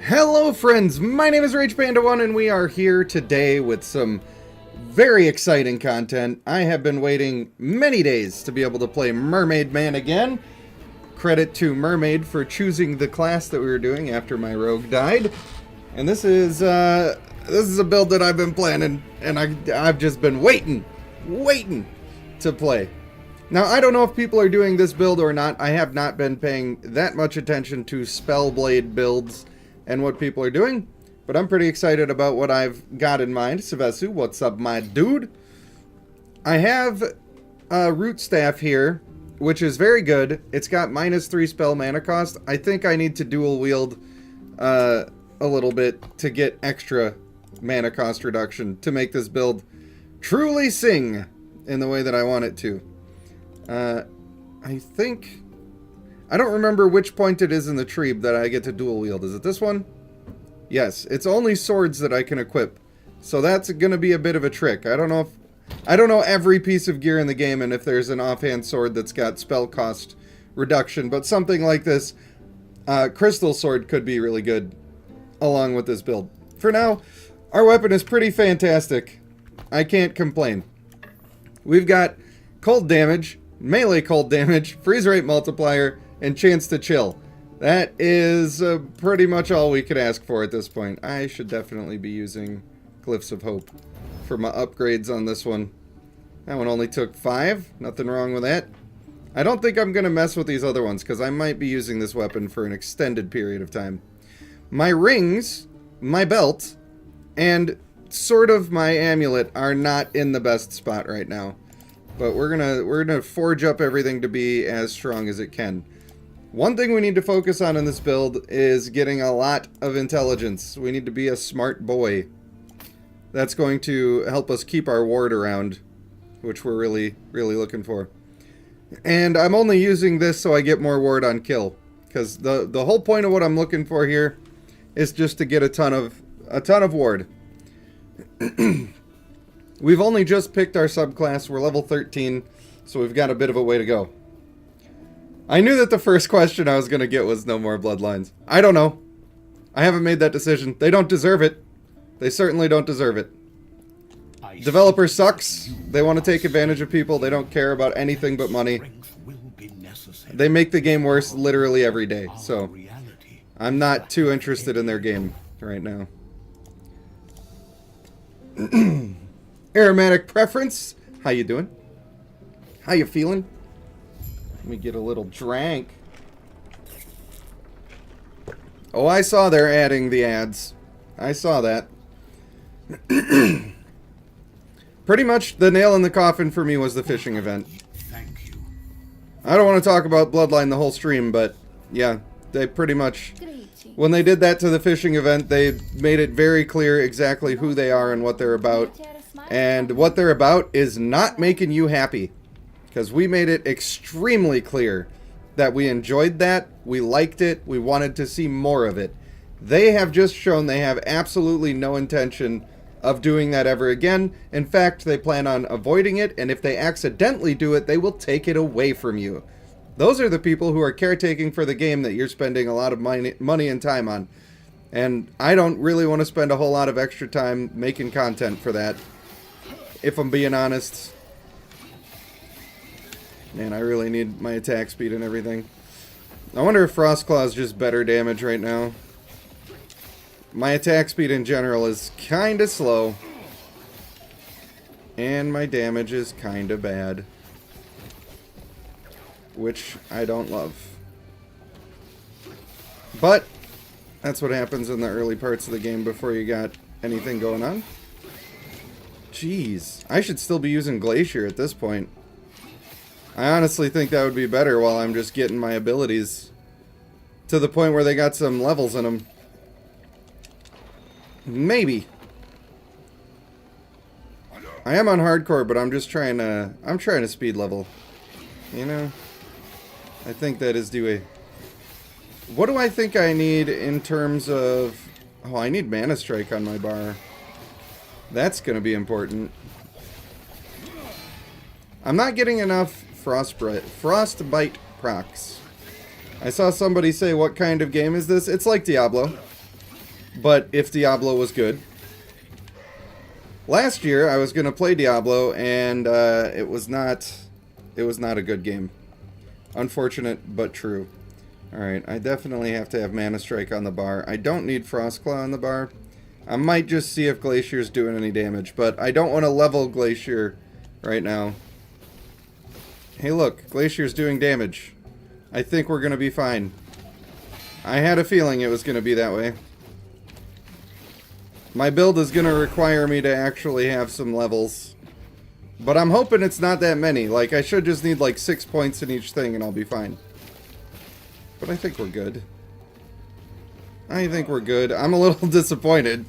Hello friends, my name is RagePanda1 and we are here today with some very exciting content. I have been waiting many days to be able to play Mermaid Man again. Credit to Mermaid for choosing the class that we were doing after my rogue died. And this is a build that I've been planning and I've just been waiting to play. Now, I don't know if people are doing this build or not. I have not been paying that much attention to Spellblade builds and what people are doing, but I'm pretty excited about what I've got in mind. Savesu, what's up, my dude? I have a Root Staff here, which is very good. It's got -3 spell mana cost. I think I need to dual wield a little bit to get extra mana cost reduction to make this build truly sing in the way that I want it to. I don't remember which point it is in the tree that I get to dual wield. Is it this one? Yes, it's only swords that I can equip. So that's going to be a bit of a trick. I don't know every piece of gear in the game and if there's an offhand sword that's got spell cost reduction, but something like this crystal sword could be really good along with this build. For now, our weapon is pretty fantastic. I can't complain. We've got cold damage, melee cold damage, freeze rate multiplier, and chance to chill. That is pretty much all we could ask for at this point. I should definitely be using Glyphs of Hope for my upgrades on this one. That one only took 5. Nothing wrong with that. I don't think I'm going to mess with these other ones because I might be using this weapon for an extended period of time. My rings, my belt, and sort of my amulet are not in the best spot right now. But we're gonna forge up everything to be as strong as it can. One thing we need to focus on in this build is getting a lot of intelligence. We need to be a smart boy. That's going to help us keep our ward around, which we're really looking for. And I'm only using this so I get more ward on kill, because the whole point of what I'm looking for here is just to get a ton of ward. We've only just picked our subclass. We're level 13, so we've got a bit of a way to go. I knew that the first question I was going to get was no more Bloodlines. I don't know. I haven't made that decision. They don't deserve it. They certainly don't deserve it. Developer sucks. They want to take advantage of people. They don't care about anything but money. They make the game worse literally every day, so I'm not too interested in their game right now. Aromatic preference. How you doing? How you feeling? Let me get a little drink. Oh, I saw they're adding the ads. I saw that. Pretty much the nail in the coffin for me was the fishing event. Thank you. I don't want to talk about Bloodline the whole stream, but yeah, they pretty much... When they did that to the fishing event, they made it very clear exactly who they are and what they're about. And what they're about is not making you happy. Because we made it extremely clear that we enjoyed that, we liked it, we wanted to see more of it. They have just shown they have absolutely no intention of doing that ever again. In fact, they plan on avoiding it, and if they accidentally do it, they will take it away from you. Those are the people who are caretaking for the game that you're spending a lot of money and time on. And I don't really want to spend a whole lot of extra time making content for that, if I'm being honest. Man, I really need my attack speed and everything. I wonder if Frostclaw is just better damage right now. My attack speed in general is kinda slow. And my damage is kinda bad. Which I don't love. But that's what happens in the early parts of the game before you got anything going on. Jeez, I should still be using Glacier at this point. I honestly think that would be better while I'm just getting my abilities to the point where they got some levels in them. Maybe. I am on hardcore, but I'm just trying to speed level. You know? I think that is due. What do I think I need in terms of... Oh, I need Mana Strike on my bar. That's going to be important. I'm not getting enough Frostbite procs. I saw somebody say, what kind of game is this? It's like Diablo. but if Diablo was good. Last year, I was going to play Diablo, and it was not a good game. Unfortunate, but true. Alright, I definitely have to have Mana Strike on the bar. I don't need Frostclaw on the bar. I might just see if Glacier's doing any damage, but I don't want to level Glacier right now. Hey look, Glacier's doing damage. I think we're going to be fine. I had a feeling it was going to be that way. My build is going to require me to actually have some levels. But I'm hoping it's not that many. Like, I should just need like 6 points in each thing and I'll be fine. But I think we're good. I think we're good. I'm a little disappointed.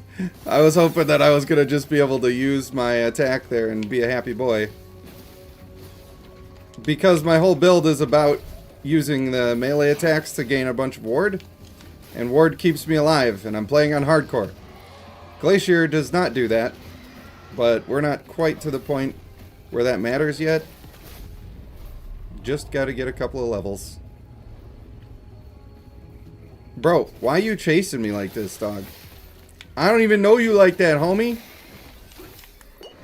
I was hoping that I was going to just be able to use my attack there and be a happy boy. Because my whole build is about using the melee attacks to gain a bunch of ward. And ward keeps me alive, and I'm playing on hardcore. Glacier does not do that. But we're not quite to the point where that matters yet. Just gotta get a couple of levels. Bro, why are you chasing me like this, dog? I don't even know you like that, homie.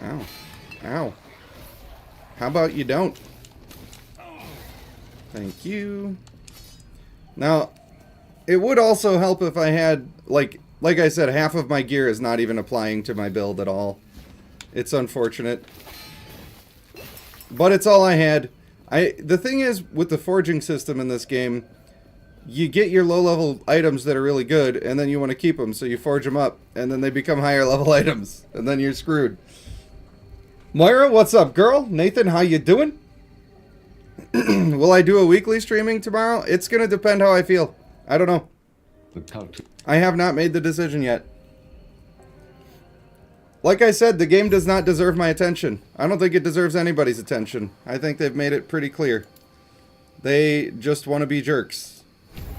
Ow. Ow. How about you don't? Thank you. Now, it would also help if I had, like I said, half of my gear is not even applying to my build at all. It's unfortunate. But it's all I had. The thing is, with the forging system in this game, you get your low-level items that are really good, and then you want to keep them, so you forge them up, and then they become higher-level items, and then you're screwed. Moira, what's up, girl? Nathan, how you doing? Will I do a weekly streaming tomorrow? It's going to depend how I feel. I don't know. I have not made the decision yet. Like I said, the game does not deserve my attention. I don't think it deserves anybody's attention. I think they've made it pretty clear. They just want to be jerks.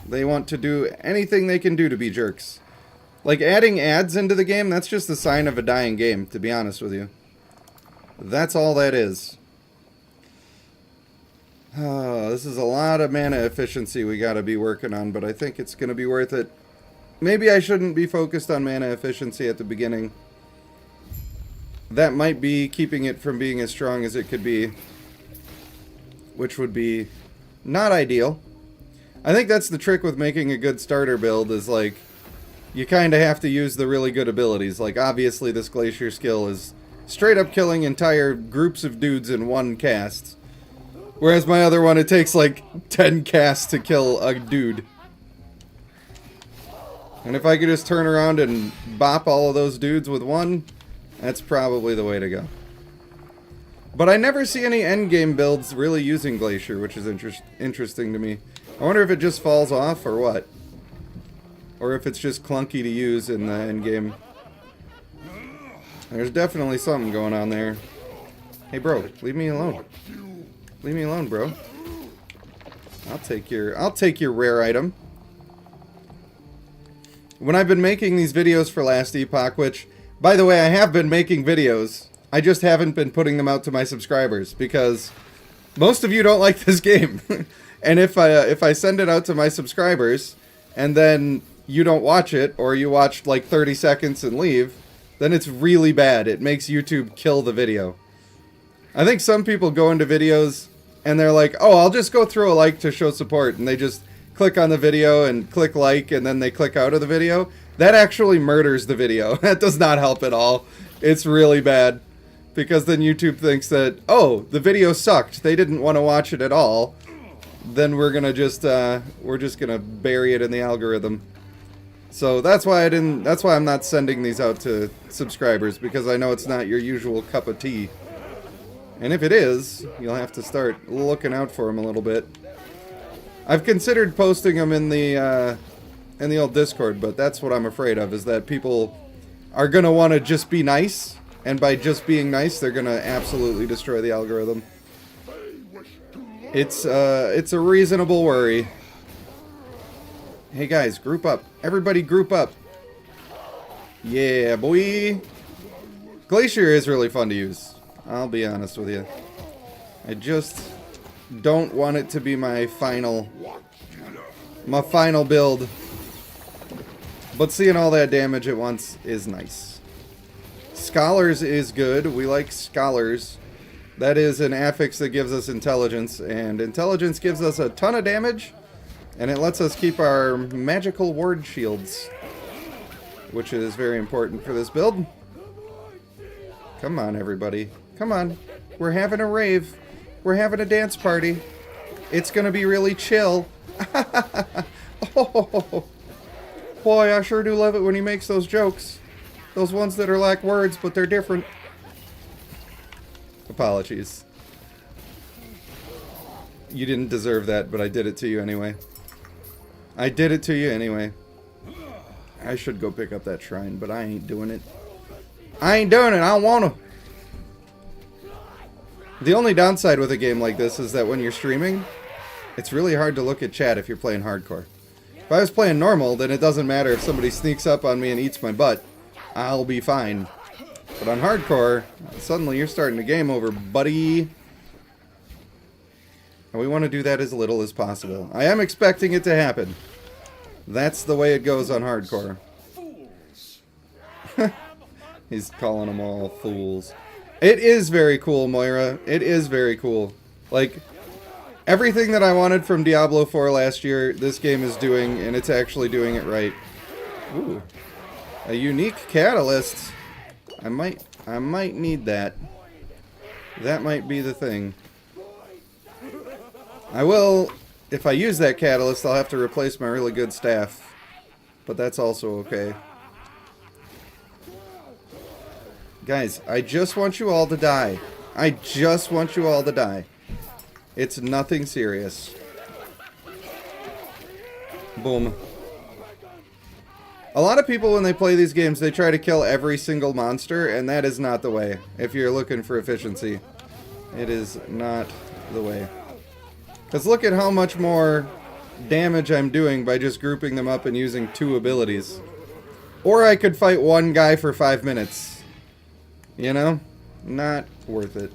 They want to do anything they can do to be jerks. Like adding ads into the game, that's just a sign of a dying game, to be honest with you. That's all that is. Oh, this is a lot of mana efficiency we gotta be working on, but I think it's gonna be worth it. Maybe I shouldn't be focused on mana efficiency at the beginning. That might be keeping it from being as strong as it could be. Which would be not ideal. I think that's the trick with making a good starter build, is like, you kind of have to use the really good abilities. Like, obviously this Glacier skill is straight up killing entire groups of dudes in one cast. Whereas my other one, it takes like 10 casts to kill a dude. And if I could just turn around and bop all of those dudes with one, that's probably the way to go. But I never see any endgame builds really using Glacier, which is interesting to me. I wonder if it just falls off or what. Or if it's just clunky to use in the endgame. There's definitely something going on there. Hey bro, leave me alone. Leave me alone, bro. I'll take your rare item. When I've been making these videos for Last Epoch, which, by the way, I have been making videos. I just haven't been putting them out to my subscribers because most of you don't like this game. And if I send it out to my subscribers and then you don't watch it, or you watch like 30 seconds and leave, then it's really bad. It makes YouTube kill the video. I think some people go into videos and they're like, oh, I'll just go through a like to show support, and they just click on the video and click like, and then they click out of the video. That actually murders the video. That does not help at all. It's really bad. Because then YouTube thinks that, oh, the video sucked. They didn't want to watch it at all. Then we're gonna just we're just gonna bury it in the algorithm. So that's why I'm not sending these out to subscribers, because I know it's not your usual cup of tea. And if it is, you'll have to start looking out for them a little bit. I've considered posting them in the old Discord, but that's what I'm afraid of, is that people are gonna want to just be nice, and by just being nice, they're gonna absolutely destroy the algorithm. It's a reasonable worry. Hey guys, group up. Everybody group up. Yeah, boy. Glacier is really fun to use. I'll be honest with you. I just don't want it to be my final build. But seeing all that damage at once is nice. Scholars is good. We like Scholars. That is an affix that gives us intelligence, and intelligence gives us a ton of damage, and it lets us keep our magical ward shields, which is very important for this build. Come on, everybody. Come on. We're having a rave. We're having a dance party. It's gonna be really chill. Oh, boy, I sure do love it when he makes those jokes. Those ones that are like words, but they're different. Apologies. You didn't deserve that, but I did it to you anyway. I did it to you anyway. I should go pick up that shrine, but I ain't doing it. I ain't doing it. I don't want to. The only downside with a game like this is that when you're streaming, it's really hard to look at chat if you're playing hardcore. If I was playing normal, then it doesn't matter if somebody sneaks up on me and eats my butt. I'll be fine. But on hardcore, suddenly you're starting the game over, buddy. And we want to do that as little as possible. I am expecting it to happen. That's the way it goes on hardcore. He's calling them all fools. It is very cool, Moira. It is very cool. Like, everything that I wanted from Diablo 4 last year, this game is doing, and it's actually doing it right. Ooh. A unique catalyst. I might need that. That might be the thing. I will, if I use that catalyst, I'll have to replace my really good staff. But that's also okay. Guys, I just want you all to die. I just want you all to die. It's nothing serious. Boom. A lot of people, when they play these games, they try to kill every single monster, and that is not the way. If you're looking for efficiency, it is not the way. Because look at how much more damage I'm doing by just grouping them up and using 2 abilities. Or I could fight one guy for 5 minutes. You know? Not worth it.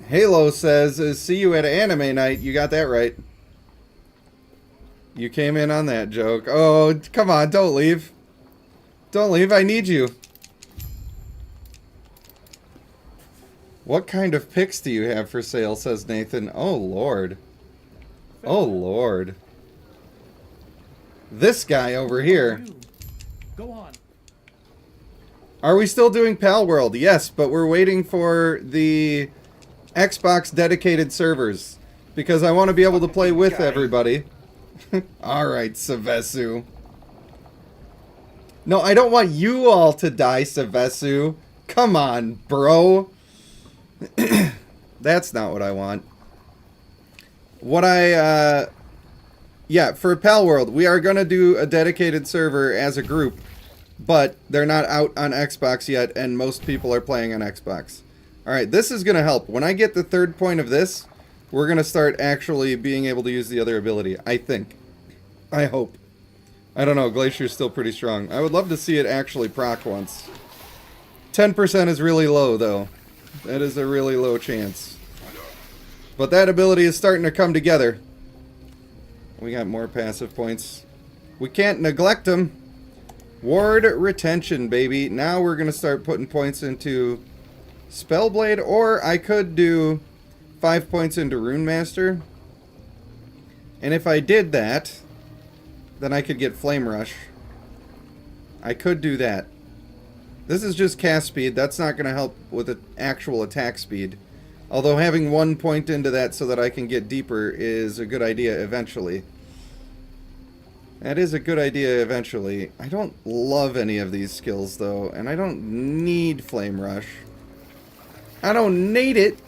Halo says, see you at anime night. You got that right. You came in on that joke. Oh, come on, don't leave. Don't leave, I need you. What kind of picks do you have for sale, says Nathan. Oh, Lord. Oh, Lord. This guy over here. Go on. Are we still doing Pal World? Yes, but we're waiting for the Xbox dedicated servers. Because I want to be able to play with everybody. Alright, Savesu. No, I don't want you all to die, Savesu. Come on, bro. That's not what I want. What yeah, for Pal World, we are going to do a dedicated server as a group. But they're not out on Xbox yet, and most people are playing on Xbox. Alright, this is going to help. When I get the 3rd point of this, we're going to start actually being able to use the other ability. I think. I hope. I don't know. Glacier's still pretty strong. I would love to see it actually proc once. 10% is really low, though. That is a really low chance. But that ability is starting to come together. We got more passive points. We can't neglect them. Ward retention, baby. Now we're going to start putting points into Spellblade, or I could do 5 points into Rune Master. And if I did that, then I could get Flame Rush. I could do that. This is just cast speed. That's not going to help with the actual attack speed. Although having 1 point into that so that I can get deeper is a good idea eventually. That is a good idea eventually. I don't love any of these skills though, and I don't need Flame Rush. I don't need it!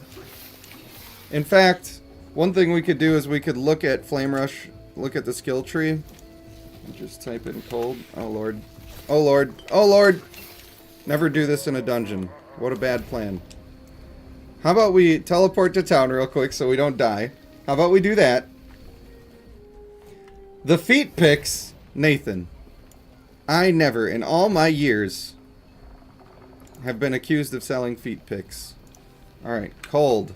In fact, one thing we could do is we could look at Flame Rush, look at the skill tree, and just type in cold. Oh lord. Oh lord. Oh lord! Never do this in a dungeon. What a bad plan. How about we teleport to town real quick so we don't die? How about we do that? The feet picks, Nathan. I never, in all my years, have been accused of selling feet picks. Alright, cold.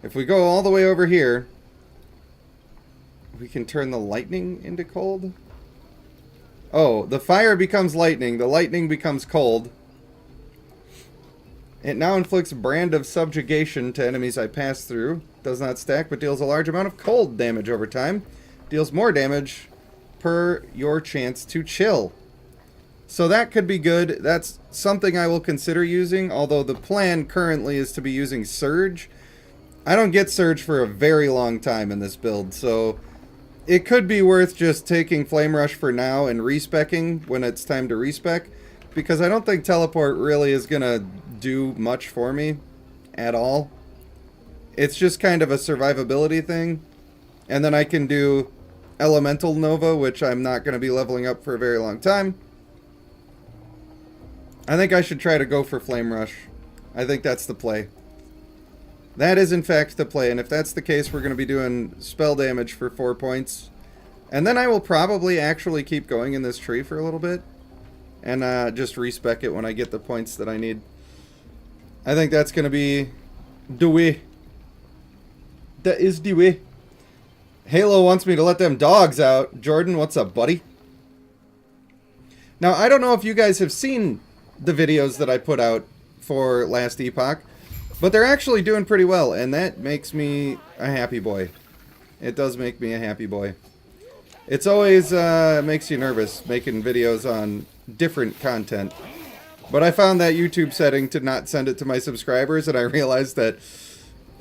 If we go all the way over here, We can turn the lightning into cold. Oh, the fire becomes lightning. The lightning becomes cold. It now inflicts brand of subjugation to enemies I pass through. Does not stack, but deals a large amount of cold damage over time. Deals more damage per your chance to chill. So that could be good. That's something I will consider using, although the plan currently is to be using Surge. I don't get Surge for a very long time in this build, so it could be worth just taking Flame Rush for now and respecking when it's time to respec, because I don't think Teleport really is going to do much for me at all. It's just kind of a survivability thing, and then I can do Elemental Nova, which I'm not going to be leveling up for a very long time. I think I should try to go for Flame Rush. I think that's the play. That is in fact the play, and if that's the case, we're going to be doing spell damage for 4 points. And then I will probably actually keep going in this tree for a little bit, and just respec it when I get the points that I need. I think that's going to be the way. That is the way. Halo wants me to let them dogs out. Jordan, what's up, buddy? Now, I don't know if you guys have seen the videos that I put out for Last Epoch, but they're actually doing pretty well, and that makes me a happy boy. It does make me a happy boy. It's always makes you nervous making videos on different content. But I found that YouTube setting to not send it to my subscribers, and I realized that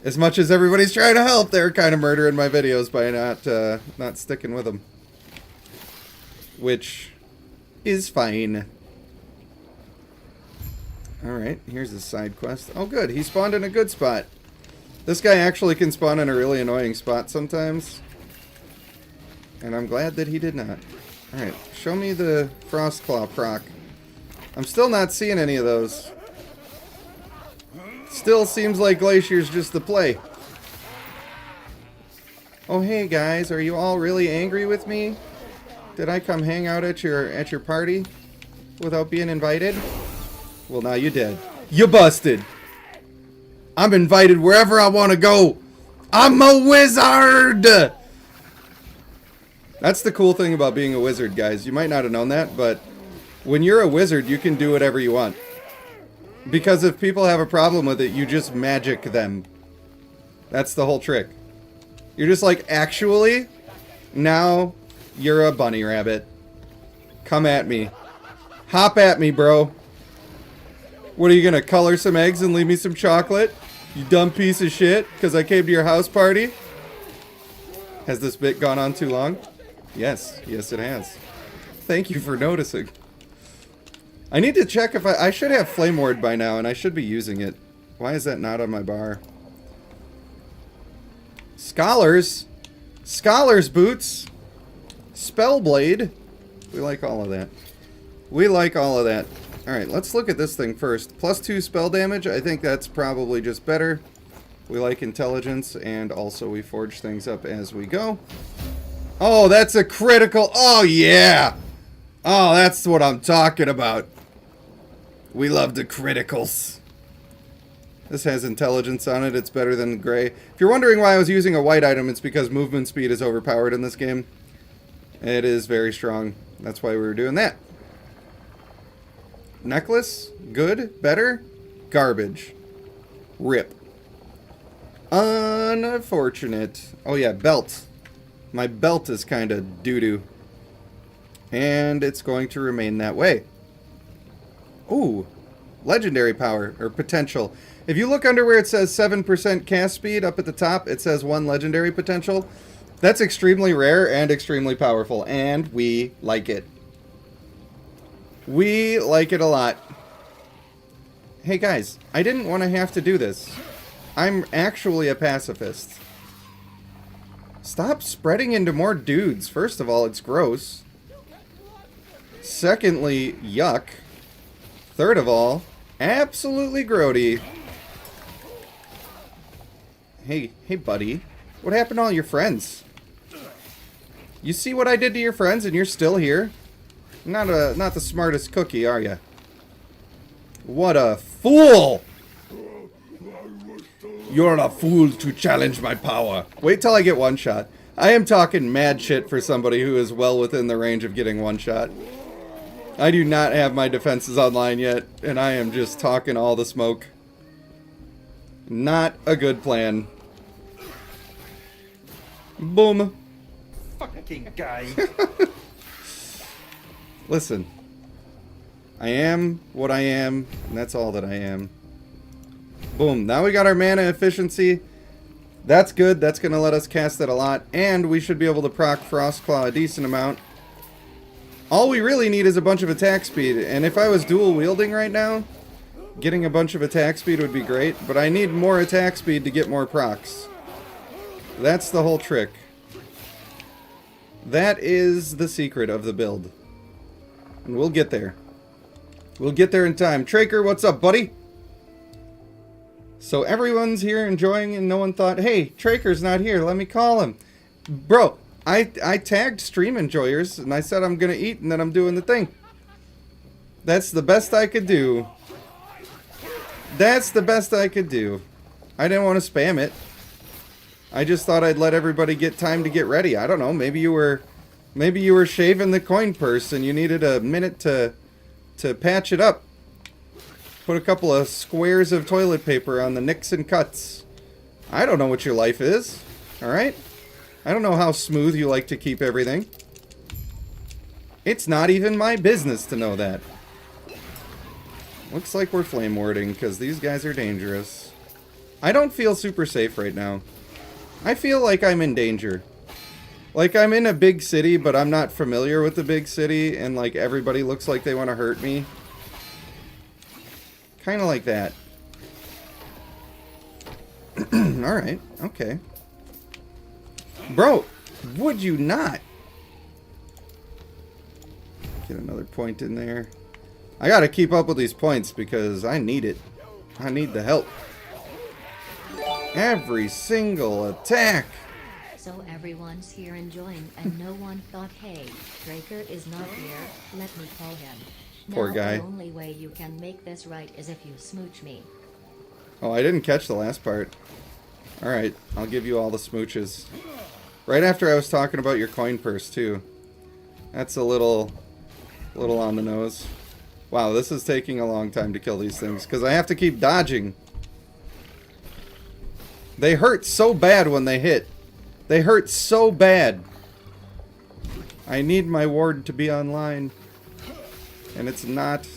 as much as everybody's trying to help, they're kind of murdering my videos by not sticking with them. Which is fine. Alright, here's a side quest. Oh good, he spawned in a good spot. This guy actually can spawn in a really annoying spot sometimes. And I'm glad that he did not. Alright, show me the Frostclaw proc. I'm still not seeing any of those. Still seems like Glacier's just the play. Oh hey guys, are you all really angry with me? Did I come hang out at your party without being invited? Well, now you did. You busted. I'm invited wherever I want to go. I'm a wizard! That's the cool thing about being a wizard, guys. You might not have known that, but when you're a wizard, you can do whatever you want. Because if people have a problem with it, you just magic them. That's the whole trick. You're just like, actually, now you're a bunny rabbit. Come at me. Hop at me, bro. What, are you gonna color some eggs and leave me some chocolate? You dumb piece of shit, because I came to your house party? Has this bit gone on too long? Yes. Yes, it has. Thank you for noticing. I need to check if I should have Flame Ward by now, and I should be using it. Why is that not on my bar? Scholars. Scholars boots. Spellblade. We like all of that. We like all of that. Alright, let's look at this thing first. +2 spell damage. I think that's probably just better. We like intelligence, and also we forge things up as we go. Oh, that's a critical. Oh, yeah. Oh, that's what I'm talking about. We love the criticals. This has intelligence on it. It's better than gray. If you're wondering why I was using a white item, it's because movement speed is overpowered in this game. It is very strong. That's why we were doing that. Necklace? Good? Better? Garbage. Rip. Unfortunate. Oh yeah, belt. My belt is kind of doo-doo. And it's going to remain that way. Ooh. Legendary power, or potential. If you look under where it says 7% cast speed, up at the top, it says 1 legendary potential. That's extremely rare and extremely powerful, and we like it. We like it a lot. Hey guys, I didn't want to have to do this. I'm actually a pacifist. Stop spreading into more dudes. First of all, it's gross. Secondly, yuck. Third of all, absolutely grody. Hey buddy. What happened to all your friends? You see what I did to your friends and you're still here? Not the smartest cookie, are you? What a fool! You're a fool to challenge my power. Wait till I get one shot. I am talking mad shit for somebody who is well within the range of getting one shot. I do not have my defenses online yet, and I am just talking all the smoke. Not a good plan. Boom. Fucking guy. Listen. I am what I am, and that's all that I am. Boom. Now we got our mana efficiency. That's good. That's going to let us cast it a lot. And we should be able to proc Frostclaw a decent amount. All we really need is a bunch of attack speed. And if I was dual wielding right now, getting a bunch of attack speed would be great. But I need more attack speed to get more procs. That's the whole trick. That is the secret of the build. And we'll get there. We'll get there in time. Traker, what's up, buddy? So everyone's here enjoying, and no one thought, hey, Traker's not here, let me call him. Bro, I tagged stream enjoyers, and I said I'm going to eat, and then I'm doing the thing. That's the best I could do. That's the best I could do. I didn't want to spam it. I just thought I'd let everybody get time to get ready. I don't know, maybe you were shaving the coin purse, and you needed a minute to patch it up. Put a couple of squares of toilet paper on the nicks and cuts. I don't know what your life is, alright? I don't know how smooth you like to keep everything. It's not even my business to know that. Looks like we're flame warding, because these guys are dangerous. I don't feel super safe right now. I feel like I'm in danger. Like I'm in a big city, but I'm not familiar with the big city, and like everybody looks like they want to hurt me. Kind of like that. Alright, okay. Bro, would you not? Get another point in there. I gotta keep up with these points because I need it. I need the help. Every single attack. So everyone's here enjoying, and no one thought, hey, Draker is not here, let me call him. Poor Now, guy. The only way you can make this right is if you smooch me. Oh, I didn't catch the last part. Alright, I'll give you all the smooches. Right after I was talking about your coin purse, too. That's a little on the nose. Wow, this is taking a long time to kill these things, because I have to keep dodging. They hurt so bad when they hit. They hurt so bad. I need my ward to be online. And it's not.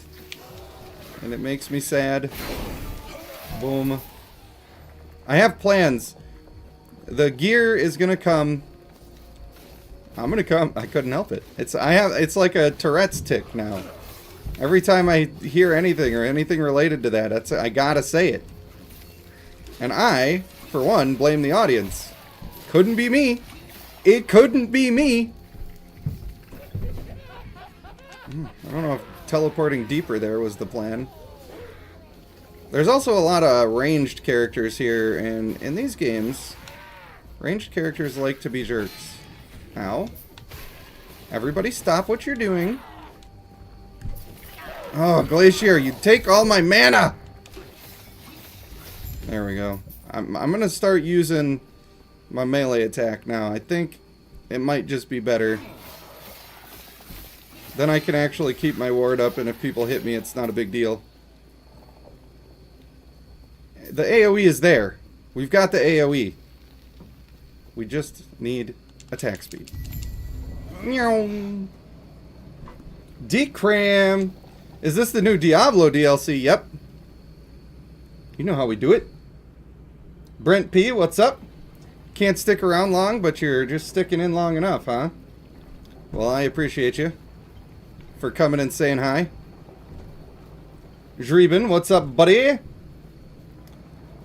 And it makes me sad. Boom. I have plans. The gear is gonna come. I'm gonna come. I couldn't help it. It's like a Tourette's tick now. Every time I hear anything or anything related to that, I gotta say it. And I, for one, blame the audience. Couldn't be me. It couldn't be me. I don't know if teleporting deeper there was the plan. There's also a lot of ranged characters here, and in these games, ranged characters like to be jerks. Ow. Everybody stop what you're doing. Oh, Glacier, you take all my mana! There we go. I'm gonna start using my melee attack now. I think it might just be better. Then I can actually keep my ward up, and if people hit me, it's not a big deal. The AoE is there. We've got the AoE. We just need attack speed. Decram! Is this the new Diablo DLC? Yep. You know how we do it. Brent P, what's up? Can't stick around long, but you're just sticking in long enough, huh? Well, I appreciate you for coming and saying hi. Jreben, what's up, buddy?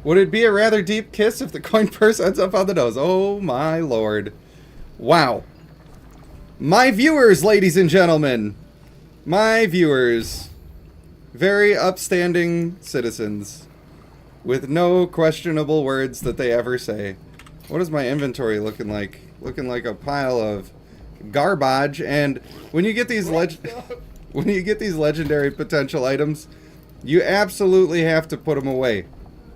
Would it be a rather deep kiss if the coin purse ends up on the nose? Oh my lord. Wow. My viewers, ladies and gentlemen. My viewers. Very upstanding citizens. With no questionable words that they ever say. What is my inventory looking like? Looking like a pile of garbage. And when you get these legendary potential items, you absolutely have to put them away.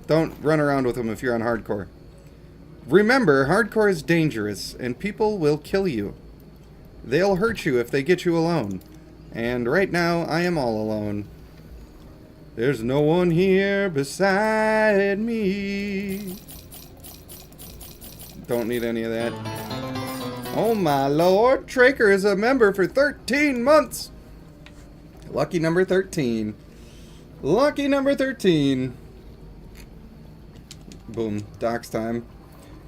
Don't run around with them if you're on hardcore. Remember, hardcore is dangerous, and people will kill you. They'll hurt you if they get you alone. And right now, I am all alone. There's no one here beside me. Don't need any of that. Oh my lord, Traker is a member for 13 months. Lucky number 13. Lucky number 13. Boom, docs time.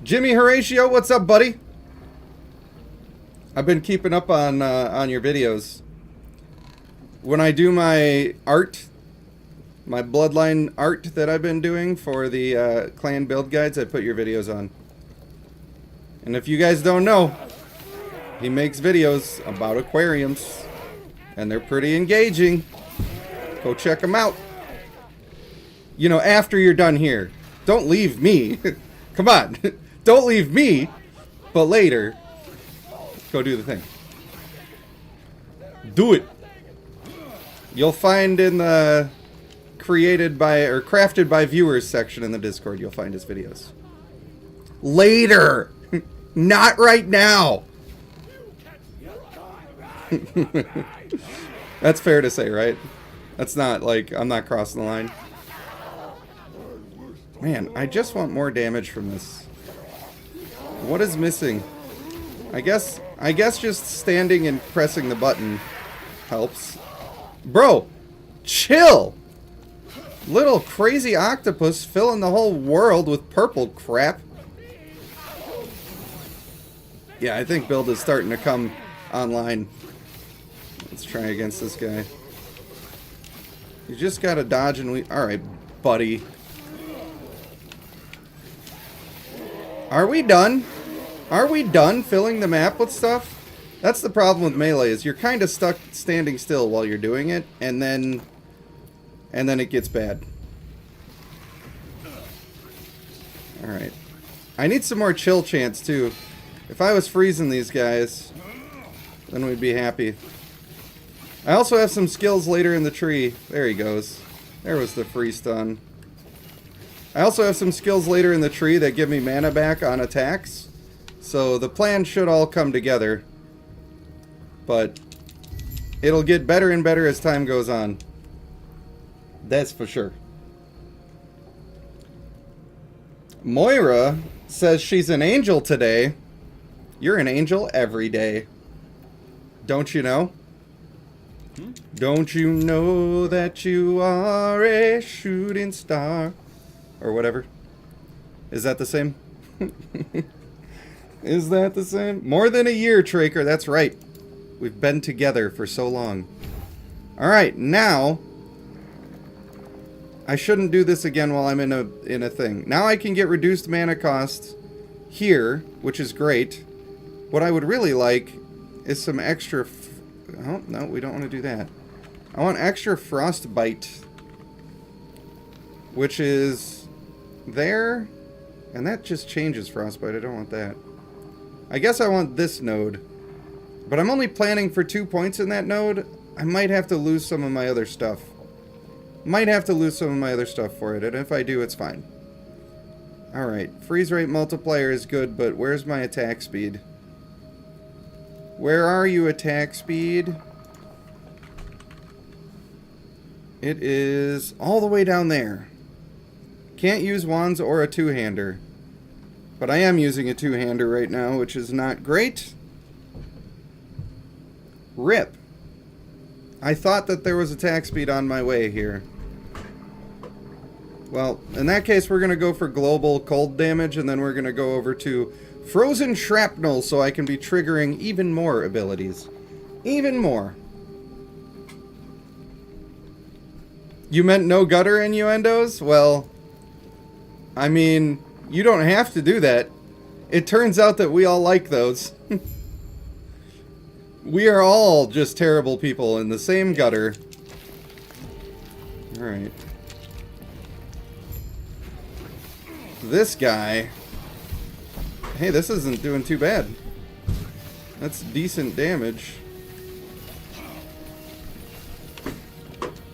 Jimmy Horatio, what's up, buddy? I've been keeping up on your videos. When I do my art, my Bloodline art that I've been doing for the clan build guides, I put your videos on. And if you guys don't know, he makes videos about aquariums, and they're pretty engaging. Go check them out. You know, after you're done here. Don't leave me. Come on. Don't leave me. But later, go do the thing. Do it. You'll find in the created by or crafted by viewers section in the Discord, you'll find his videos. Later. Not right now. That's fair to say, right? That's not like I'm not crossing the line. Man, I just want more damage from this. What is missing? I guess just standing and pressing the button helps. Bro, chill. Little crazy octopus filling the whole world with purple crap. Yeah, I think build is starting to come online. Let's try against this guy. You just gotta dodge and we... Alright, buddy. Are we done? Are we done filling the map with stuff? That's the problem with melee, is you're kind of stuck standing still while you're doing it, and then it gets bad. Alright. I need some more chill chants, too. If I was freezing these guys, then we'd be happy. I also have some skills later in the tree. There he goes. There was the free stun. I also have some skills later in the tree that give me mana back on attacks. So the plan should all come together. But it'll get better and better as time goes on. That's for sure. Moira says she's an angel today. You're an angel every day. Don't you know? Don't you know that you are a shooting star? Or whatever. Is that the same? Is that the same? More than a year, Traker. That's right. We've been together for so long. Alright, now... I shouldn't do this again while I'm in a thing. Now I can get reduced mana cost here, which is great. What I would really like is some extra... Oh, no, we don't want to do that. I want extra frostbite. Which is... there. And that just changes frostbite. I don't want that. I guess I want this node. But I'm only planning for 2 points in that node. I might have to lose some of my other stuff. Might have to lose some of my other stuff for it. And if I do, it's fine. Alright. Freeze rate multiplier is good, but where's my attack speed? Where are you, attack speed? It is all the way down there. Can't use wands or a two-hander. But I am using a two-hander right now, which is not great. RIP. I thought that there was attack speed on my way here. Well, in that case, we're going to go for global cold damage, and then we're going to go over to frozen shrapnel, so I can be triggering even more abilities. Even more. You meant no gutter innuendos? Well, I mean, you don't have to do that. It turns out that we all like those. We are all just terrible people in the same gutter. Alright. This guy... Hey, this isn't doing too bad. That's decent damage.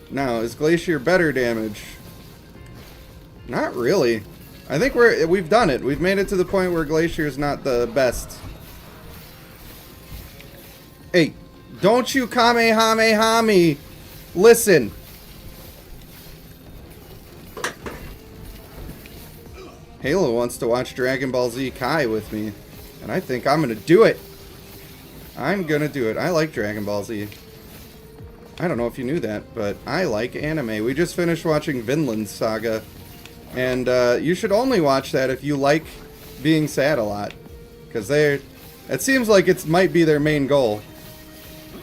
Now, is Glacier better damage? Not really. I think we've done it. We've made it to the point where Glacier's not the best. Hey, don't you Kamehameha me. Listen. Halo wants to watch Dragon Ball Z Kai with me, and I think I'm gonna do it. I'm gonna do it. I like Dragon Ball Z. I don't know if you knew that, but I like anime. We just finished watching Vinland Saga, and you should only watch that if you like being sad a lot, because it seems like it might be their main goal.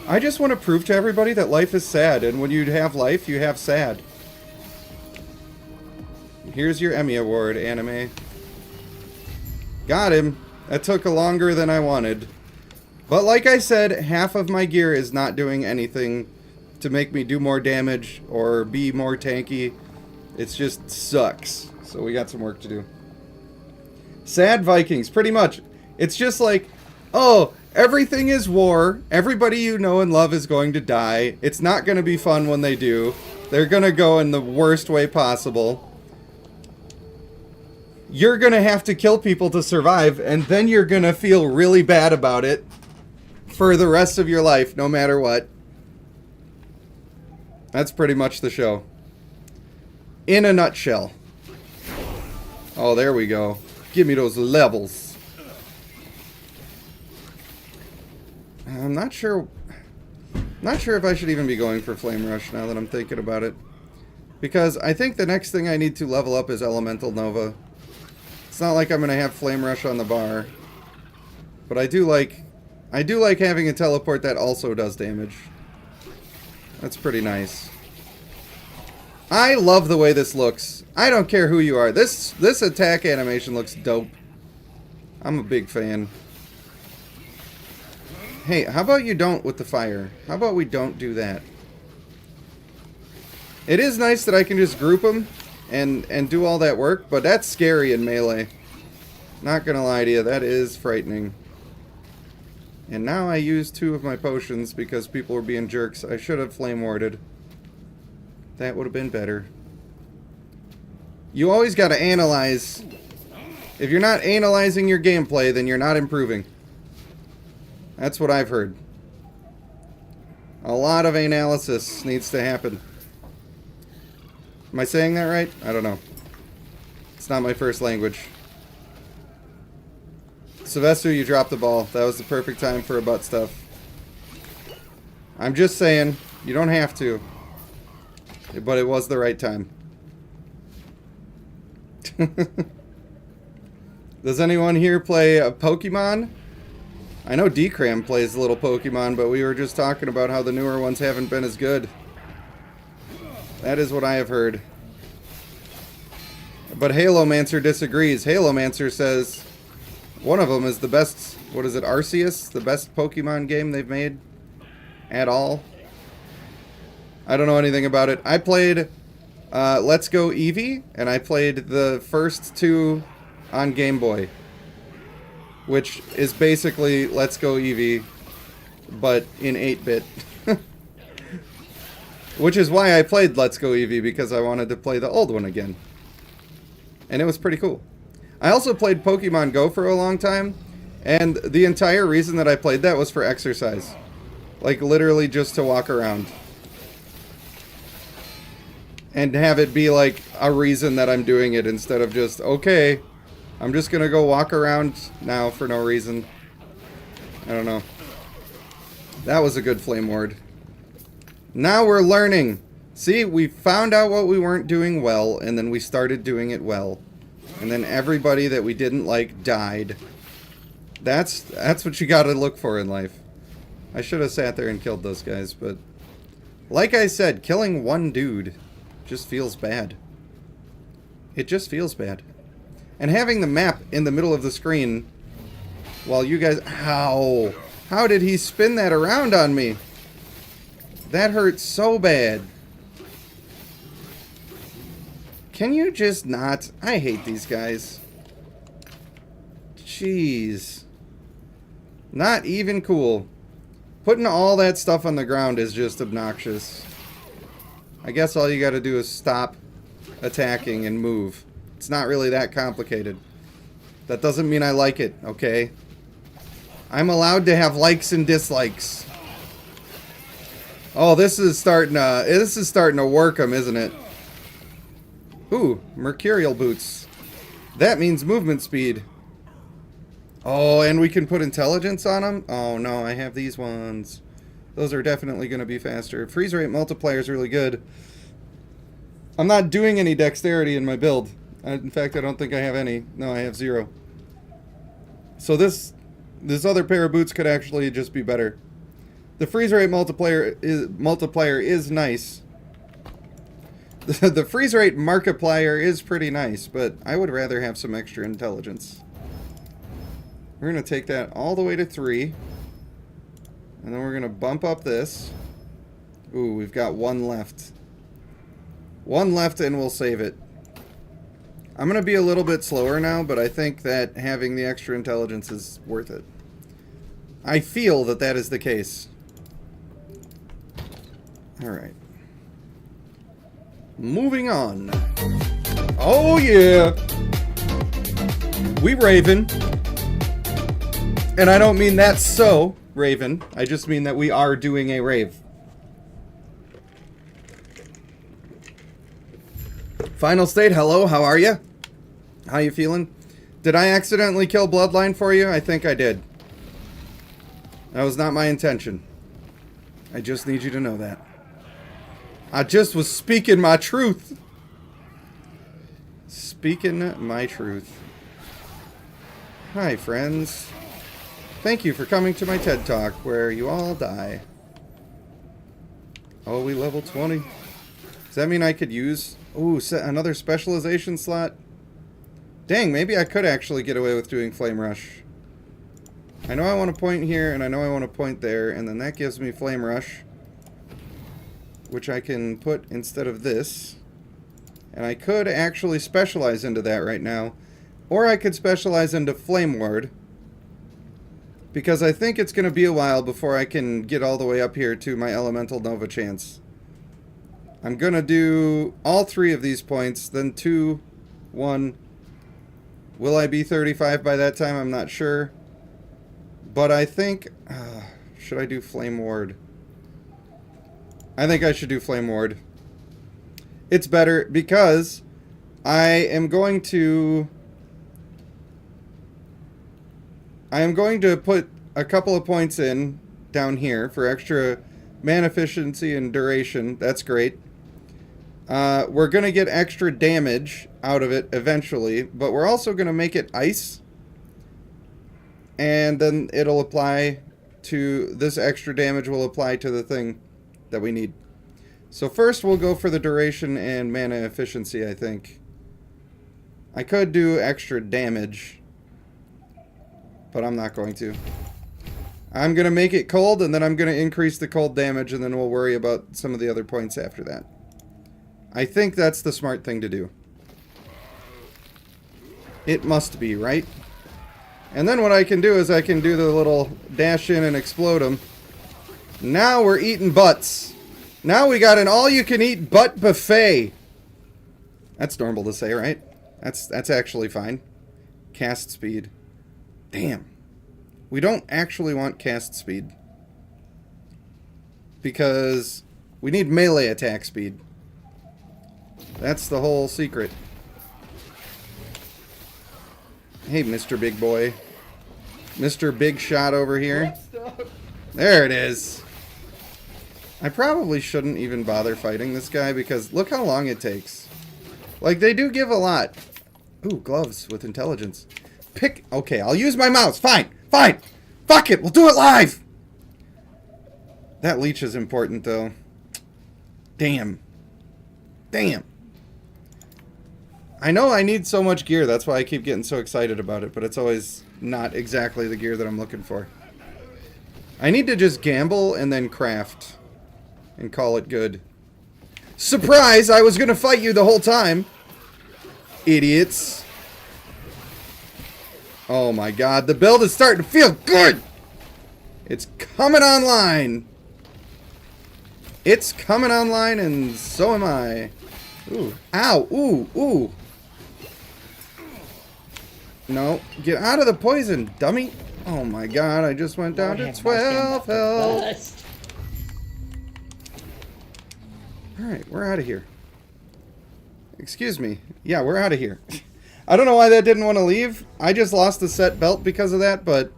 I just want to prove to everybody that life is sad, and when you have life, you have sad. Here's your Emmy Award, anime. Got him. That took longer than I wanted. But like I said, half of my gear is not doing anything to make me do more damage or be more tanky. It just sucks. So we got some work to do. Sad Vikings, pretty much. It's just like, oh, everything is war. Everybody you know and love is going to die. It's not going to be fun when they do. They're going to go in the worst way possible. You're going to have to kill people to survive, and then you're going to feel really bad about it for the rest of your life, no matter what. That's pretty much the show. In a nutshell. Oh, there we go. Give me those levels. I'm not sure if I should even be going for Flame Rush now that I'm thinking about it. Because I think the next thing I need to level up is Elemental Nova. It's not like I'm going to have Flame Rush on the bar. But I do like having a teleport that also does damage. That's pretty nice. I love the way this looks. I don't care who you are. This attack animation looks dope. I'm a big fan. Hey, how about you don't with the fire? How about we don't do that? It is nice that I can just group them and do all that work, but that's scary in melee. Not gonna lie to you, that is frightening. And now I used 2 of my potions because people were being jerks. I should have flame warded. That would have been better. You always gotta analyze. If you're not analyzing your gameplay, then you're not improving. That's what I've heard. A lot of analysis needs to happen. Am I saying that right? I don't know. It's not my first language. Sylvester, you dropped the ball. That was the perfect time for a butt stuff. I'm just saying, you don't have to. But it was the right time. Does anyone here play a Pokemon? I know Decram plays a little Pokemon, but we were just talking about how the newer ones haven't been as good. That is what I have heard. But Halomancer disagrees. Halomancer says one of them is the best, what is it, Arceus? The best Pokemon game they've made at all. I don't know anything about it. I played Let's Go Eevee, and I played the first 2 on Game Boy, which is basically Let's Go Eevee, but in 8-bit. Which is why I played Let's Go Eevee, because I wanted to play the old one again. And it was pretty cool. I also played Pokemon Go for a long time, and the entire reason that I played that was for exercise. Like, literally just to walk around. And have it be like a reason that I'm doing it instead of just, okay, I'm just gonna go walk around now for no reason. I don't know. That was a good flame ward. Now we're learning. See, we found out what we weren't doing well, and then we started doing it well. And then everybody that we didn't like died. That's what you gotta look for in life. I should have sat there and killed those guys, but like I said, killing one dude just feels bad. It just feels bad. And having the map in the middle of the screen while you guys... Ow! How did he spin that around on me? That hurt so bad. Can you just not? I hate these guys. Jeez. Not even cool. Putting all that stuff on the ground is just obnoxious. I guess all you gotta do is stop attacking and move. It's not really that complicated. That doesn't mean I like it, okay? I'm allowed to have likes and dislikes. Oh, this is starting to work 'em, isn't it? Ooh, mercurial boots. That means movement speed. Oh, and we can put intelligence on them? Oh no, I have these ones. Those are definitely going to be faster. Freeze rate multiplier is really good. I'm not doing any dexterity in my build. In fact, I don't think I have any. No, I have 0. So this other pair of boots could actually just be better. The freeze rate multiplier is nice. The freeze rate markiplier is pretty nice, but I would rather have some extra intelligence. We're going to take that all the way to 3. And then we're going to bump up this. Ooh, we've got 1 left. 1 left and we'll save it. I'm going to be a little bit slower now, but I think that having the extra intelligence is worth it. I feel that that is the case. Alright. Moving on. Oh yeah! We Raven. And I don't mean that's so, Raven. I just mean that we are doing a rave. Final state, hello, how are you? How you feeling? Did I accidentally kill Bloodline for you? I think I did. That was not my intention. I just need you to know that. I just was speaking my truth. Speaking my truth. Hi, friends. Thank you for coming to my TED Talk, where you all die. Oh, we level 20. Does that mean I could use... Ooh, another specialization slot? Dang, maybe I could actually get away with doing Flame Rush. I know I want to point here, and I know I want to point there, and then that gives me Flame Rush, which I can put instead of this. And I could actually specialize into that right now. Or I could specialize into Flame Ward, because I think it's going to be a while before I can get all the way up here to my Elemental Nova chance. I'm going to do all 3 of these points, then 2, 1. Will I be 35 by that time? I'm not sure. But I think... should I do Flame Ward? I think I should do Flame Ward. It's better because I am going to put a couple of points in down here for extra mana efficiency and duration. That's great. We're going to get extra damage out of it eventually, but we're also going to make it ice. And then it'll apply to... This extra damage will apply to the thing that we need. So first we'll go for the duration and mana efficiency, I think. I could do extra damage, but I'm not going to. I'm going to make it cold, and then I'm going to increase the cold damage, and then we'll worry about some of the other points after that. I think that's the smart thing to do. It must be, right? And then what I can do is I can do the little dash in and explode them. Now we're eating butts. Now we got an all-you-can-eat butt buffet. That's normal to say, right? That's actually fine. Cast speed. Damn. We don't actually want cast speed, because we need melee attack speed. That's the whole secret. Hey, Mr. Big Boy. Mr. Big Shot over here. There it is. I probably shouldn't even bother fighting this guy, because look how long it takes. Like, they do give a lot. Ooh, gloves with intelligence. Okay, I'll use my mouse. Fine. Fine. Fuck it. We'll do it live. That leech is important, though. Damn. Damn. I know I need so much gear. That's why I keep getting so excited about it, but it's always not exactly the gear that I'm looking for. I need to just gamble and then craft and call it good. Surprise! I was going to fight you the whole time. Idiots. Oh my god, the build is starting to feel good! It's coming online! It's coming online, and so am I. Ooh. Ow! Ooh! Ooh! No, get out of the poison, dummy. Oh my god, I just went down to 12 health. Alright, we're out of here. Excuse me. Yeah, we're out of here. I don't know why that didn't want to leave. I just lost the set belt because of that, but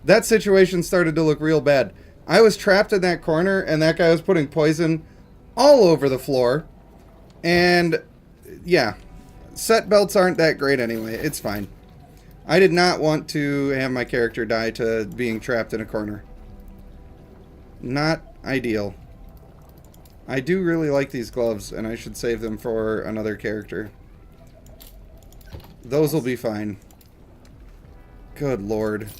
that situation started to look real bad. I was trapped in that corner, and that guy was putting poison all over the floor. And, yeah, set belts aren't that great anyway. It's fine. I did not want to have my character die to being trapped in a corner. Not ideal. I do really like these gloves, and I should save them for another character. Those will be fine. Good lord.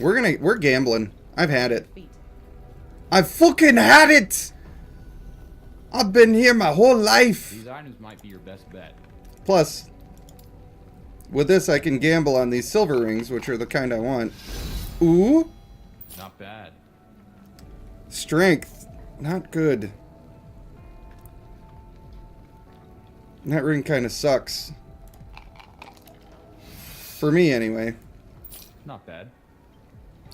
We're gambling. I've had it. I've fucking had it! I've been here my whole life! These items might be your best bet. Plus, with this I can gamble on these silver rings, which are the kind I want. Ooh! Not bad. Strength. Not good. That ring kind of sucks. For me, anyway. Not bad.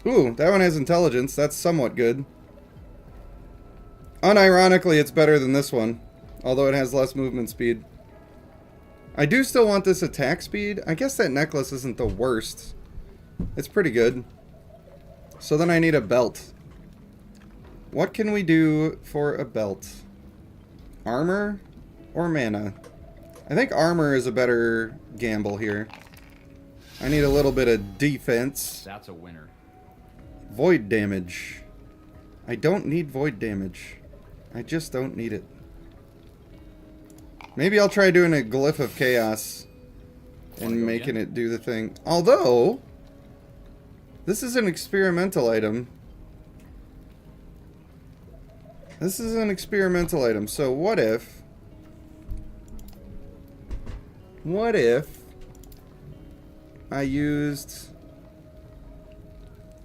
Ooh, that one has intelligence. That's somewhat good. Unironically, it's better than this one. Although it has less movement speed. I do still want this attack speed. I guess that necklace isn't the worst. It's pretty good. So then I need a belt. What can we do for a belt? Armor or mana? I think armor is a better gamble here. I need a little bit of defense. That's a winner. Void damage. I don't need void damage. I just don't need it. Maybe I'll try doing a Glyph of Chaos and making it do the thing. Although, this is an experimental item. This is an experimental item, so what if I used...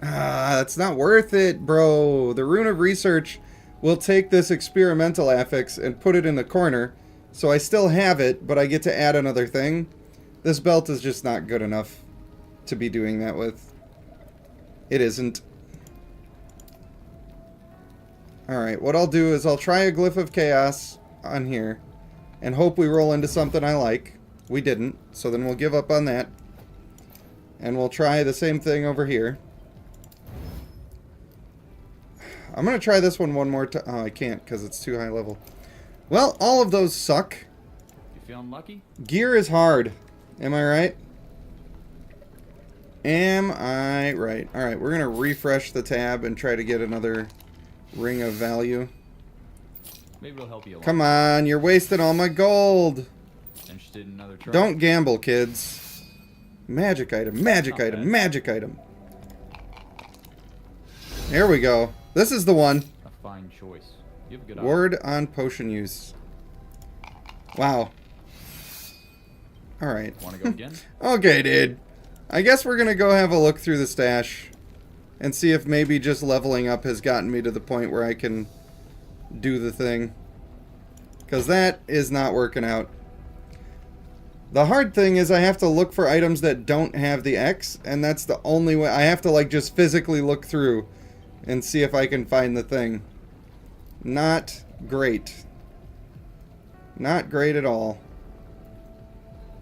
that's not worth it, bro. The Rune of Research will take this experimental affix and put it in the corner, so I still have it, but I get to add another thing. This belt is just not good enough to be doing that with. It isn't. Alright, what I'll do is I'll try a Glyph of Chaos on here and hope we roll into something I like. We didn't, so then we'll give up on that. And we'll try the same thing over here. I'm going to try this one more time. Oh, I can't because it's too high level. Well, all of those suck. You feeling lucky? Gear is hard. Am I right? Am I right? Alright, we're going to refresh the tab and try to get another ring of value. Maybe it'll help you along. Come on, you're wasting all my gold. Interested in another try? Don't gamble, kids. Magic item, magic item, bad. magic item. There we go. This is the one. A fine choice. You have a good eye. Ward on potion use. Wow. Alright. Want to go again? Okay, dude. I guess we're gonna go have a look through the stash and see if maybe just leveling up has gotten me to the point where I can do the thing. Because that is not working out. The hard thing is I have to look for items that don't have the X, and that's the only way. I have to like just physically look through and see if I can find the thing. Not great. Not great at all.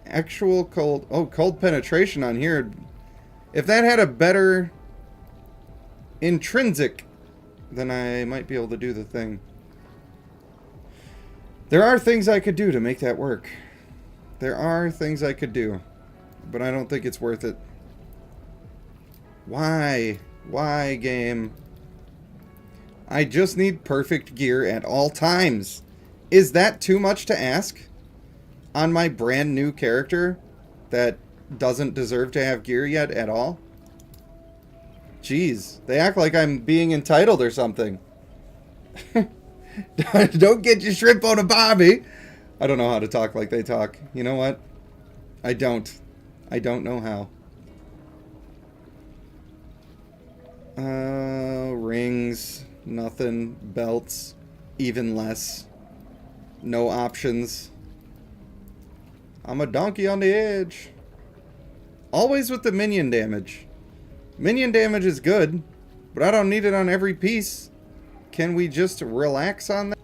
Actual cold... Oh, cold penetration on here. If that had a better intrinsic, then I might be able to do the thing. There are things I could do to make that work. There are things I could do. But I don't think it's worth it. Why? Why, game? I just need perfect gear at all times. Is that too much to ask? On my brand new character that doesn't deserve to have gear yet at all? Jeez, they act like I'm being entitled or something. Don't get your shrimp on a bobby. I don't know how to talk like they talk. You know what? I don't. I don't know how. Rings, nothing. Belts, even less. No options. I'm a donkey on the edge. Always with the minion damage. Minion damage is good, but I don't need it on every piece. Can we just relax on that?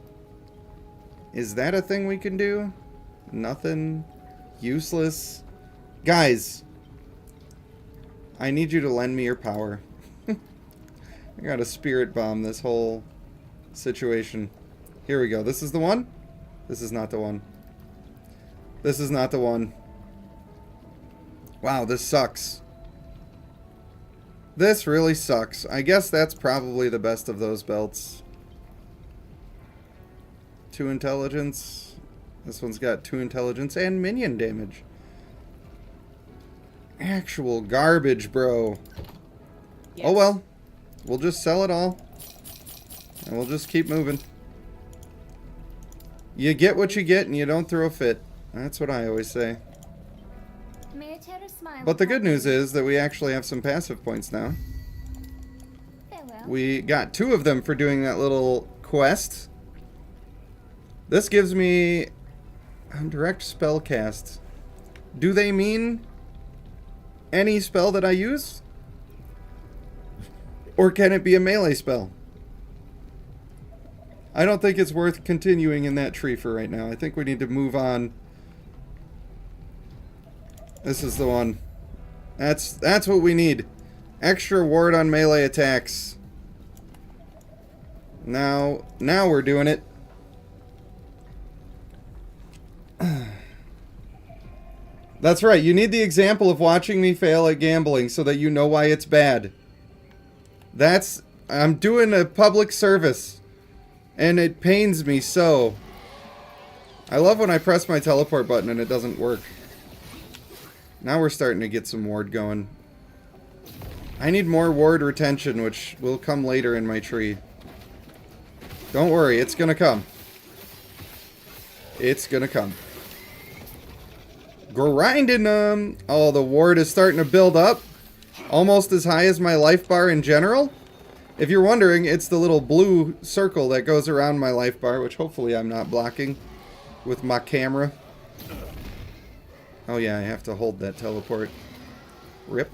Is that a thing we can do? Nothing. Useless. Guys, I need you to lend me your power. I gotta spirit bomb this whole situation. Here we go. This is the one? This is not the one. This is not the one. Wow, this sucks. This really sucks. I guess that's probably the best of those belts. 2 intelligence. This one's got 2 intelligence and minion damage. Actual garbage, bro. Yes. Oh well. We'll just sell it all. And we'll just keep moving. You get what you get and you don't throw a fit. That's what I always say. May I tear a smile? But the good news is that we actually have some passive points now. Farewell. We got 2 of them for doing that little quest. This gives me a direct spell cast. Do they mean any spell that I use? Or can it be a melee spell? I don't think it's worth continuing in that tree for right now. I think we need to move on. This is the one. That's what we need. Extra ward on melee attacks. Now we're doing it. That's right. You need the example of watching me fail at gambling so that you know why it's bad. I'm doing a public service. And it pains me so. I love when I press my teleport button and it doesn't work. Now we're starting to get some ward going. I need more ward retention, which will come later in my tree. Don't worry, it's gonna come. It's gonna come. Grinding them! Oh, the ward is starting to build up. Almost as high as my life bar in general. If you're wondering, it's the little blue circle that goes around my life bar, which hopefully I'm not blocking with my camera. Oh yeah, I have to hold that teleport. Rip.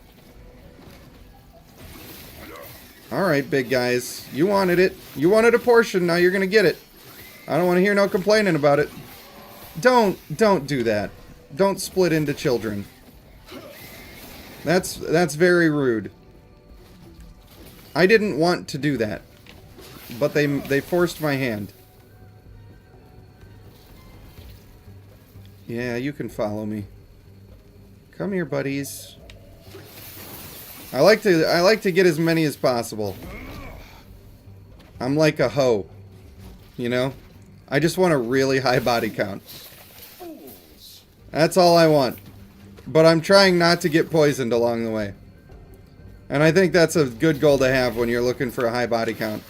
Alright, big guys. You wanted it. You wanted a portion, now you're gonna get it. I don't want to hear no complaining about it. Don't do that. Don't split into children. That's very rude. I didn't want to do that. But they forced my hand. Yeah, you can follow me. Come here, buddies. I like to get as many as possible. I'm like a hoe. You know? I just want a really high body count. That's all I want. But I'm trying not to get poisoned along the way. And I think that's a good goal to have when you're looking for a high body count.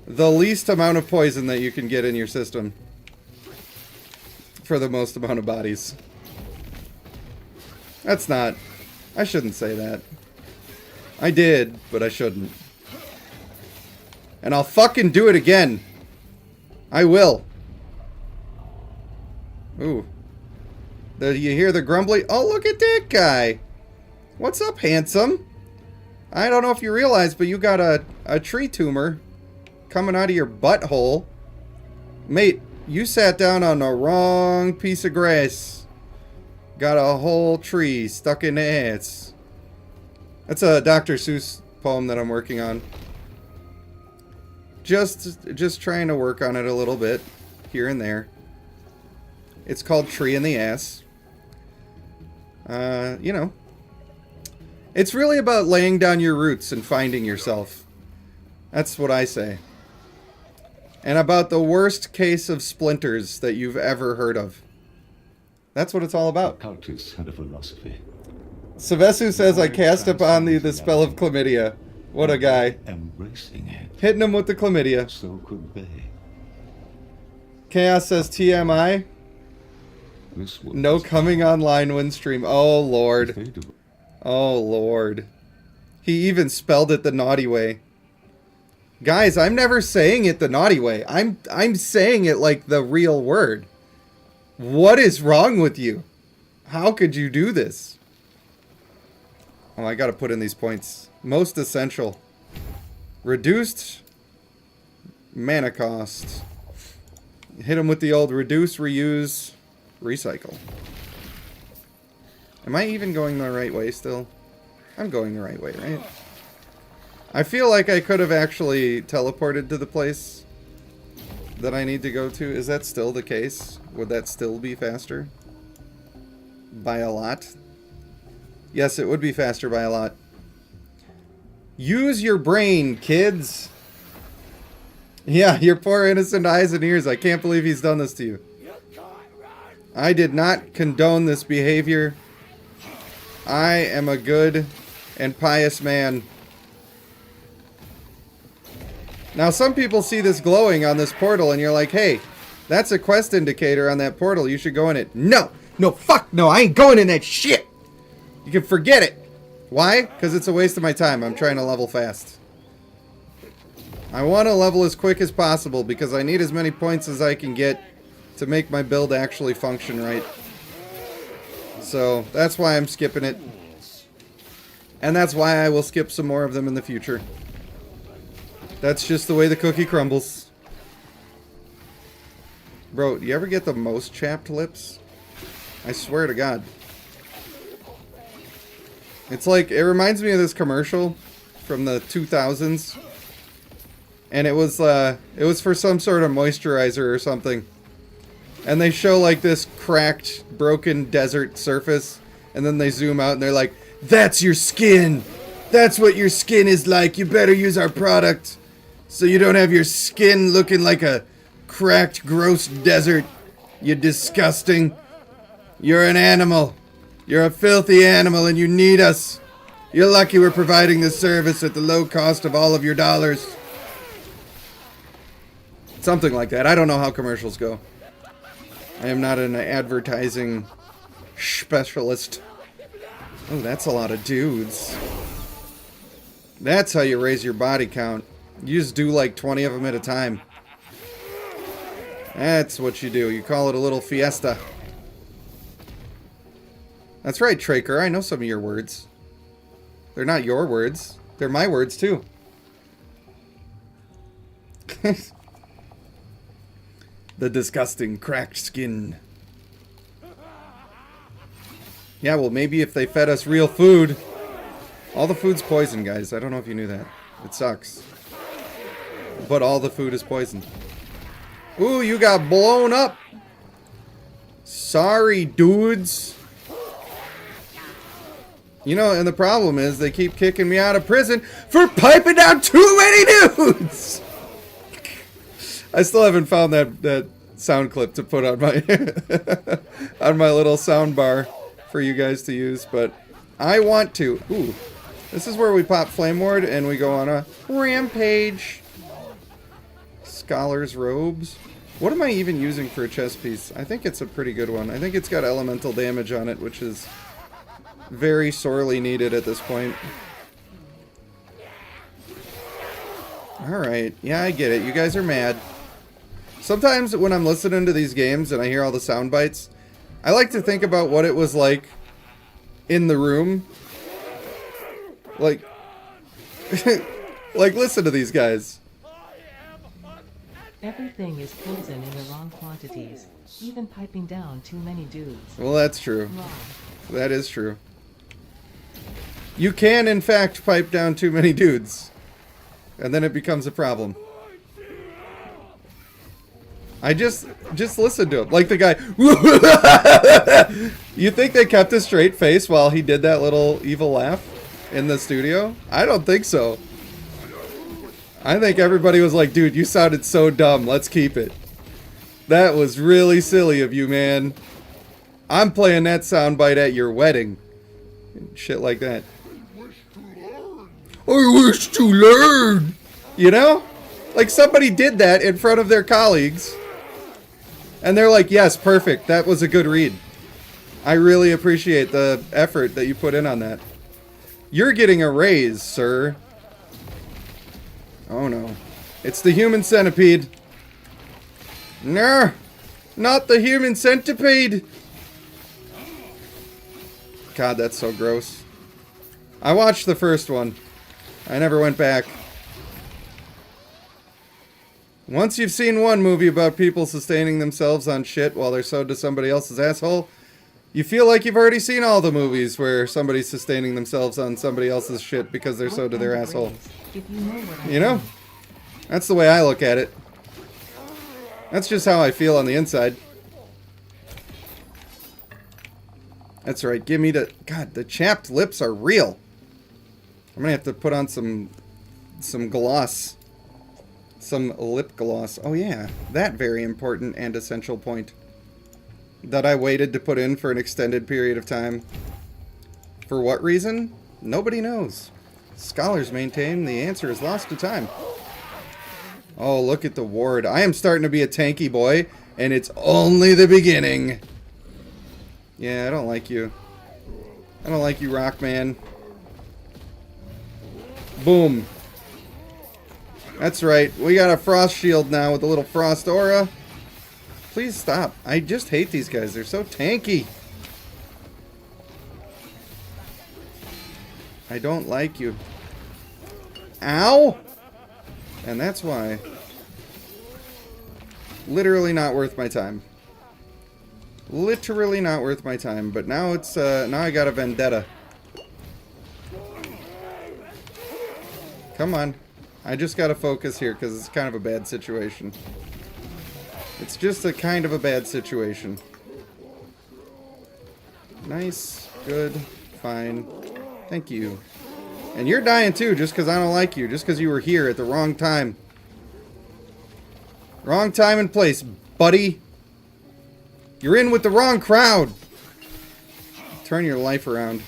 The least amount of poison that you can get in your system. For the most amount of bodies. That's not... I shouldn't say that. I did, but I shouldn't. And I'll fucking do it again. I will. Ooh. You hear the grumbling? Oh, look at that guy. What's up, handsome? I don't know if you realize, but you got a tree tumor coming out of your butthole. Mate, you sat down on the wrong piece of grass. Got a whole tree stuck in the ass. That's a Dr. Seuss poem that I'm working on. Just trying to work on it a little bit, here and there. It's called Tree in the Ass. You know. It's really about laying down your roots and finding yourself. That's what I say. And about the worst case of splinters that you've ever heard of. That's what it's all about. Cultists had a philosophy. Savesu says I cast upon thee the spell of chlamydia. What a guy. Embracing it. Hitting him with the chlamydia. So could they. Chaos says TMI. This was No coming online when stream. Oh, Lord. fate of Oh, Lord. He even spelled it the naughty way. Guys, I'm never saying it the naughty way. I'm saying it like the real word. What is wrong with you? How could you do this? Oh, I gotta put in these points. Most essential. Reduced mana cost. Hit him with the old reduce, reuse, recycle. Am I even going the right way still? I'm going the right way, right? I feel like I could have actually teleported to the place that I need to go to. Is that still the case? Would that still be faster? By a lot? Yes, it would be faster by a lot. Use your brain, kids! Yeah, your poor innocent eyes and ears. I can't believe he's done this to you. I did not condone this behavior. I am a good and pious man. Now, some people see this glowing on this portal, and you're like, hey, that's a quest indicator on that portal. You should go in it. No! No, fuck no! I ain't going in that shit! You can forget it! Why? Because it's a waste of my time. I'm trying to level fast. I want to level as quick as possible because I need as many points as I can get to make my build actually function right. So, that's why I'm skipping it. And that's why I will skip some more of them in the future. That's just the way the cookie crumbles. Bro, do you ever get the most chapped lips? I swear to God. It's like, it reminds me of this commercial from the 2000s. And it was for some sort of moisturizer or something. And they show like this cracked, broken desert surface. And then they zoom out and they're like, that's your skin! That's what your skin is like. You better use our product. So you don't have your skin looking like a cracked, gross desert. You disgusting. You're an animal. You're a filthy animal and you need us. You're lucky we're providing this service at the low cost of all of your dollars. Something like that. I don't know how commercials go. I am not an advertising specialist. Oh, that's a lot of dudes. That's how you raise your body count. You just do like 20 of them at a time. That's what you do. You call it a little fiesta. That's right, Traker. I know some of your words. They're not your words. They're my words, too. The disgusting cracked skin. Yeah, well, maybe if they fed us real food. All the food's poison, guys. I don't know if you knew that. It sucks. But all the food is poison. Ooh, you got blown up. Sorry, dudes. You know, and the problem is they keep kicking me out of prison for piping down too many dudes. I still haven't found that sound clip to put on my on my little sound bar for you guys to use, but I want to. Ooh, this is where we pop Flame Ward and we go on a rampage. Scholar's robes. What am I even using for a chest piece? I think it's a pretty good one. I think it's got elemental damage on it, which is very sorely needed at this point. Alright, yeah, I get it. You guys are mad. Sometimes when I'm listening to these games and I hear all the sound bites, I like to think about what it was like in the room. Like, like listen to these guys. Everything is poison in the wrong quantities. Even piping down too many dudes. Well, that's true. Wrong. That is true. You can, in fact, pipe down too many dudes. And then it becomes a problem. I just listened to him. Like the guy. You think they kept a straight face while he did that little evil laugh in the studio? I don't think so. I think everybody was like, dude, you sounded so dumb. Let's keep it. That was really silly of you, man. I'm playing that soundbite at your wedding. Shit like that. I wish to learn. You know? Like somebody did that in front of their colleagues. And they're like, yes, perfect. That was a good read. I really appreciate the effort that you put in on that. You're getting a raise, sir. Oh no. It's the human centipede. No, not the human centipede. God, that's so gross. I watched the first one. I never went back. Once you've seen one movie about people sustaining themselves on shit while they're sewed to somebody else's asshole, you feel like you've already seen all the movies where somebody's sustaining themselves on somebody else's shit because they're sewed to their asshole. If you know what I You know? mean. That's the way I look at it. That's just how I feel on the inside. That's right. Give me the... God, the chapped lips are real. I'm gonna have to put on some gloss. Some lip gloss. Oh yeah, that very important and essential point. That I waited to put in for an extended period of time. For what reason? Nobody knows. Scholars maintain the answer is lost to time. Oh, look at the ward. I am starting to be a tanky boy, and it's only the beginning. Yeah, I don't like you. I don't like you, Rockman. Boom. That's right. We got a frost shield now with a little frost aura. Please stop. I just hate these guys. They're so tanky. I don't like you. Ow! And that's why. Literally not worth my time. Literally not worth my time. But now it's, now I got a vendetta. Come on. I just gotta focus here because it's kind of a bad situation. It's just a kind of a bad situation. Nice. Good. Fine. Thank you. And you're dying too just because I don't like you. Just because you were here at the wrong time. Wrong time and place, buddy. You're in with the wrong crowd. Turn your life around.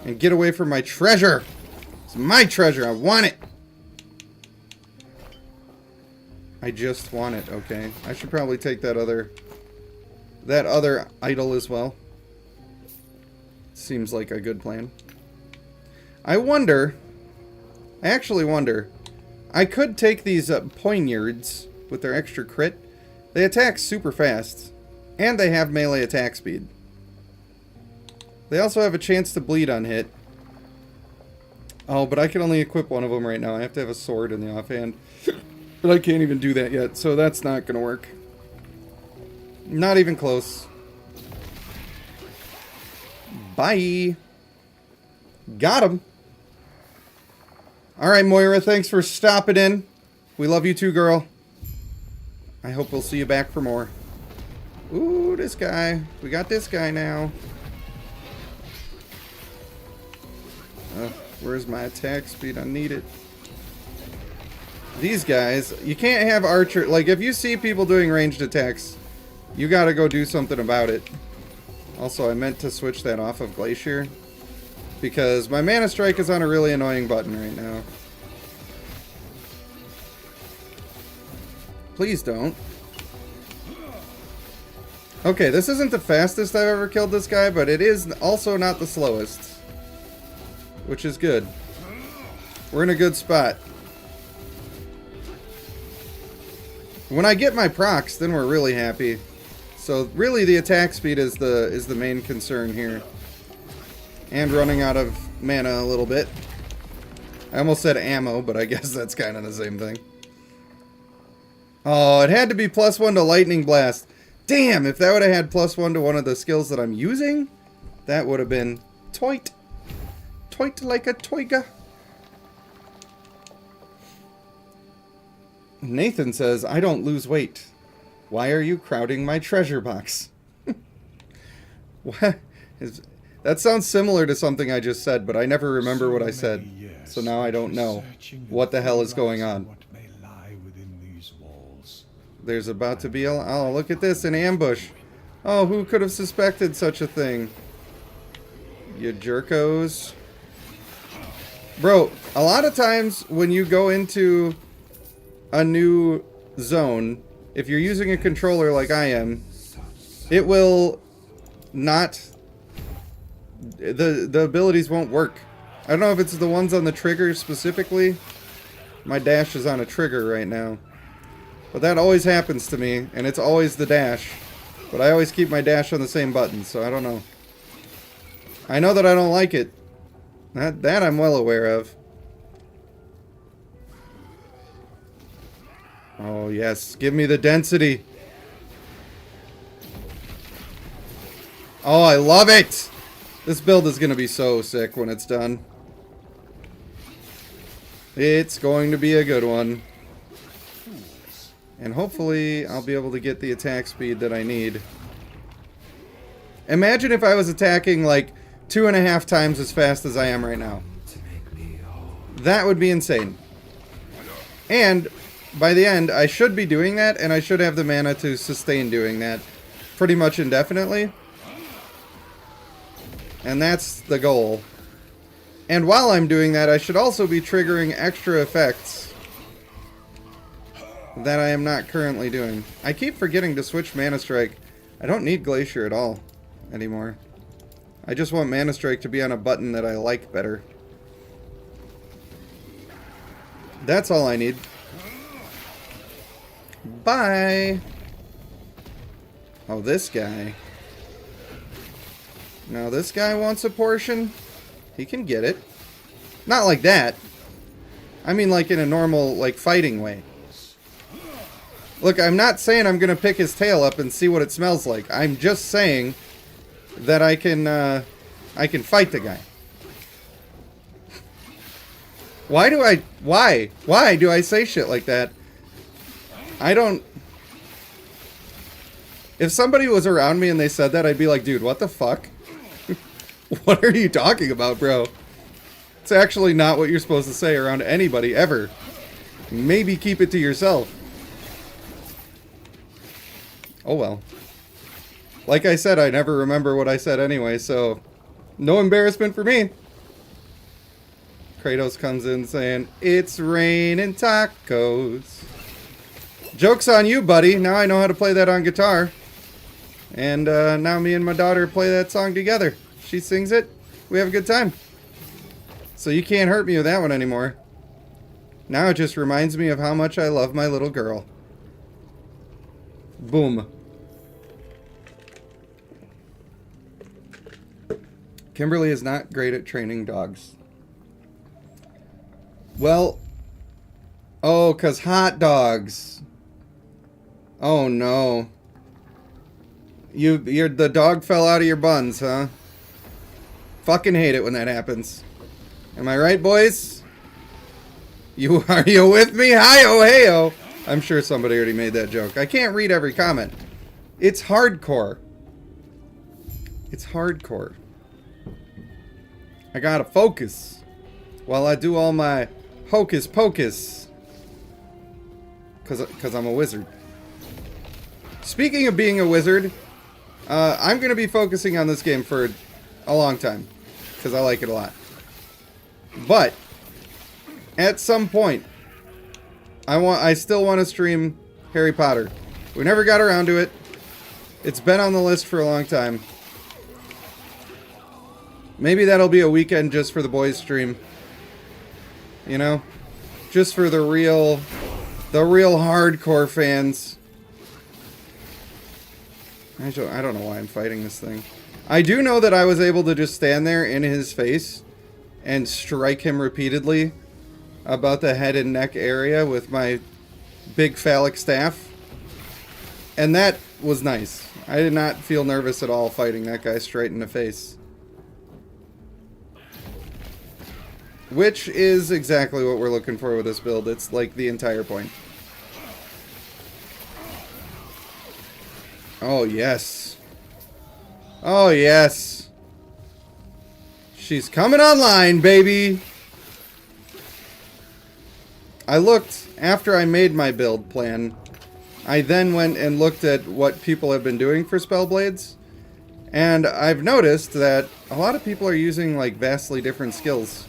And get away from my treasure. It's my treasure. I want it. I just want it, okay. I should probably take that other idol as well. Seems like a good plan. I actually wonder, I could take these poignards with their extra crit. They attack super fast, and they have melee attack speed. They also have a chance to bleed on hit. Oh, but I can only equip one of them right now. I have to have a sword in the offhand. But I can't even do that yet, so that's not going to work. Not even close. Bye. Got him. Alright, Moira, thanks for stopping in. We love you too, girl. I hope we'll see you back for more. Ooh, this guy. We got this guy now. Where's my attack speed? I need it. These guys, you can't have archer. Like, if you see people doing ranged attacks, you gotta go do something about it. Also, I meant to switch that off of Glacier, because my Mana Strike is on a really annoying button right now. Please don't. Okay, this isn't the fastest I've ever killed this guy, but it is also not the slowest. Which is good. We're in a good spot. When I get my procs, then we're really happy. So really the attack speed is the main concern here. And running out of mana a little bit. I almost said ammo, but I guess that's kind of the same thing. Oh, it had to be +1 to Lightning Blast. Damn, if that would have had +1 to one of the skills that I'm using, that would have been toit. Toit like a toiga. Nathan says, I don't lose weight. Why are you crowding my treasure box? What? That sounds similar to something I just said, but I never remember what I said. So now I don't know what the hell is going on. There's about to be a... Oh, look at this, an ambush. Oh, who could have suspected such a thing? You jerkos. Bro, a lot of times when you go into a new zone, if you're using a controller like I am, it will not... The abilities won't work. I don't know if it's the ones on the trigger specifically. My dash is on a trigger right now. But that always happens to me, and it's always the dash. But I always keep my dash on the same button, so I don't know. I know that I don't like it. That I'm well aware of. Oh, yes. Give me the density. Oh, I love it! This build is going to be so sick when it's done. It's going to be a good one. And hopefully I'll be able to get the attack speed that I need. Imagine if I was attacking like 2.5 times as fast as I am right now. That would be insane. And by the end, I should be doing that, and I should have the mana to sustain doing that pretty much indefinitely. And that's the goal. And while I'm doing that, I should also be triggering extra effects that I am not currently doing. I keep forgetting to switch Mana Strike. I don't need Glacier at all anymore. I just want Mana Strike to be on a button that I like better. That's all I need. Bye! Oh, this guy. Now this guy wants a portion. He can get it. Not like that. I mean like in a normal, like, fighting way. Look, I'm not saying I'm gonna pick his tail up and see what it smells like. I'm just saying that I can fight the guy. Why do I say shit like that? I don't... If somebody was around me and they said that, I'd be like, dude, what the fuck? What are you talking about, bro? It's actually not what you're supposed to say around anybody, ever. Maybe keep it to yourself. Oh well. Like I said, I never remember what I said anyway, so... No embarrassment for me. Kratos comes in saying, "It's raining tacos." Joke's on you, buddy. Now I know how to play that on guitar. And now me and my daughter play that song together. She sings it. We have a good time. So you can't hurt me with that one anymore. Now it just reminds me of how much I love my little girl. Boom. Kimberly is not great at training dogs. Well... Oh, 'cause hot dogs. Oh no. The dog fell out of your buns, huh? Fucking hate it when that happens. Am I right, boys? Are you with me? Hi-oh, hey-oh. I'm sure somebody already made that joke. I can't read every comment. It's hardcore. It's hardcore. I gotta focus while I do all my hocus pocus. Cause I'm a wizard. Speaking of being a wizard, I'm gonna be focusing on this game for a long time. Because I like it a lot. But at some point, I still want to stream Harry Potter. We never got around to it. It's been on the list for a long time. Maybe that'll be a weekend just for the boys stream. You know? Just for the real hardcore fans. I don't know why I'm fighting this thing. I do know that I was able to just stand there in his face and strike him repeatedly about the head and neck area with my big phallic staff. And that was nice. I did not feel nervous at all fighting that guy straight in the face. Which is exactly what we're looking for with this build. It's like the entire point. Oh, yes. Oh, yes. She's coming online, baby. I looked, after I made my build plan, I then went and looked at what people have been doing for Spellblades. And I've noticed that a lot of people are using, like, vastly different skills.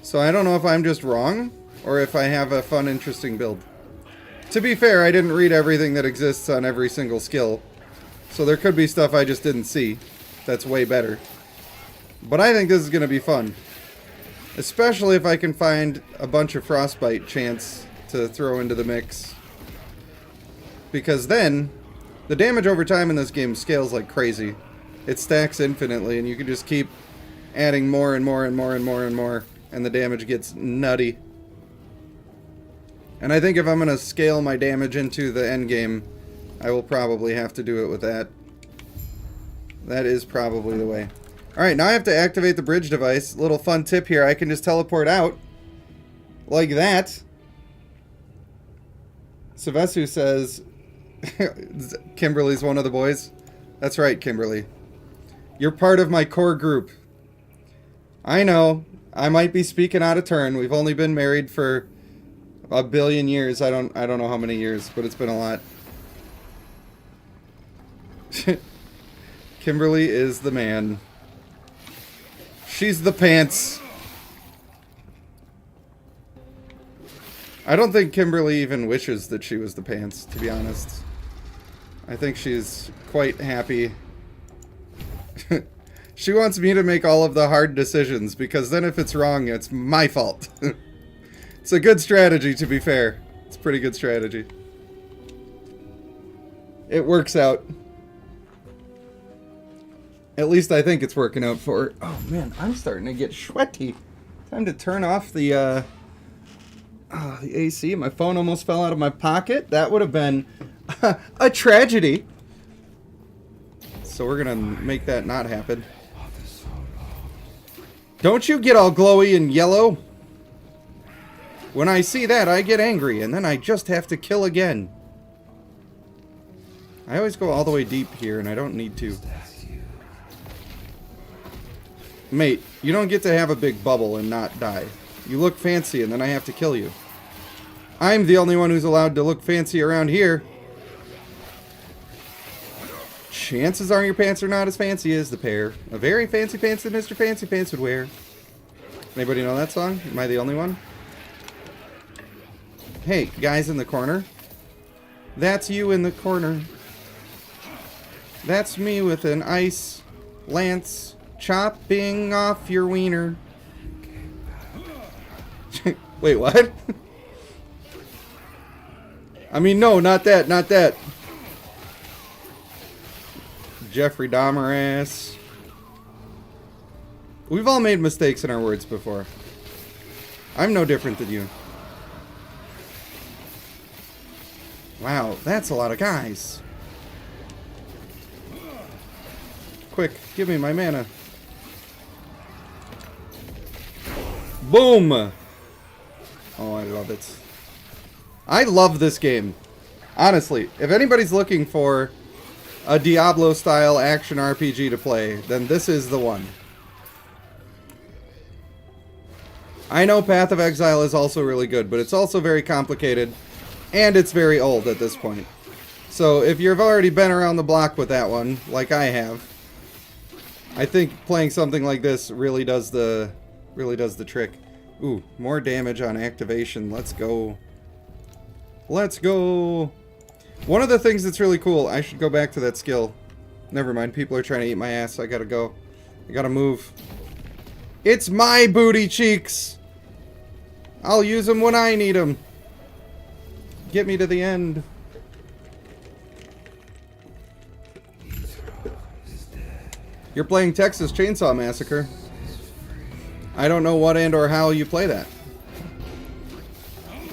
So I don't know if I'm just wrong, or if I have a fun, interesting build. To be fair, I didn't read everything that exists on every single skill. So there could be stuff I just didn't see that's way better. But I think this is going to be fun. Especially if I can find a bunch of Frostbite chants to throw into the mix. Because then, The damage over time in this game scales like crazy. It stacks infinitely, and you can just keep adding more and more and more and more and more, and the damage gets nutty. And I think if I'm going to scale my damage into the end game, I will probably have to do it with that. That is probably the way. Alright, now I have to activate the bridge device. Little fun tip here, I can just teleport out. Like that. Savesu says... Kimberly's one of the boys. That's right, Kimberly. You're part of my core group. I know. I might be speaking out of turn. We've only been married for a billion years. I don't know how many years, but it's been a lot. Kimberly is the man. She's the pants. I don't think Kimberly even wishes that she was the pants, to be honest. I think she's quite happy. She wants me to make all of the hard decisions, because then if it's wrong, it's my fault. It's a good strategy, to be fair. It's a pretty good strategy. It works out. At least I think it's working out for her. Oh man, I'm starting to get sweaty. Time to turn off the AC. My phone almost fell out of my pocket. That would have been a tragedy. So we're gonna make that not happen. Don't you get all glowy and yellow? When I see that, I get angry, and then I just have to kill again. I always go all the way deep here, and I don't need to. Mate, you don't get to have a big bubble and not die. You look fancy, and then I have to kill you. I'm the only one who's allowed to look fancy around here. Chances are your pants are not as fancy as the pair of very fancy pants that Mr. Fancy Pants would wear. Anybody know that song? Am I the only one? Hey, guys in the corner. That's you in the corner. That's me with an ice lance chopping off your wiener. Wait, what? I mean, no, not that, not that. Jeffrey Dahmer ass. We've all made mistakes in our words before. I'm no different than you. Wow, that's a lot of guys. Quick, give me my mana. Boom! Oh, I love it. I love this game. Honestly, if anybody's looking for a Diablo-style action RPG to play, then this is the one. I know Path of Exile is also really good, but it's also very complicated, and it's very old at this point. So if you've already been around the block with that one, like I have, I think playing something like this really does the trick. Ooh, more damage on activation. Let's go. Let's go. One of the things that's really cool, I should go back to that skill. Never mind, people are trying to eat my ass. I gotta go. I gotta move. It's my booty cheeks! I'll use them when I need them. Get me to the end. You're playing Texas Chainsaw Massacre. I don't know what and or how you play that.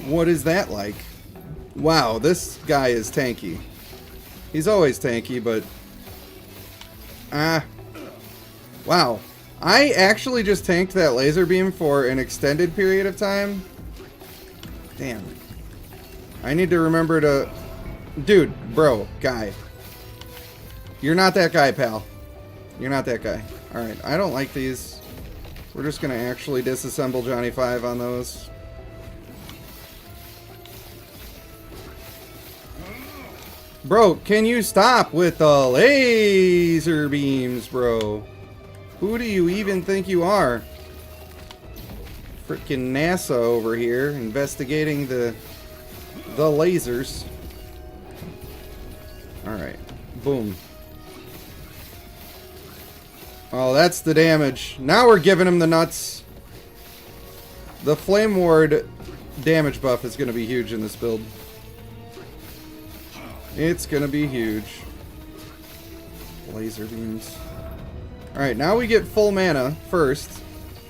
What is that like? Wow, this guy is tanky. He's always tanky, but... Wow. I actually just tanked that laser beam for an extended period of time. Damn. I need to remember to... Dude, bro, guy. You're not that guy, pal. You're not that guy. Alright, I don't like these. We're just gonna actually disassemble Johnny 5 on those. Bro, can you stop with the laser beams, bro? Who do you even think you are? Freaking NASA over here investigating the lasers. Alright. Boom. Oh, that's the damage. Now we're giving him the nuts. The Flame Ward damage buff is going to be huge in this build. It's going to be huge. Laser beams. Alright, now we get full mana first.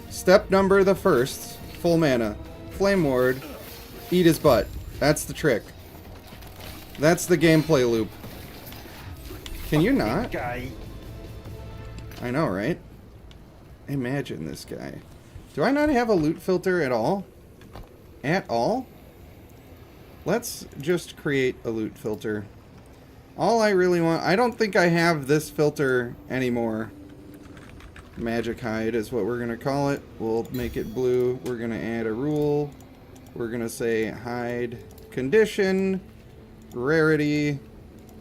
Step number the first. Full mana. Flame Ward. Eat his butt. That's the trick. That's the gameplay loop. Can you not? Guy. I know, right? Imagine this guy. Do I not have a loot filter at all? At all? Let's just create a loot filter. All I really want... I don't think I have this filter anymore. Magic Hide is what we're going to call it. We'll make it blue. We're going to add a rule. We're going to say hide condition, rarity,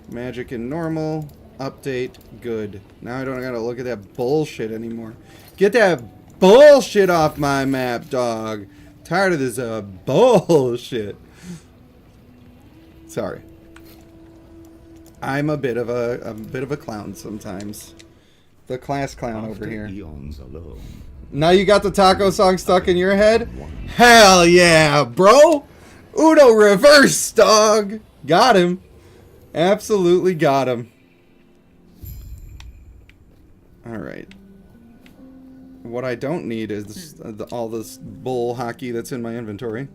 magic and normal, update, good. Now I don't got to look at that bullshit anymore. Get that bullshit off my map, dog. Tired of this bullshit. Sorry. I'm a bit of a clown sometimes. The class clown over After here. eons alone, Now you got the taco song stuck in your head? Hell yeah, bro! Uno reverse, dog! Got him. Absolutely got him. Alright. What I don't need is all this bull hockey that's in my inventory.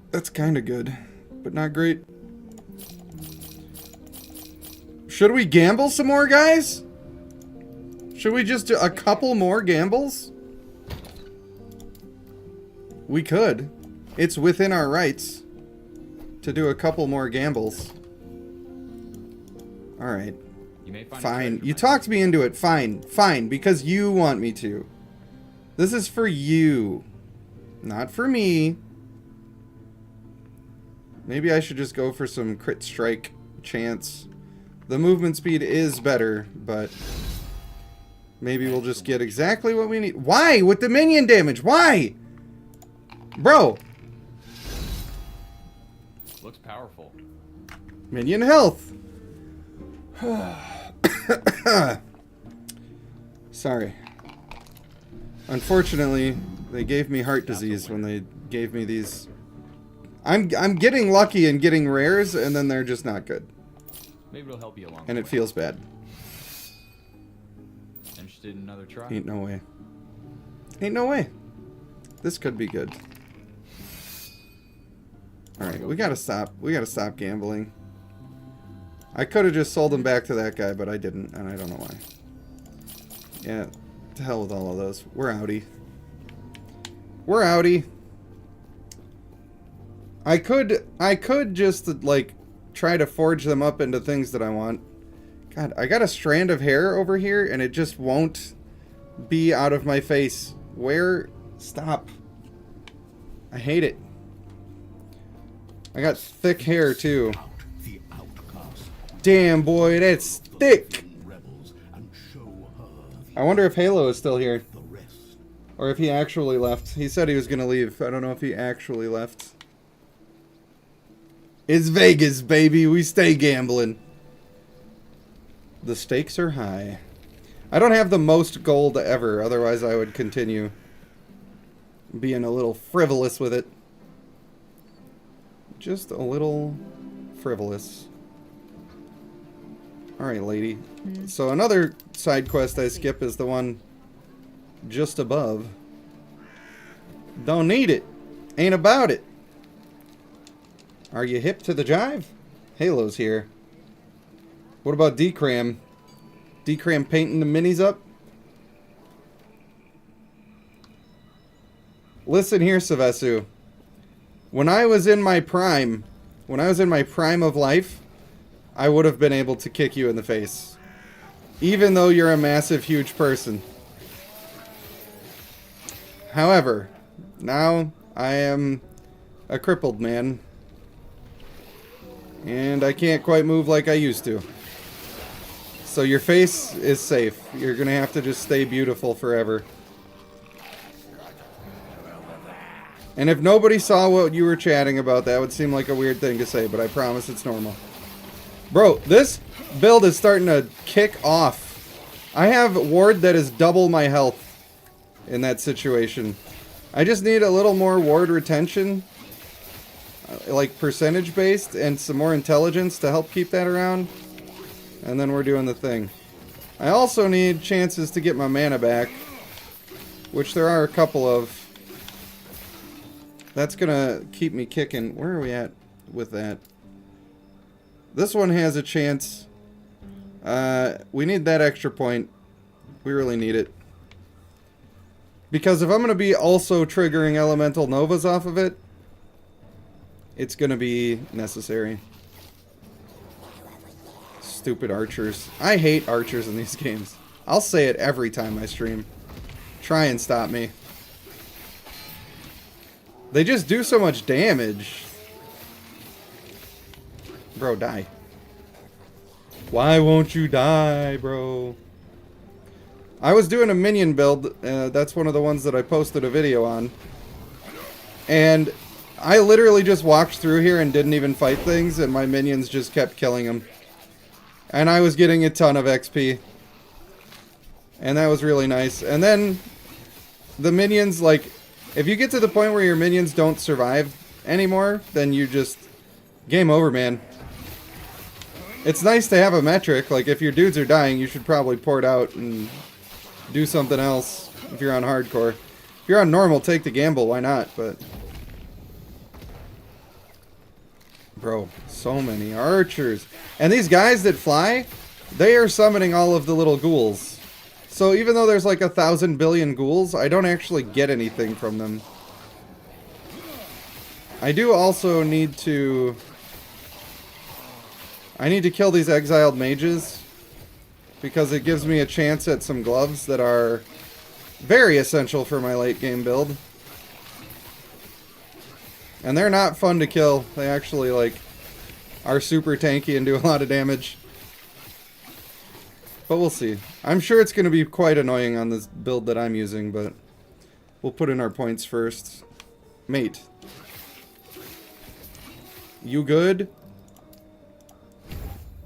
That's kind of good, but not great. Should we gamble some more, guys? Should we just do a couple more gambles? We could. It's within our rights to do a couple more gambles. Alright. You may find Fine. treasure You map. talked me into it. Fine. Fine. Because you want me to. This is for you. Not for me. Maybe I should just go for some crit strike chance. The movement speed is better, but maybe we'll just get exactly what we need. Why? With the minion damage? Why? Bro. Looks powerful. Minion health. Sorry. Unfortunately, they gave me heart disease when they gave me these. I'm getting lucky and getting rares, and then they're just not good. Maybe it'll help you along. And the it way. feels bad. Interested in another try? Ain't no way. Ain't no way. This could be good. Alright, we gotta stop. We gotta stop gambling. I could have just sold them back to that guy, but I didn't, and I don't know why. Yeah, to hell with all of those. We're outie. We're outie. I could just, like, try to forge them up into things that I want. God, I got a strand of hair over here, and it just won't be out of my face. Where? Stop. I hate it. I got thick hair, too. Damn, boy, that's thick. I wonder if Halo is still here. Or if he actually left. He said he was going to leave. I don't know if he actually left. It's Vegas, baby. We stay gambling. The stakes are high. I don't have the most gold ever. Otherwise, I would continue being a little frivolous with it. Just a little frivolous. Alright, lady. So another side quest I skip is the one just above. Don't need it. Ain't about it. Are you hip to the jive? Halo's here. What about Decram? Decram painting the minis up? Listen here, Savesu. When I was in my prime of life, I would have been able to kick you in the face. Even though you're a massive, huge person. However, now I am a crippled man. And I can't quite move like I used to. So your face is safe. You're gonna have to just stay beautiful forever. And if nobody saw what you were chatting about, that would seem like a weird thing to say, but I promise it's normal. Bro, this build is starting to kick off. I have ward that is double my health in that situation. I just need a little more ward retention, like percentage based, and some more intelligence to help keep that around. And then we're doing the thing. I also need chances to get my mana back, which there are a couple of. That's gonna keep me kicking. Where are we at with that? This one has a chance. We need that extra point. We really need it. Because if I'm going to be also triggering elemental novas off of it, it's going to be necessary. Stupid archers. I hate archers in these games. I'll say it every time I stream. Try and stop me. They just do so much damage. Bro, die. Why won't you die, bro? I was doing a minion build. That's one of the ones that I posted a video on. And I literally just walked through here and didn't even fight things, and my minions just kept killing them. And I was getting a ton of XP. And that was really nice. And then the minions, like, if you get to the point where your minions don't survive anymore, then you just... game over, man. It's nice to have a metric. Like, if your dudes are dying, you should probably port out and do something else if you're on hardcore. If you're on normal, take the gamble. Why not? But... bro, so many archers. And these guys that fly, they are summoning all of the little ghouls. So even though there's like 1,000 billion ghouls, I don't actually get anything from them. I do also need to... I need to kill these exiled mages, because it gives me a chance at some gloves that are very essential for my late game build. And they're not fun to kill. They actually, like, are super tanky and do a lot of damage. But we'll see. I'm sure it's going to be quite annoying on this build that I'm using, but we'll put in our points first. Mate. You good?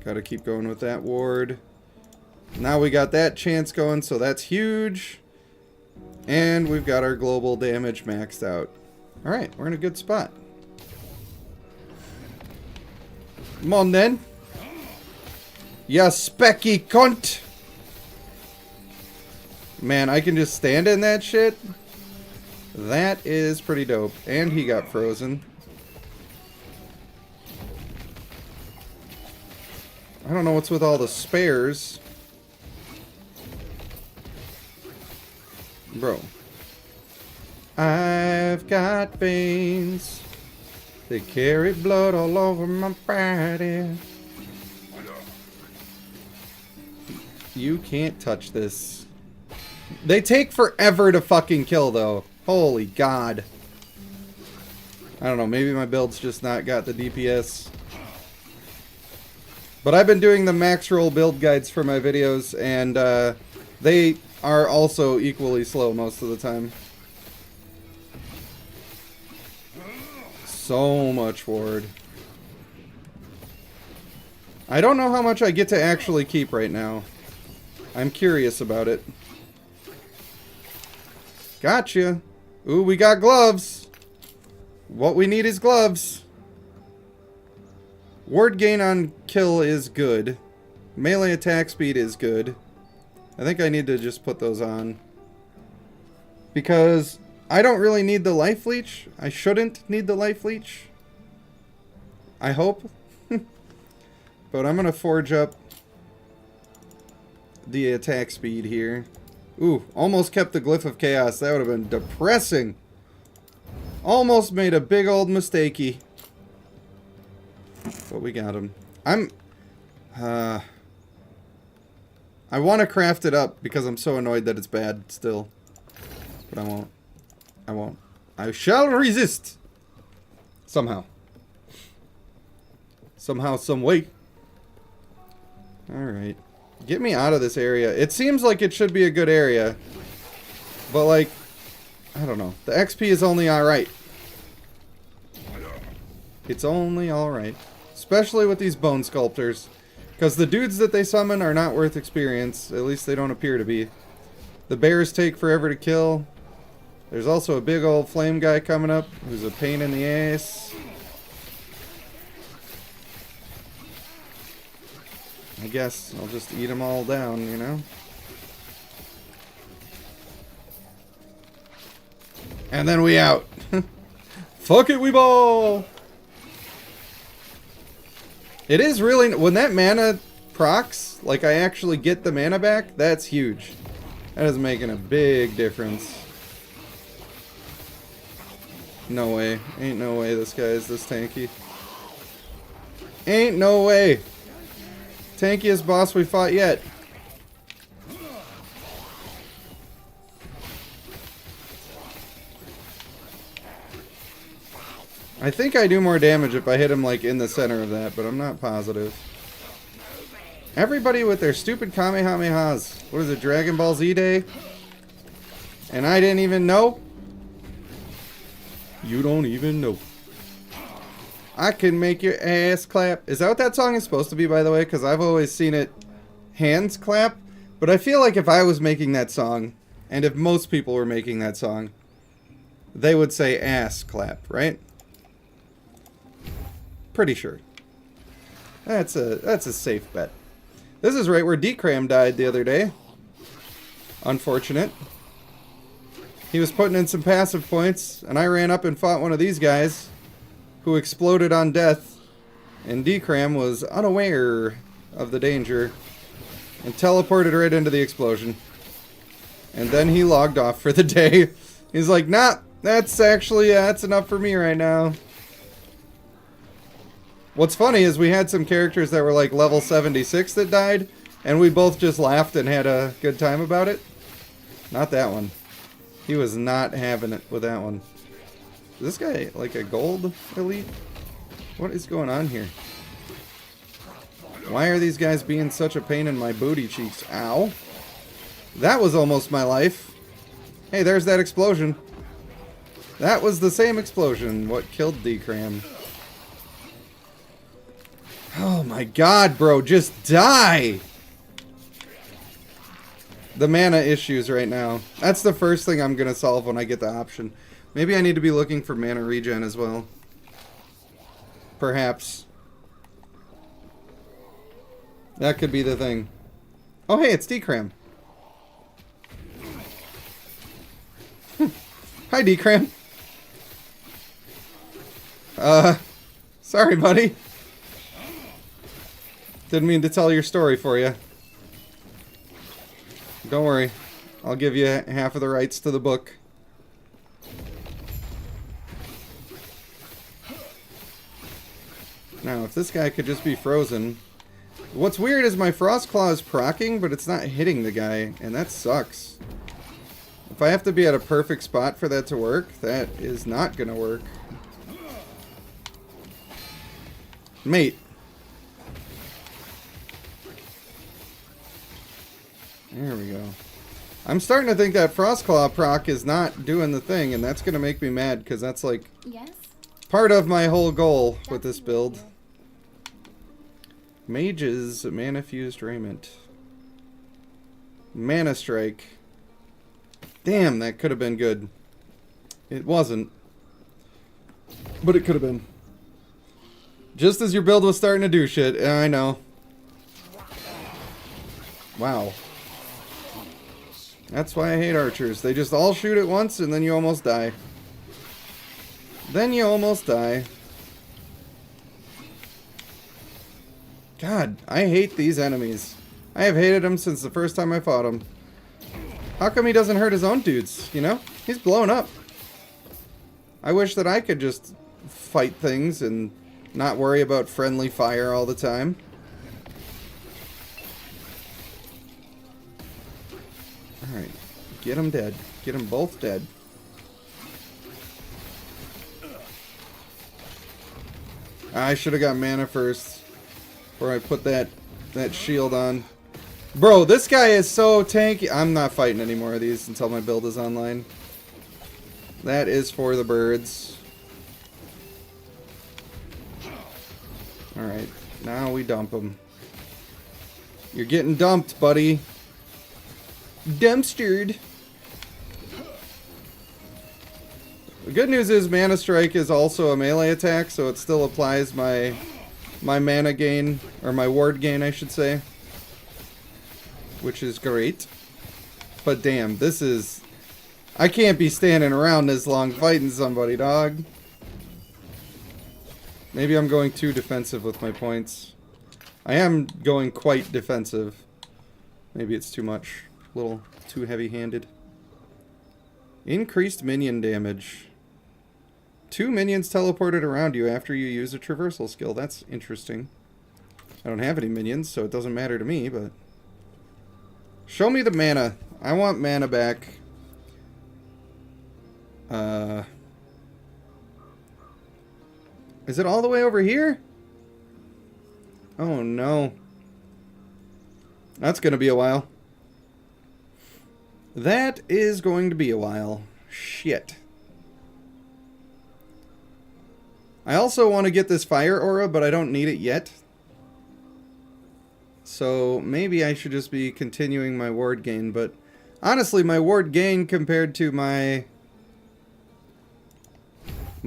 Gotta keep going with that ward. Now we got that chance going, so that's huge. And we've got our global damage maxed out. Alright, we're in a good spot. Come on then. Ya specky cunt. Man, I can just stand in that shit. That is pretty dope. And he got frozen. I don't know what's with all the spares. Bro. I've got veins. They carry blood all over my body. You can't touch this. They take forever to fucking kill, though. Holy God. I don't know, maybe my build's just not got the DPS. But I've been doing the max roll build guides for my videos, and they are also equally slow most of the time. So much ward. I don't know how much I get to actually keep right now. I'm curious about it. Gotcha. Ooh, we got gloves. What we need is gloves. Ward gain on kill is good. Melee attack speed is good. I think I need to just put those on. Because I don't really need the life leech. I shouldn't need the life leech. I hope. But I'm going to forge up the attack speed here. Ooh, almost kept the Glyph of Chaos. That would have been depressing. Almost made a big old mistakey. But we got him. I want to craft it up because I'm so annoyed that it's bad still. But I won't. I won't. I shall resist. Somehow. Somehow, some way. Alright. Get me out of this area. It seems like it should be a good area. But like, I don't know. The XP is only alright. It's only alright. Especially with these bone sculptors. Because the dudes that they summon are not worth experience. At least they don't appear to be. The bears take forever to kill. There's also a big old flame guy coming up who's a pain in the ass. I guess I'll just eat them all down, you know? And then we out. Fuck it, we ball! It is really... When that mana procs, like I actually get the mana back, that's huge. That is making a big difference. No way. Ain't no way this guy is this tanky. Ain't no way. Tankiest boss we fought yet. I think I do more damage if I hit him like in the center of that, but I'm not positive. Everybody with their stupid Kamehamehas. What is it, Dragon Ball Z Day? And I didn't even know? You don't even know. I can make your ass clap. Is that what that song is supposed to be, by the way? Because I've always seen it hands clap. But I feel like if I was making that song, and if most people were making that song, they would say ass clap, right? Pretty sure. That's a safe bet. This is right where Decram died the other day. Unfortunate. He was putting in some passive points, and I ran up and fought one of these guys who exploded on death, and Decram was unaware of the danger and teleported right into the explosion. And then he logged off for the day. He's like, nah, that's actually, that's enough for me right now. What's funny is we had some characters that were like level 76 that died, and we both just laughed and had a good time about it. Not that one. He was not having it with that one. Is this guy like a gold elite? What is going on here? Why are these guys being such a pain in my booty cheeks? Ow. That was almost my life. Hey, there's that explosion. That was the same explosion. What killed Decram? Oh my god, bro. Just die! The mana issues right now. That's the first thing I'm going to solve when I get the option. Maybe I need to be looking for mana regen as well. Perhaps. That could be the thing. Oh, hey, it's Decram. Hi, Decram. Sorry, buddy. Didn't mean to tell your story for you. Don't worry. I'll give you half of the rights to the book. Now, if this guy could just be frozen... What's weird is my Frost Claw is proccing, but it's not hitting the guy, and that sucks. If I have to be at a perfect spot for that to work, that is not gonna work. Mate. There we go. I'm starting to think that Frostclaw proc is not doing the thing, and that's going to make me mad, because that's like Yes? part of my whole goal with this build. Mages, Mana Fused Raiment. Mana Strike. Damn, that could have been good. It wasn't. But it could have been. Just as your build was starting to do shit. I know. Wow. That's why I hate archers. They just all shoot at once and then you almost die. Then you almost die. God, I hate these enemies. I have hated them since the first time I fought him. How come he doesn't hurt his own dudes, you know? He's blown up. I wish that I could just fight things and not worry about friendly fire all the time. Alright, get them dead. Get them both dead. I should have got mana first before I put that shield on. Bro, this guy is so tanky. I'm not fighting any more of these until my build is online. That is for the birds. Alright, now we dump him. You're getting dumped, buddy. Dumpstered. The good news is Mana Strike is also a melee attack, so it still applies my mana gain, or my ward gain, I should say. which is great. But damn, this is... I can't be standing around this long fighting somebody, dog. Maybe I'm going too defensive with my points. I am going quite defensive. Maybe it's too much. A little too heavy-handed. Increased minion damage. 2 minions teleported around you after you use a traversal skill. That's interesting. I don't have any minions, so it doesn't matter to me, but... Show me the mana. I want mana back. Is it all the way over here? Oh no. That's gonna be a while. That is going to be a while. Shit. I also want to get this fire aura, but I don't need it yet. So maybe I should just be continuing my ward gain, but honestly my ward gain compared to my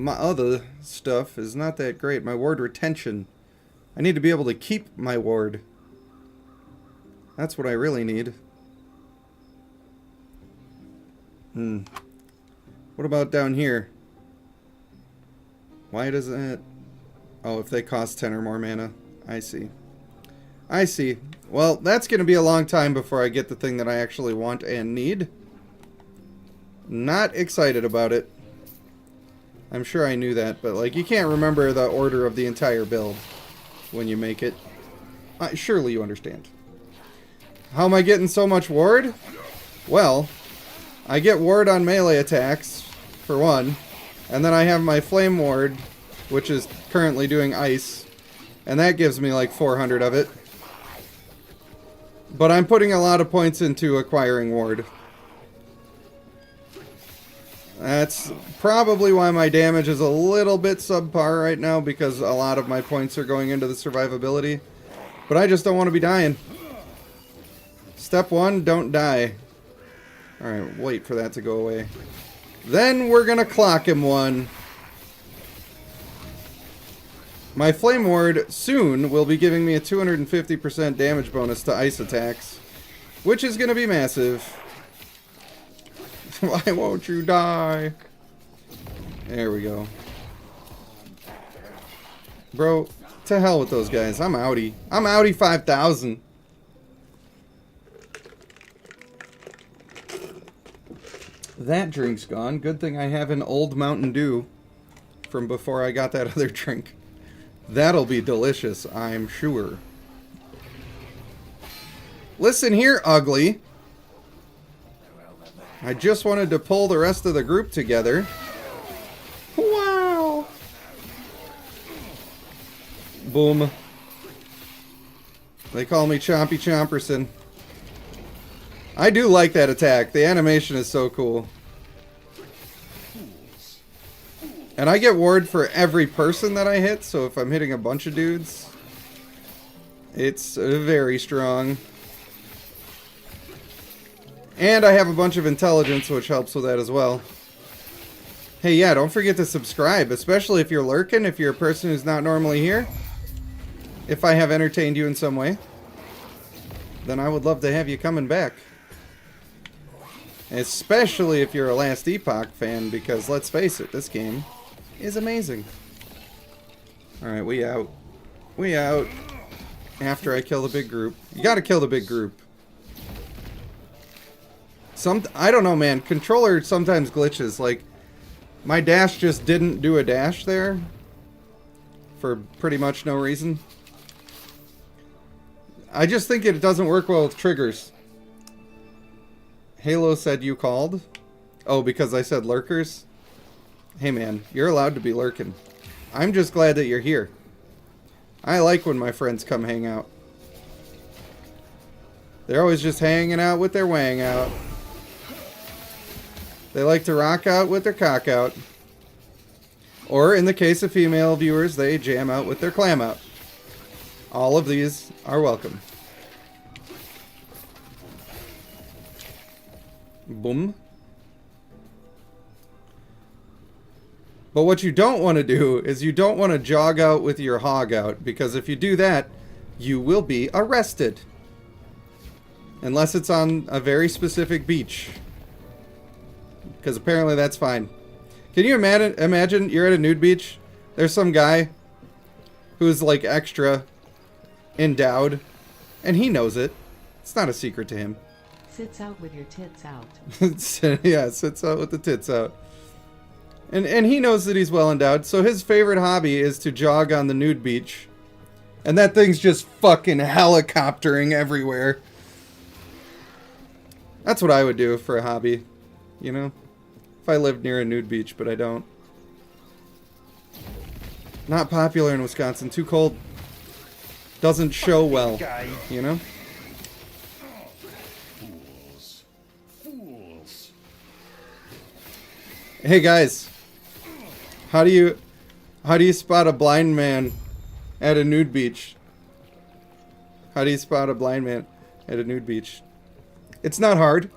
other stuff is not that great. My ward retention. I need to be able to keep my ward. That's what I really need. What about down here? Why does that... Oh, if they cost 10 or more mana. I see. I see. Well, that's going to be a long time before I get the thing that I actually want and need. Not excited about it. I'm sure I knew that, but like you can't remember the order of the entire build when you make it. Surely you understand. How am I getting so much ward? Well, I get ward on melee attacks, for one, and then I have my flame ward, which is currently doing ice, and that gives me like 400 of it. But I'm putting a lot of points into acquiring ward. That's probably why my damage is a little bit subpar right now, because a lot of my points are going into the survivability. But I just don't want to be dying. Step 1, don't die. Alright, wait for that to go away. Then we're gonna clock him one. My Flame Ward soon will be giving me a 250% damage bonus to ice attacks, which is gonna be massive. Why won't you die? There we go. Bro, to hell with those guys. I'm outie. I'm outie 5,000. That drink's gone. Good thing I have an old Mountain Dew from before I got that other drink. That'll be delicious, I'm sure. Listen here, ugly. I just wanted to pull the rest of the group together. Wow. Boom. They call me Chompy Chomperson. I do like that attack. The animation is so cool. And I get ward for every person that I hit, so if I'm hitting a bunch of dudes, it's very strong. And I have a bunch of intelligence, which helps with that as well. Hey, yeah, don't forget to subscribe, especially if you're lurking, if you're a person who's not normally here. If I have entertained you in some way, then I would love to have you coming back. Especially if you're a Last Epoch fan, because let's face it, this game is amazing. Alright, we out. We out. After I kill the big group. You gotta kill the big group. I don't know, man. Controller sometimes glitches. Like, my dash just didn't do a dash there. For pretty much no reason. I just think it doesn't work well with triggers. Halo said you called? Oh, because I said lurkers? Hey man, you're allowed to be lurking. I'm just glad that you're here. I like when my friends come hang out. They're always just hanging out with their wang out. They like to rock out with their cock out. Or in the case of female viewers, they jam out with their clam out. All of these are welcome. Boom. But what you don't want to do is you don't want to jog out with your hog out, because if you do that, you will be arrested. Unless it's on a very specific beach. Because apparently that's fine. Can you imagine you're at a nude beach? There's some guy who's like extra endowed. And he knows it. It's not a secret to him. Sits out with your tits out. Yeah, sits out with the tits out. And he knows that he's well endowed. So his favorite hobby is to jog on the nude beach. And that thing's just fucking helicoptering everywhere. That's what I would do for a hobby, you know? If I lived near a nude beach, but I don't. Not popular in Wisconsin. Too cold. Doesn't show well, you know? Hey guys, how do you spot a blind man at a nude beach? How do you spot a blind man at a nude beach? It's not hard.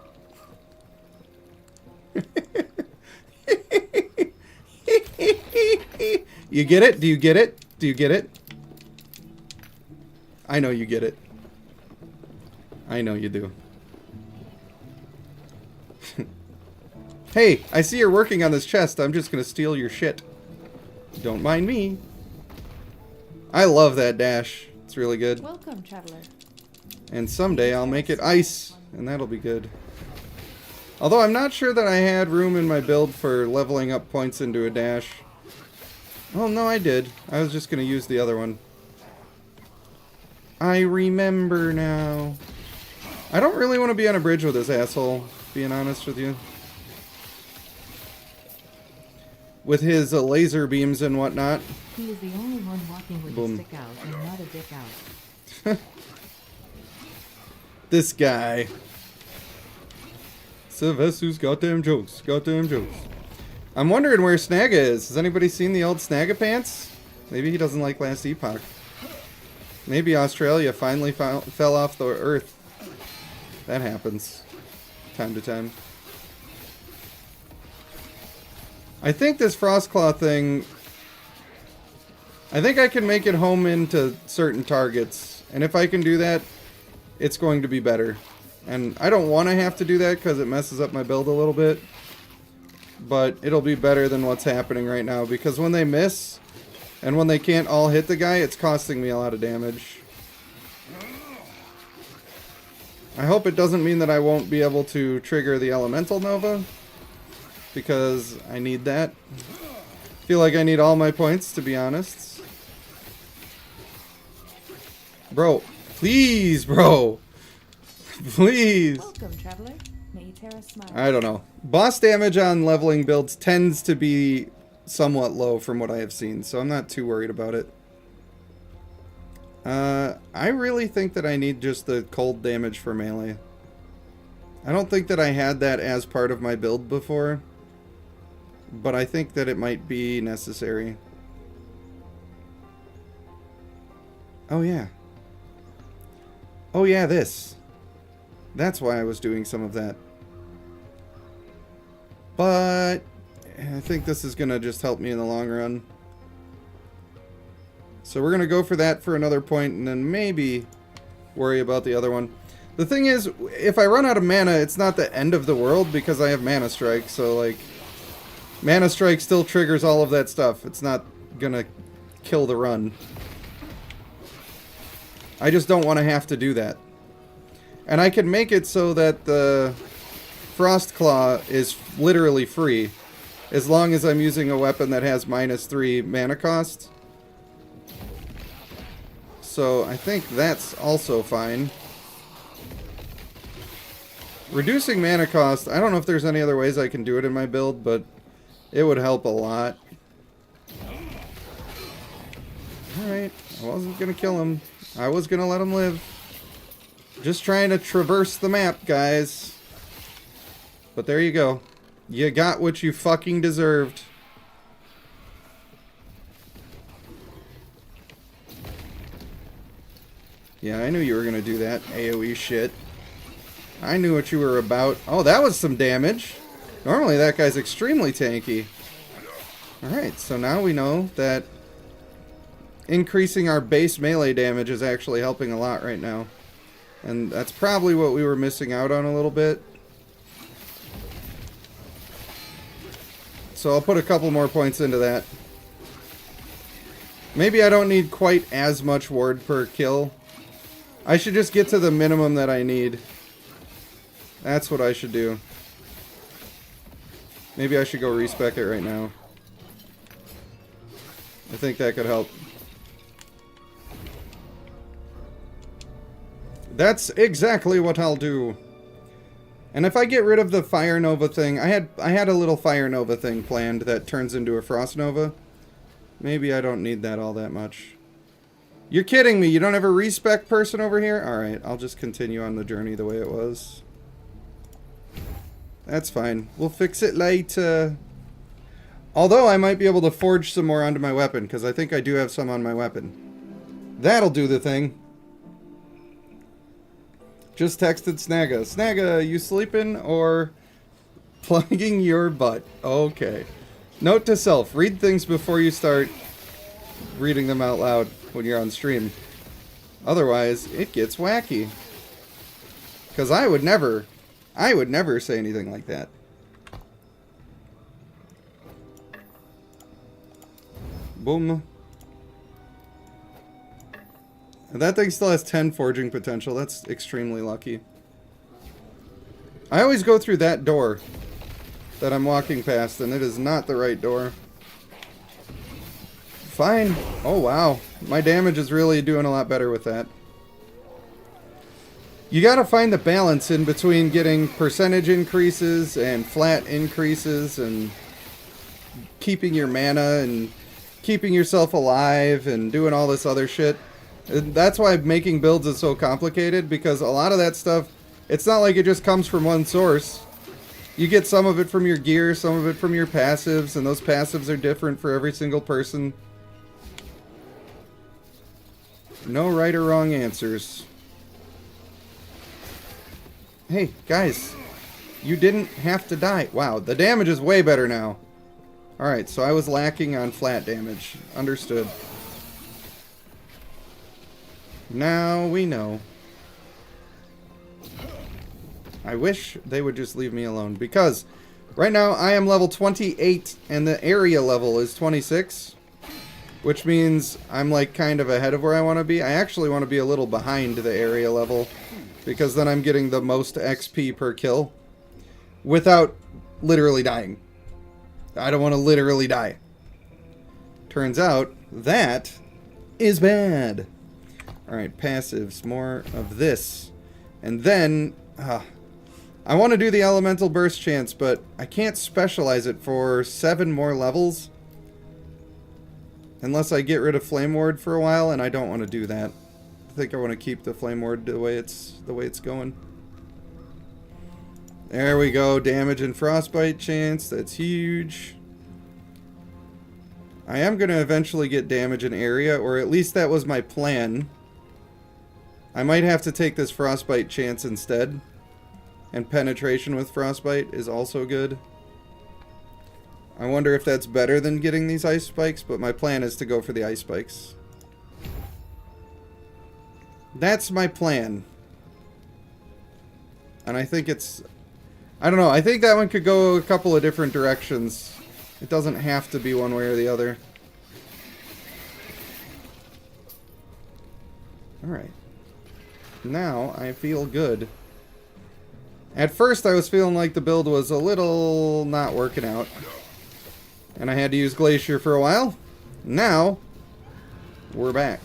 You get it? Do you get it? Do you get it? I know you get it. I know you do. Hey, I see you're working on this chest. I'm just gonna steal your shit. Don't mind me. I love that dash. It's really good. Welcome, traveler. And someday I'll make it ice, and that'll be good. Although I'm not sure that I had room in my build for leveling up points into a dash. Oh, no, I did. I was just gonna use the other one. I remember now. I don't really want to be on a bridge with this asshole, being honest with you. With his laser beams and whatnot. He is the only one walking with Boom. a stick out and not a dick out. This guy. Sylvester's goddamn jokes. Goddamn jokes. I'm wondering where Snagga is. Has anybody seen the old Snagga pants? Maybe he doesn't like Last Epoch. Maybe Australia finally fell off the earth. That happens. Time to time. I think this Frostclaw thing... I think I can make it home into certain targets. And if I can do that, it's going to be better. And I don't want to have to do that because it messes up my build a little bit. But it'll be better than what's happening right now. Because when they miss, and when they can't all hit the guy, it's costing me a lot of damage. I hope it doesn't mean that I won't be able to trigger the Elemental Nova. Because I need that. I feel like I need all my points, to be honest. Bro, please, bro. Please. Welcome, traveler. May you tear a smile. I don't know. Boss damage on leveling builds tends to be somewhat low from what I have seen, so I'm not too worried about it. I really think that I need just the cold damage for melee. I don't think that I had that as part of my build before, but I think that it might be necessary. Oh yeah. Oh yeah, this. That's why I was doing some of that. But I think this is going to just help me in the long run. So we're going to go for that for another point and then maybe worry about the other one. The thing is, if I run out of mana, it's not the end of the world because I have Mana Strike. So, like, Mana Strike still triggers all of that stuff. It's not going to kill the run. I just don't want to have to do that. And I can make it so that the Frostclaw is literally free. As long as I'm using a weapon that has -3 mana cost. So I think that's also fine. Reducing mana cost, I don't know if there's any other ways I can do it in my build, but it would help a lot. Alright, I wasn't gonna kill him. I was gonna let him live. Just trying to traverse the map, guys. But there you go. You got what you fucking deserved. Yeah, I knew you were gonna do that AoE shit. I knew what you were about. Oh, that was some damage. Normally that guy's extremely tanky. Alright, so now we know that increasing our base melee damage is actually helping a lot right now. And that's probably what we were missing out on a little bit. So I'll put a couple more points into that. Maybe I don't need quite as much ward per kill. I should just get to the minimum that I need. That's what I should do. Maybe I should go respec it right now. I think that could help. That's exactly what I'll do. And if I get rid of the Fire Nova thing, I had a little Fire Nova thing planned that turns into a Frost Nova. Maybe I don't need that all that much. You're kidding me, you don't have a respec person over here? Alright, I'll just continue on the journey the way it was. That's fine. We'll fix it later. Although I might be able to forge some more onto my weapon, because I think I do have some on my weapon. That'll do the thing. Just texted Snagga. Snagga, you sleeping or plugging your butt? Okay. Note to self, read things before you start reading them out loud when you're on stream. Otherwise, it gets wacky. Because I would never say anything like that. Boom. And that thing still has 10 forging potential. That's extremely lucky. I always go through that door that I'm walking past, and it is not the right door. Fine. Oh, wow. My damage is really doing a lot better with that. You gotta find the balance in between getting percentage increases and flat increases and keeping your mana and keeping yourself alive and doing all this other shit. That's why making builds is so complicated, because a lot of that stuff, it's not like it just comes from one source. You get some of it from your gear, some of it from your passives, and those passives are different for every single person. No right or wrong answers. Hey, guys, you didn't have to die. Wow, the damage is way better now. Alright, so I was lacking on flat damage. Understood. Now we know. I wish they would just leave me alone, because right now I am level 28 and the area level is 26, which means I'm like kind of ahead of where I want to be. I actually want to be a little behind the area level, because then I'm getting the most XP per kill without literally dying. I don't want to literally die. Turns out that is bad. Alright, passives, more of this. And then, I want to do the elemental burst chance, but I can't specialize it for 7 more levels. Unless I get rid of Flame Ward for a while, and I don't want to do that. I think I want to keep the Flame Ward the way it's going. There we go, damage and frostbite chance, that's huge. I am going to eventually get damage in area, or at least that was my plan. I might have to take this frostbite chance instead. And penetration with frostbite is also good. I wonder if that's better than getting these ice spikes, but my plan is to go for the ice spikes. That's my plan. And I think it's... I don't know, I think that one could go a couple of different directions. It doesn't have to be one way or the other. Alright. Now I feel good. At first I was feeling like the build was a little not working out. And I had to use Glacier for a while. Now, we're back.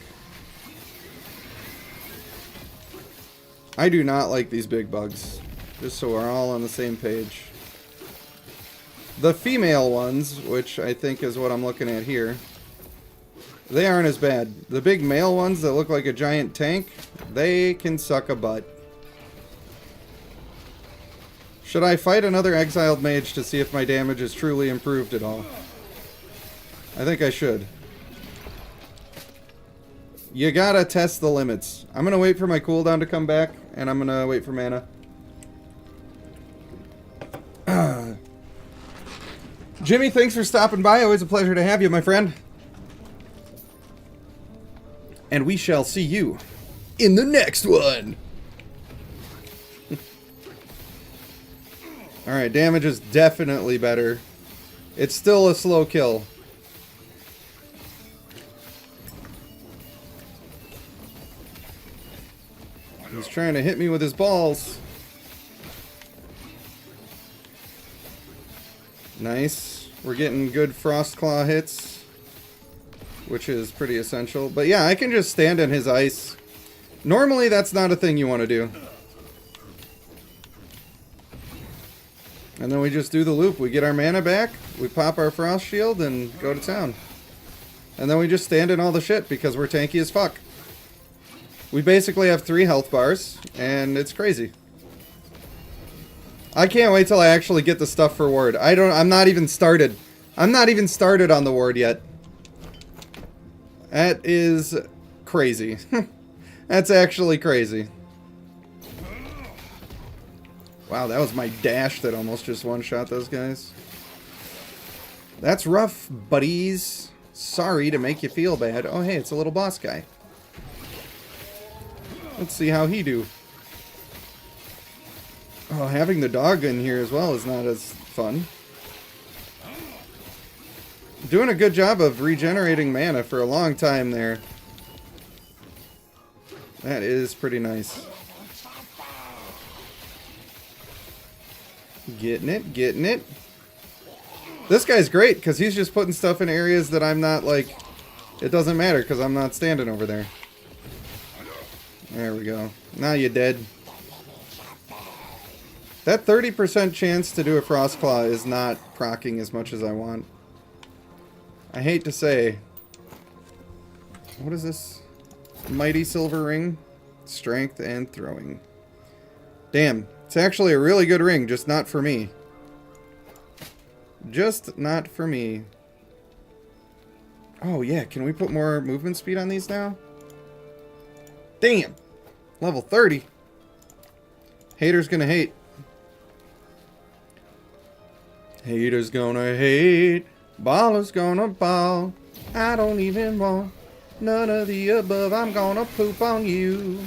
I do not like these big bugs. Just so we're all on the same page. The female ones, which I think is what I'm looking at here, they aren't as bad. The big male ones that look like a giant tank, they can suck a butt. Should I fight another exiled mage to see if my damage is truly improved at all? I think I should. You gotta test the limits. I'm gonna wait for my cooldown to come back, and I'm gonna wait for mana. Jimmy, thanks for stopping by. Always a pleasure to have you, my friend. And we shall see you in the next one. Alright, damage is definitely better. It's still a slow kill. He's trying to hit me with his balls. Nice. We're getting good Frostclaw hits, which is pretty essential. But yeah, I can just stand in his ice. Normally, that's not a thing you want to do. And then we just do the loop. We get our mana back, we pop our Frost Shield, and go to town. And then we just stand in all the shit because we're tanky as fuck. We basically have 3 health bars, and it's crazy. I can't wait till I actually get the stuff for ward. I'm not even started. I'm not even started on the ward yet. That is crazy. That's actually crazy. Wow, that was my dash that almost just one-shot those guys. That's rough, buddies. Sorry to make you feel bad. Oh, hey, it's a little boss guy. Let's see how he do. Oh, having the dog in here as well is not as fun. Doing a good job of regenerating mana for a long time there. That is pretty nice. Getting it, getting it. This guy's great because he's just putting stuff in areas that I'm not like... It doesn't matter because I'm not standing over there. There we go. Now you're dead. That 30% chance to do a Frostclaw is not proccing as much as I want. I hate to say. What is this? Mighty Silver Ring. Strength and throwing. Damn. It's actually a really good ring, just not for me. Just not for me. Oh yeah, can we put more movement speed on these now? Damn! Level 30. Haters gonna hate. Haters gonna hate. Ballers gonna ball. I don't even want none of the above. I'm gonna poop on you.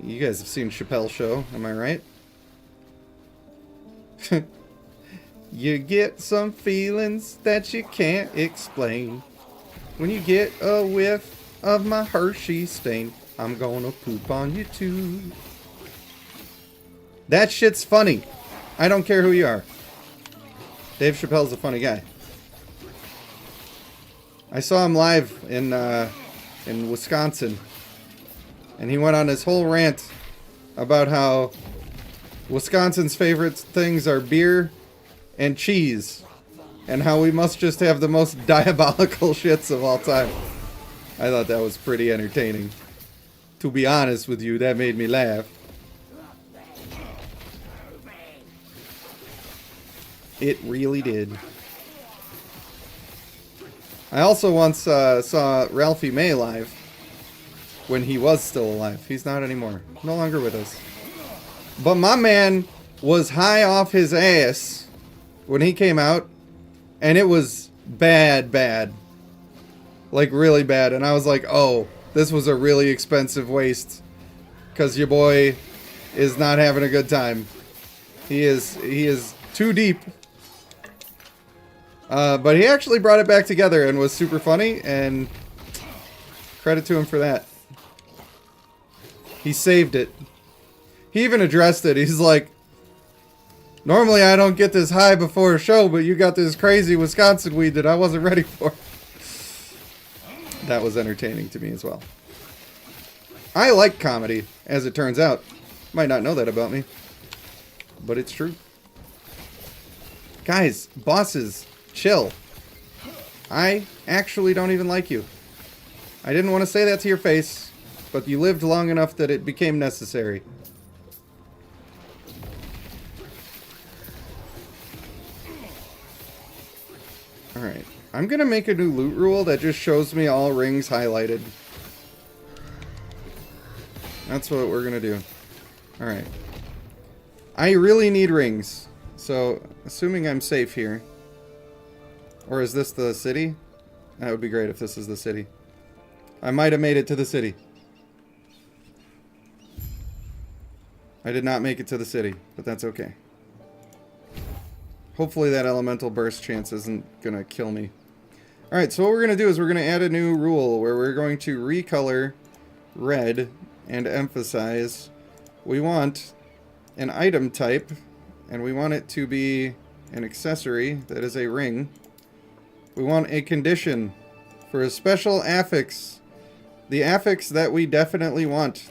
You guys have seen Chappelle's Show, am I right? You get some feelings that you can't explain. When you get a whiff of my Hershey stain, I'm gonna poop on you too. That shit's funny. I don't care who you are. Dave Chappelle's a funny guy. I saw him live in Wisconsin. And he went on his whole rant about how Wisconsin's favorite things are beer and cheese. And how we must just have the most diabolical shits of all time. I thought that was pretty entertaining. To be honest with you, that made me laugh. It really did. I also once saw Ralphie May live. When he was still alive. He's not anymore. No longer with us. But my man was high off his ass when he came out. And it was bad, bad. Like, really bad. And I was like, oh, this was a really expensive waste. Because your boy is not having a good time. He is too deep. But he actually brought it back together and was super funny. And credit to him for that. He saved it. He even addressed it. He's like, normally I don't get this high before a show, but you got this crazy Wisconsin weed that I wasn't ready for. That was entertaining to me as well. I like comedy, as it turns out. Might not know that about me, but it's true. Guys, bosses, chill. I actually don't even like you. I didn't want to say that to your face. But you lived long enough that it became necessary. Alright. I'm gonna make a new loot rule that just shows me all rings highlighted. That's what we're gonna do. Alright. I really need rings. So, assuming I'm safe here. Or is this the city? That would be great if this is the city. I might have made it to the city. I did not make it to the city, but that's okay. Hopefully that elemental burst chance isn't going to kill me. Alright, so what we're going to do is we're going to add a new rule where we're going to recolor red and emphasize we want an item type, and we want it to be an accessory that is a ring. We want a condition for a special affix. The affix that we definitely want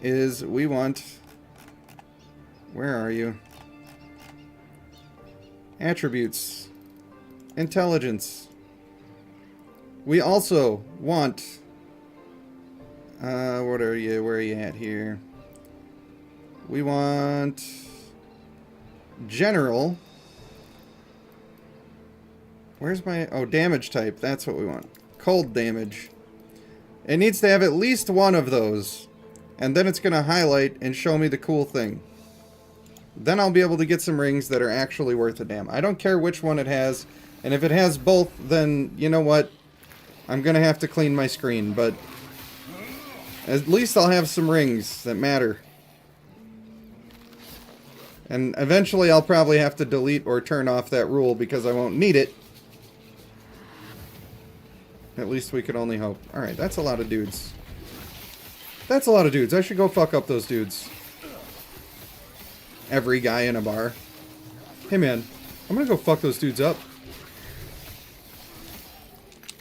is we want... Where are you? Attributes. Intelligence. We also want... what are you? Where are you at here? We want... General. Where's my... Oh, damage type. That's what we want. Cold damage. It needs to have at least one of those. And then it's going to highlight and show me the cool thing. Then I'll be able to get some rings that are actually worth a damn. I don't care which one it has. And if it has both, then you know what? I'm going to have to clean my screen. But at least I'll have some rings that matter. And eventually I'll probably have to delete or turn off that rule because I won't need it. At least we could only hope. Alright, that's a lot of dudes. That's a lot of dudes. I should go fuck up those dudes. Every guy in a bar. Hey man, I'm gonna go fuck those dudes up.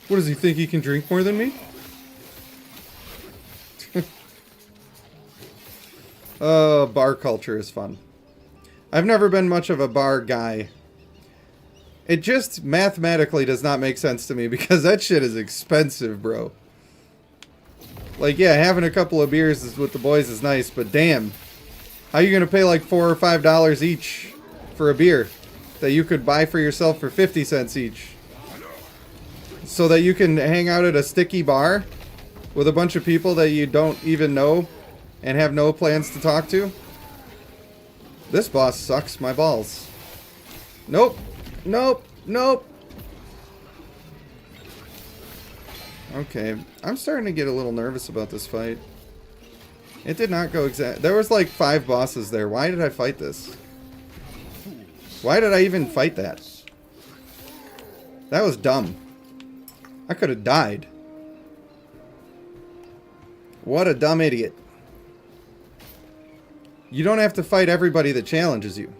What does he think, he can drink more than me? Bar culture is fun. I've never been much of a bar guy. It just mathematically does not make sense to me because that shit is expensive, bro. Like, yeah, having a couple of beers with the boys is nice, but damn. How are you gonna pay like $4 or $5 each for a beer that you could buy for yourself for 50 cents each? So that you can hang out at a sticky bar with a bunch of people that you don't even know and have no plans to talk to? This boss sucks my balls. Nope. Nope. Nope. Okay. I'm starting to get a little nervous about this fight. It did not go exact. There was like 5 bosses there. Why did I fight this? Why did I even fight that? That was dumb. I could have died. What a dumb idiot. You don't have to fight everybody that challenges you.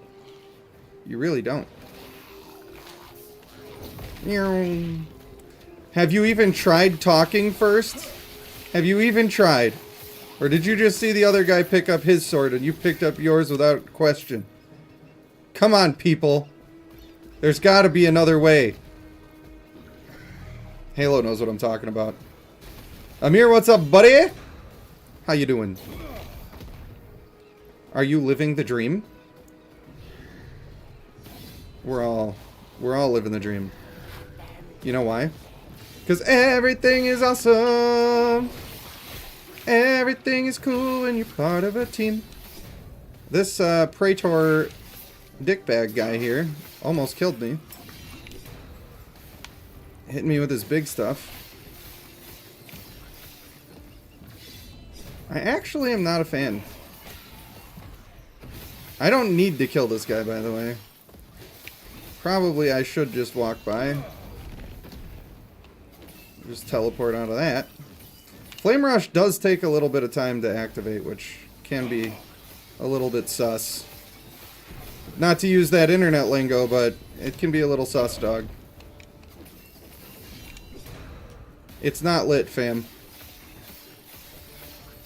You really don't. Have you even tried talking first? Have you even tried? Or did you just see the other guy pick up his sword and you picked up yours without question? Come on, people. There's got to be another way. Halo knows what I'm talking about. Amir, what's up, buddy? How you doing? Are you living the dream? We're all living the dream. You know why? Because everything is awesome. Everything is cool when you're part of a team. This Praetor dickbag guy here almost killed me. Hit me with his big stuff. I actually am not a fan. I don't need to kill this guy, by the way. Probably I should just walk by. Just teleport out of that. Flame Rush does take a little bit of time to activate, which can be a little bit sus. Not to use that internet lingo, but it can be a little sus, dog. It's not lit, fam.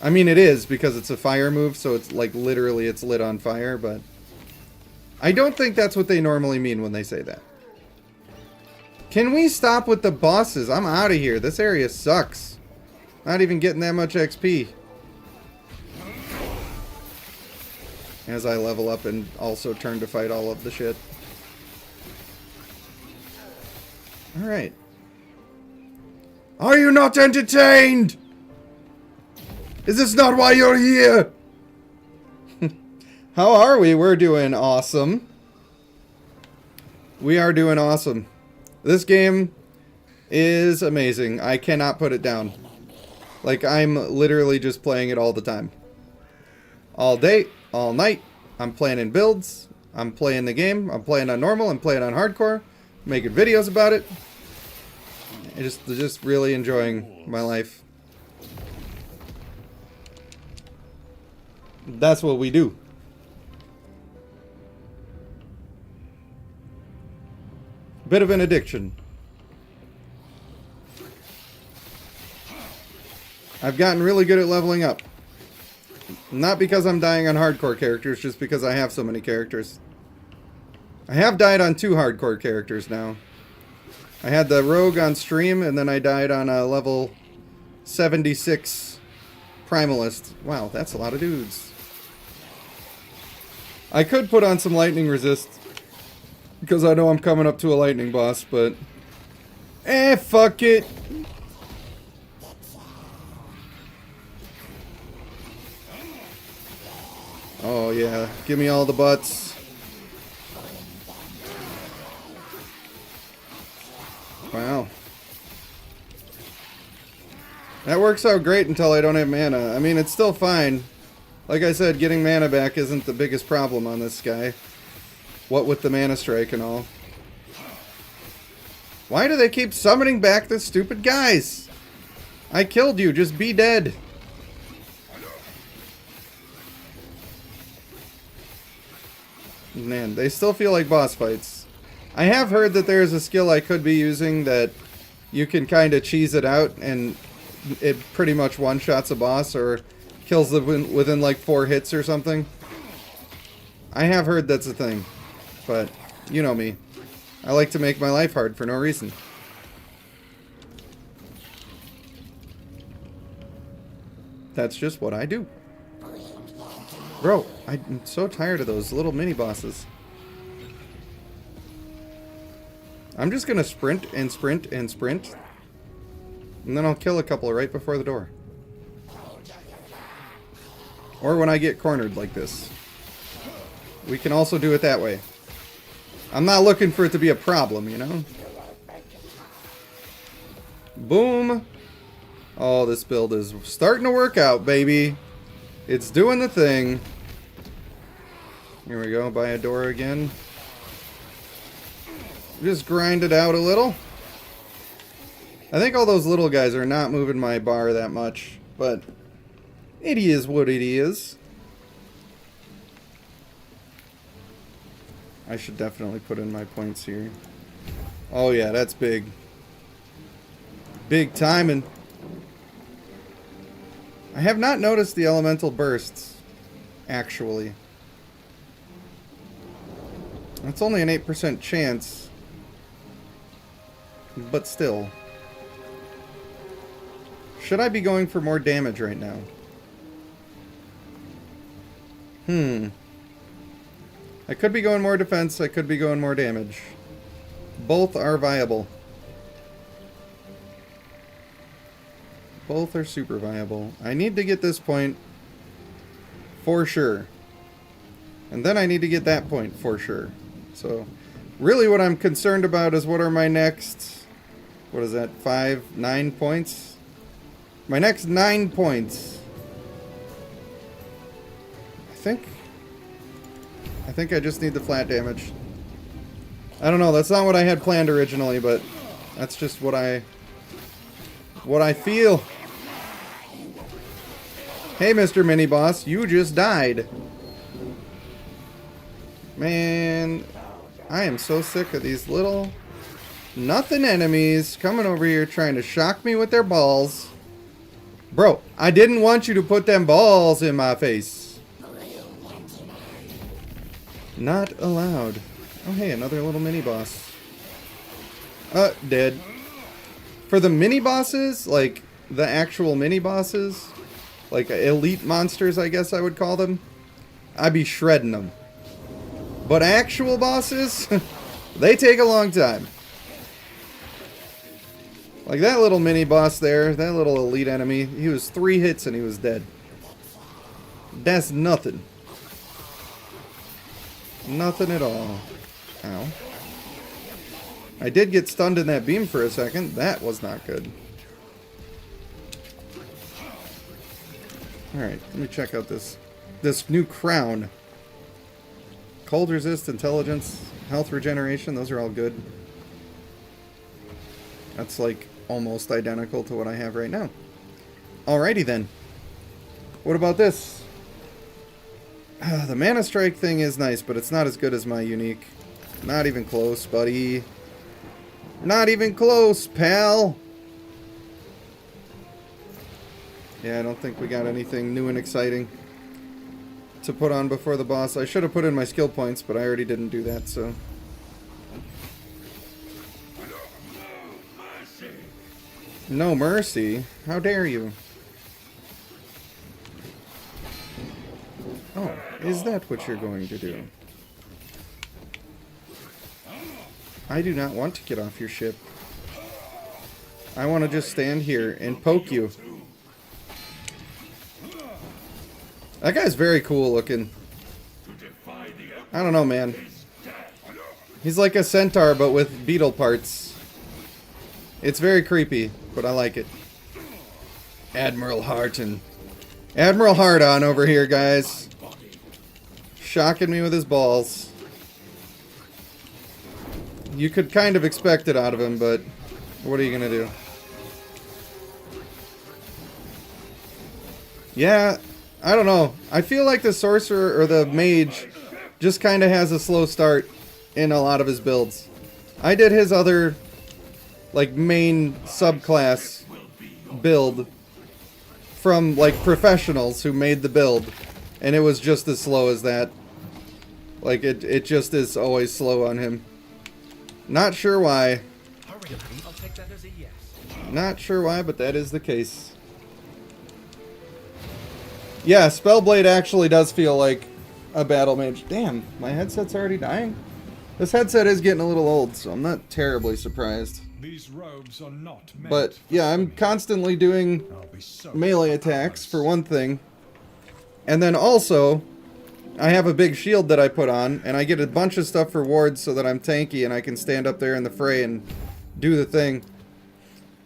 I mean, it is, because it's a fire move, so it's like literally it's lit on fire, but I don't think that's what they normally mean when they say that. Can we stop with the bosses? I'm out of here. This area sucks. Not even getting that much XP. As I level up and also turn to fight all of the shit. Alright. Are you not entertained? Is this not why you're here? How are we? We're doing awesome. We are doing awesome. This game is amazing. I cannot put it down. Like, I'm literally just playing it all the time. all day, all night. I'm playing in builds. I'm playing the game. I'm playing on normal. I'm playing on hardcore. Making videos about it. Just really enjoying my life. That's what we do. Bit of an addiction. I've gotten really good at leveling up. Not because I'm dying on hardcore characters, just because I have so many characters. I have died on 2 hardcore characters now. I had the rogue on stream, and then I died on a level 76 primalist. Wow, that's a lot of dudes. I could put on some lightning resist, because I know I'm coming up to a lightning boss, but... fuck it! Oh yeah, give me all the butts. Wow. That works out great until I don't have mana. I mean, it's still fine. Like I said, getting mana back isn't the biggest problem on this guy. What with the mana strike and all. Why do they keep summoning back the stupid guys? I killed you, just be dead. Man, they still feel like boss fights. I have heard that there's a skill I could be using that you can kind of cheese it out and it pretty much one-shots a boss or kills them within like 4 hits or something. I have heard that's a thing, but you know me. I like to make my life hard for no reason. That's just what I do. Bro, I'm so tired of those little mini-bosses. I'm just gonna sprint and sprint and sprint. And then I'll kill a couple right before the door. Or when I get cornered like this. We can also do it that way. I'm not looking for it to be a problem, you know? Boom! Oh, this build is starting to work out, baby. It's doing the thing. Here we go, buy a door again. Just grind it out a little. I think all those little guys are not moving my bar that much, but it is what it is. I should definitely put in my points here. Oh yeah, that's big. Big timing. I have not noticed the elemental bursts, actually. That's only an 8% chance. But still. Should I be going for more damage right now? I could be going more defense, I could be going more damage. Both are viable. Both are super viable. I need to get this point for sure. And then I need to get that point for sure. So, really what I'm concerned about is what are my next... What is that? 9 points? My next 9 points. I think I just need the flat damage. I don't know, that's not what I had planned originally, but that's just what I feel. Hey, Mr. Mini-Boss, you just died. Man, I am so sick of these little nothing enemies coming over here trying to shock me with their balls. Bro, I didn't want you to put them balls in my face. Not allowed. Oh, hey, another little mini-boss. Dead. For the mini-bosses, like, the actual mini-bosses, like elite monsters, I guess I would call them, I'd be shredding them. But actual bosses, they take a long time. Like that little mini-boss there, that little elite enemy, he was 3 hits and he was dead. That's nothing. Nothing at all. Ow. I did get stunned in that beam for a second. That was not good. Alright, let me check out this this new crown. Cold resist, intelligence, health regeneration, those are all good. That's like almost identical to what I have right now. Alrighty then. What about this? The Mana Strike thing is nice, but it's not as good as my unique. Not even close, buddy. Not even close, pal. Yeah, I don't think we got anything new and exciting to put on before the boss. I should have put in my skill points, but I already didn't do that, so. No mercy? How dare you? Oh, is that what you're going to do? I do not want to get off your ship. I want to just stand here and poke you. That guy's very cool looking. I don't know, man. He's like a centaur, but with beetle parts. It's very creepy, but I like it. Admiral Harton. Admiral Hardon over here, guys. Shocking me with his balls. You could kind of expect it out of him, but what are you gonna do? Yeah, I don't know. I feel like the sorcerer or the mage just kind of has a slow start in a lot of his builds. I did his other, like, main subclass build from, like, professionals who made the build, and it was just as slow as that. Like, it just is always slow on him. Not sure why. Not sure why, but that is the case. Yeah, Spellblade actually does feel like a battle mage. Damn, my headset's already dying. This headset is getting a little old, so I'm not terribly surprised. These robes are not meant. But yeah, I'm constantly doing melee attacks for one thing. And then also, I have a big shield that I put on, and I get a bunch of stuff for wards so that I'm tanky and I can stand up there in the fray and do the thing.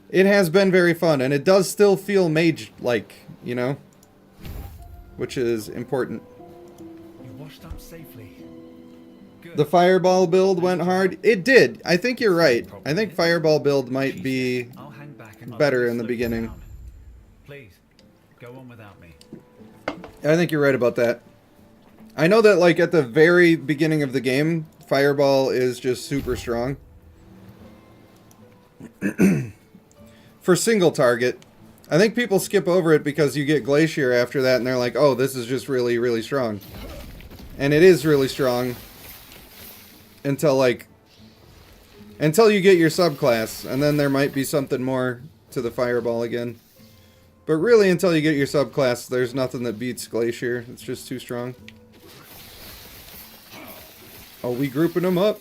It has been very fun, and it does still feel mage-like, you know? Which is important. You washed up safely. Good. The Fireball build went hard. It did. I think you're right. I think Fireball build might be better in the beginning. Please, go on without me. I think you're right about that. I know that, like, at the very beginning of the game, Fireball is just super strong. For single target. I think people skip over it because you get Glacier after that and they're like, oh, this is just really, really strong. And it is really strong. Until, like, until you get your subclass. And then there might be something more to the Fireball again. But really, until you get your subclass, there's nothing that beats Glacier. It's just too strong. Oh, we grouping them up.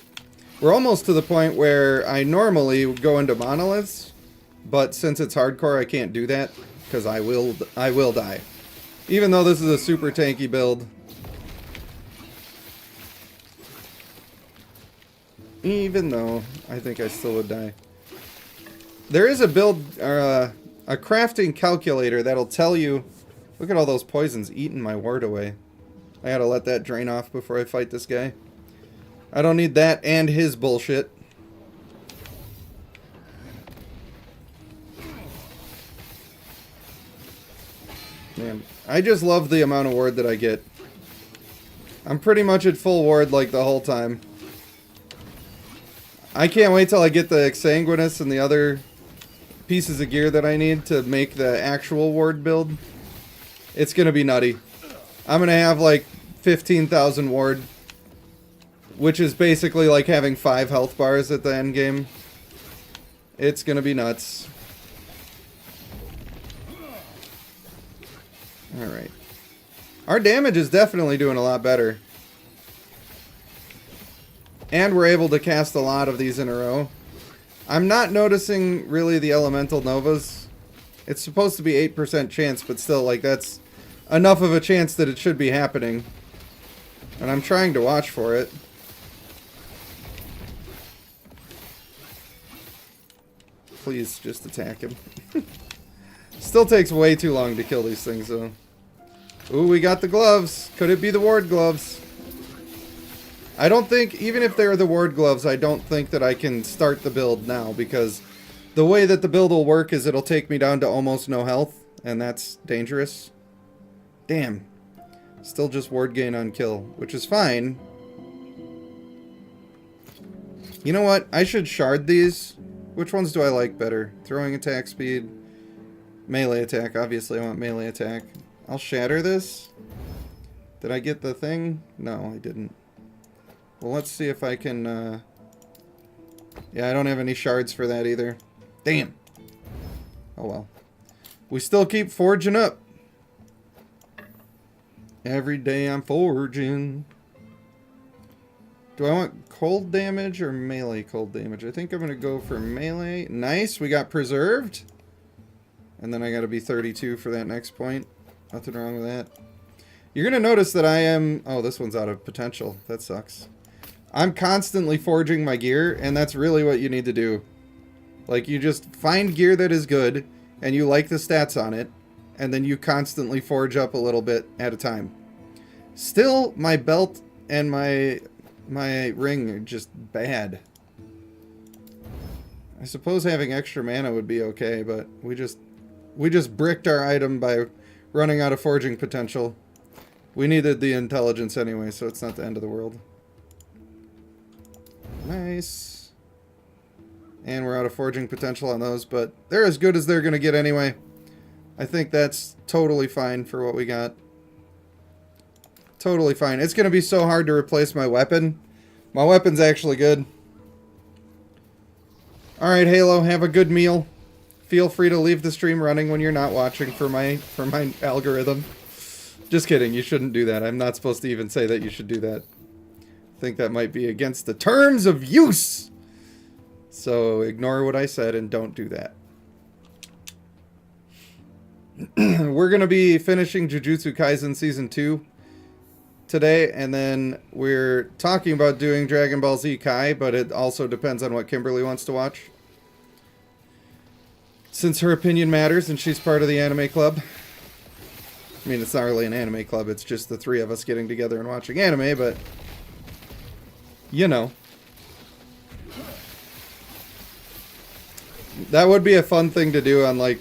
We're almost to the point where I normally would go into monoliths, but since it's hardcore, I can't do that because I will die. Even though this is a super tanky build. Even though I think I still would die. There is a build or a crafting calculator that'll tell you. Look at all those poisons eating my ward away. I gotta let that drain off before I fight this guy. I don't need that and his bullshit. Man, I just love the amount of ward that I get. I'm pretty much at full ward like the whole time. I can't wait till I get the Exsanguinous and the other pieces of gear that I need to make the actual ward build. It's gonna be nutty. I'm gonna have like 15,000 ward. Which is basically like having 5 health bars at the end game. It's gonna be nuts. Alright. Our damage is definitely doing a lot better. And we're able to cast a lot of these in a row. I'm not noticing really the elemental novas. It's supposed to be 8% chance, but still, like, that's enough of a chance that it should be happening. And I'm trying to watch for it. Please, just attack him. Still takes way too long to kill these things, though. Ooh, we got the gloves. Could it be the ward gloves? I don't think, even if they're the ward gloves, I don't think that I can start the build now, because the way that the build will work is it'll take me down to almost no health, and that's dangerous. Damn. Still just ward gain on kill, which is fine. You know what? I should shard these. Which ones do I like better? Throwing attack speed. Melee attack. Obviously, I want melee attack. I'll shatter this. Did I get the thing? No, I didn't. Well, let's see if I can... Yeah, I don't have any shards for that either. Damn. Oh well. We still keep forging up. Every day I'm forging. Do I want cold damage or melee cold damage? I think I'm going to go for melee. Nice, we got preserved. And then I got to be 32 for that next point. Nothing wrong with that. You're going to notice that I am... Oh, this one's out of potential. That sucks. I'm constantly forging my gear, and that's really what you need to do. Like, you just find gear that is good, and you like the stats on it, and then you constantly forge up a little bit at a time. Still, my belt and my ring are just bad. I suppose having extra mana would be okay, but we just bricked our item by running out of forging potential. We needed the intelligence anyway, so it's not the end of the world. Nice. And we're out of forging potential on those, but they're as good as they're going to get anyway. I think that's totally fine for what we got. Totally fine. It's going to be so hard to replace my weapon. My weapon's actually good. Alright, Halo, have a good meal. Feel free to leave the stream running when you're not watching for my algorithm. Just kidding, you shouldn't do that. I'm not supposed to even say that you should do that. I think that might be against the terms of use. So ignore what I said and don't do that. We're going to be finishing Jujutsu Kaisen Season 2 today, and then we're talking about doing Dragon Ball Z Kai, but it also depends on what Kimberly wants to watch. Since her opinion matters and she's part of the anime club. I mean, it's not really an anime club, it's just the three of us getting together and watching anime, but... You know. That would be a fun thing to do on, like,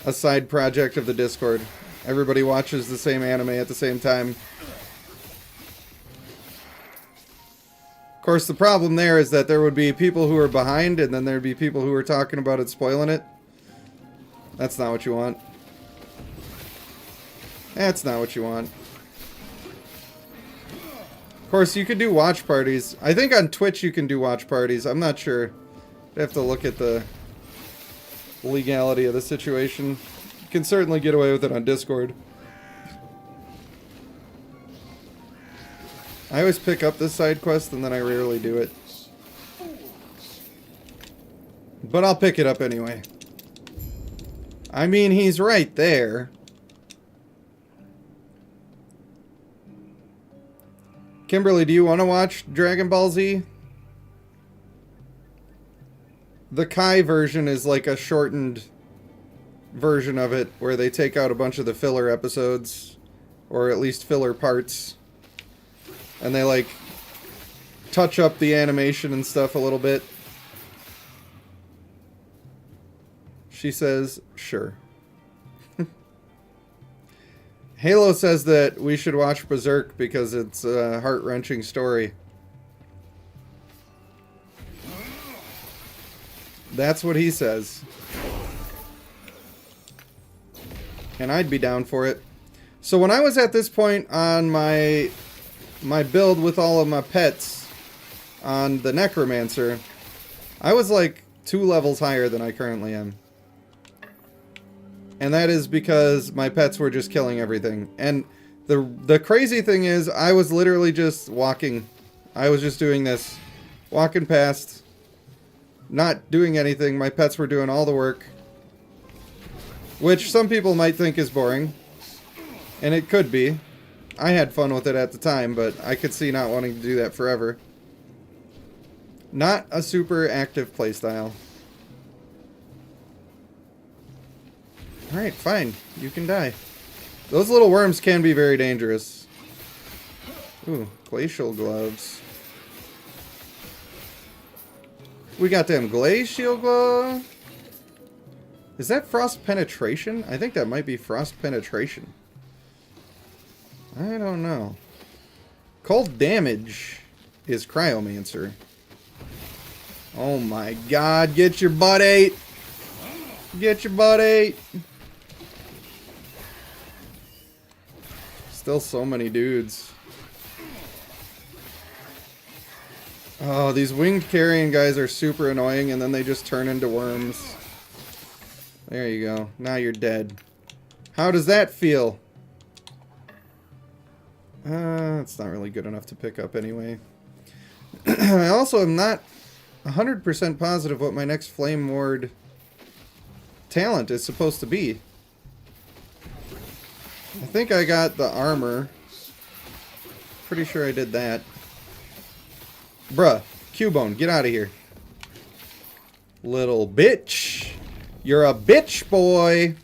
a side project of the Discord. Everybody watches the same anime at the same time. Of course, the problem there is that there would be people who are behind, and then there'd be people who are talking about it spoiling it. That's not what you want. That's not what you want. Of course, you could do watch parties. I think on Twitch you can do watch parties. I'm not sure. I'd have to look at the legality of the situation. You can certainly get away with it on Discord. I always pick up this side quest and then I rarely do it. But I'll pick it up anyway. I mean, he's right there. Kimberly, do you want to watch Dragon Ball Z? The Kai version is like a shortened version of it, where they take out a bunch of the filler episodes, or at least filler parts, and they like touch up the animation and stuff a little bit. She says, sure. Halo says that we should watch Berserk because it's a heart-wrenching story. That's what he says. And I'd be down for it. So when I was at this point on my build with all of my pets on the Necromancer, I was like 2 levels higher than I currently am. And that is because my pets were just killing everything. And the crazy thing is, I was literally just walking. I was just doing this. Walking past. Not doing anything. My pets were doing all the work. Which some people might think is boring. And it could be. I had fun with it at the time, but I could see not wanting to do that forever. Not a super active playstyle. Alright, fine. You can die. Those little worms can be very dangerous. Ooh, glacial gloves. We got them glacial glove. Is that frost penetration? I think that might be frost penetration. I don't know. Cold damage is cryomancer. Oh my god, get your butt ate! Get your butt ate! Still so many dudes. Oh, these winged carrion guys are super annoying, and then they just turn into worms. There you go. Now you're dead. How does that feel? It's not really good enough to pick up anyway. I also am not 100% positive what my next Flame Ward talent is supposed to be. I think I got the armor. Pretty sure I did that. Bruh, Cubone, get out of here. Little bitch. You're a bitch, boy.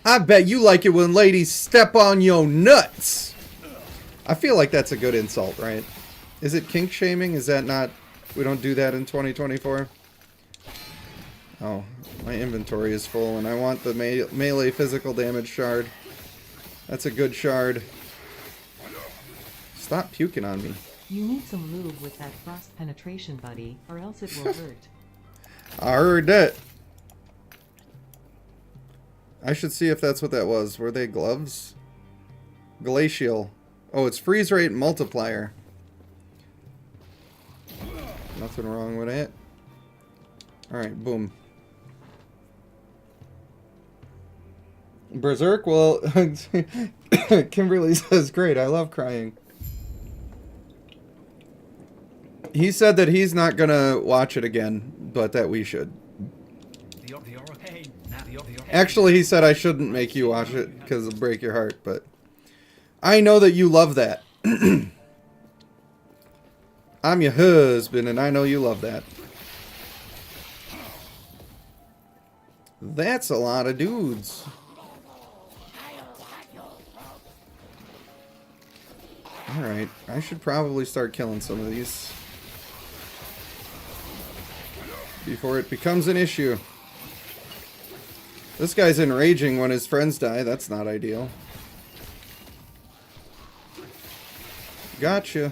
I bet you like it when ladies step on your nuts. I feel like that's a good insult, right? Is it kink shaming? Is that not... We don't do that in 2024? Oh, my inventory is full and I want the melee physical damage shard. That's a good shard. Stop puking on me. You need some lube with that frost penetration, buddy, or else it will hurt. I heard that. I should see if that's what that was. Were they gloves? Glacial. Oh, it's freeze rate multiplier. Nothing wrong with it. Alright, boom. Berserk? Well, Kimberly says, great, I love crying. He said that he's not gonna watch it again, but that we should. Actually, he said I shouldn't make you watch it because it'll break your heart, but I know that you love that. I'm your husband, and I know you love that. That's a lot of dudes. Alright, I should probably start killing some of these before it becomes an issue. This guy's enraging when his friends die. That's not ideal. Gotcha.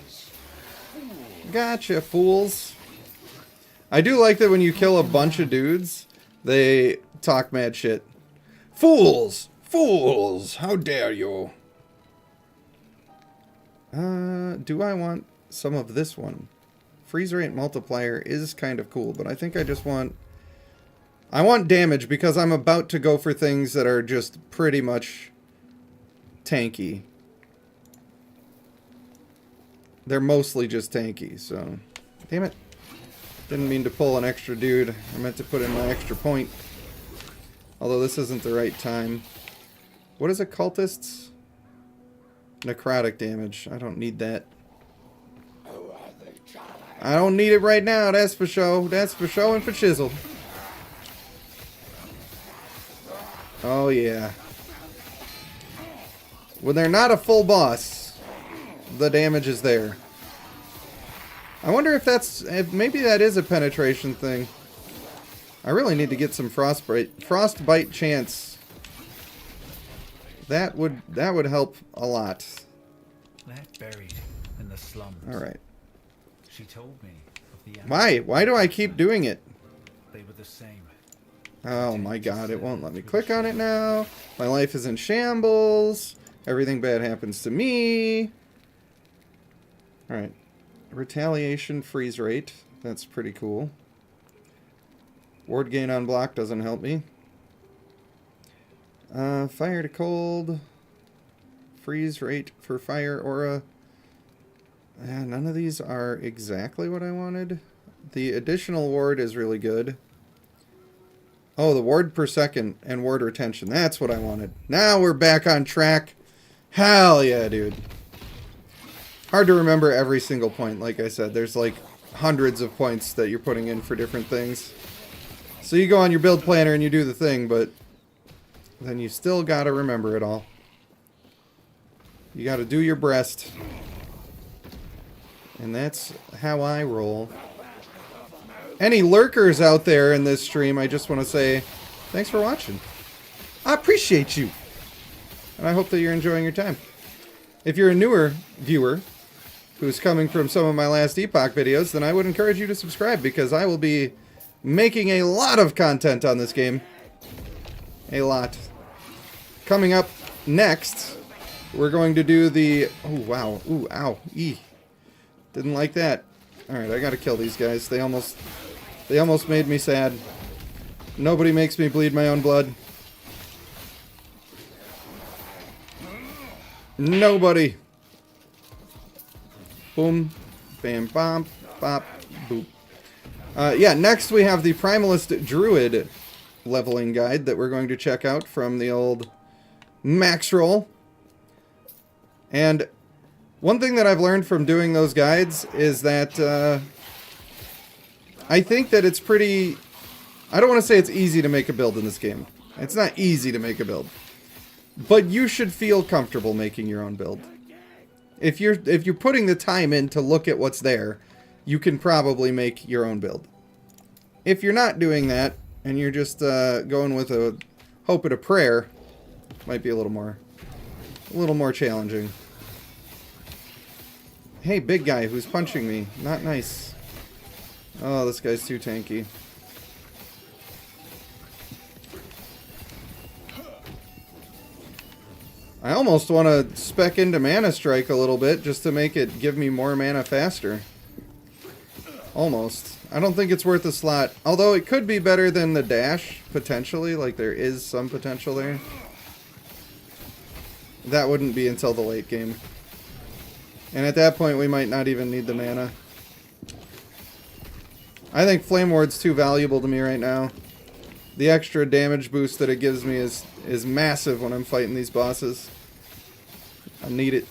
Gotcha, fools. I do like that when you kill a bunch of dudes, they talk mad shit. Fools! Fools! How dare you? Do I want some of this one? Freeze rate multiplier is kind of cool, but I think I just want... I want damage because I'm about to go for things that are just pretty much tanky. They're mostly just tanky, so... Damn it. Didn't mean to pull an extra dude. I meant to put in my extra point. Although this isn't the right time. What is it, cultists? Necrotic damage. I don't need that. I don't need it right now, that's for show. That's for show and for chisel. Oh yeah. When they're not a full boss, the damage is there. I wonder if that's... maybe that is a penetration thing. I really need to get some frostbite chance. That would help a lot. Left buried in the slums. Alright. She told me of the Why? Why do I keep doing it? They were the same. Oh my god, it won't let me click on it now. My life is in shambles. Everything bad happens to me. Alright. Retaliation freeze rate. That's pretty cool. Ward gain on block doesn't help me. Fire to cold. Freeze rate for fire aura. None of these are exactly what I wanted. The additional ward is really good. Oh, the ward per second and ward retention. That's what I wanted. Now we're back on track. Hell yeah, dude. Hard to remember every single point, like I said. There's like hundreds of points that you're putting in for different things. So you go on your build planner and you do the thing, but then you still gotta remember it all. You gotta do your best. And that's how I roll. Any lurkers out there in this stream, I just want to say thanks for watching. I appreciate you. And I hope that you're enjoying your time. If you're a newer viewer who's coming from some of my Last Epoch videos, then I would encourage you to subscribe because I will be making a lot of content on this game. A lot. Coming up next, we're going to do the... Oh, wow. Ooh, ow. Eee. Didn't like that. Alright, I gotta kill these guys. They almost made me sad. Nobody makes me bleed my own blood. Nobody. Boom. Bam, bam, bop, boop. Yeah, next we have the Primalist Druid leveling guide that we're going to check out from the old Max Roll. And one thing that I've learned from doing those guides is that I think that it's pretty... I don't want to say it's easy to make a build in this game. It's not easy to make a build. But you should feel comfortable making your own build. If you're putting the time in to look at what's there, you can probably make your own build. If you're not doing that, and you're just going with a hope and a prayer, might be a little more challenging. Hey, big guy who's punching me. Not nice. Oh, this guy's too tanky. I almost want to spec into Mana Strike a little bit just to make it give me more mana faster. Almost. I don't think it's worth a slot. Although it could be better than the dash, potentially. Like, there is some potential there. That wouldn't be until the late game. And at that point, we might not even need the mana. I think Flame Ward's too valuable to me right now. The extra damage boost that it gives me is massive when I'm fighting these bosses. I need it.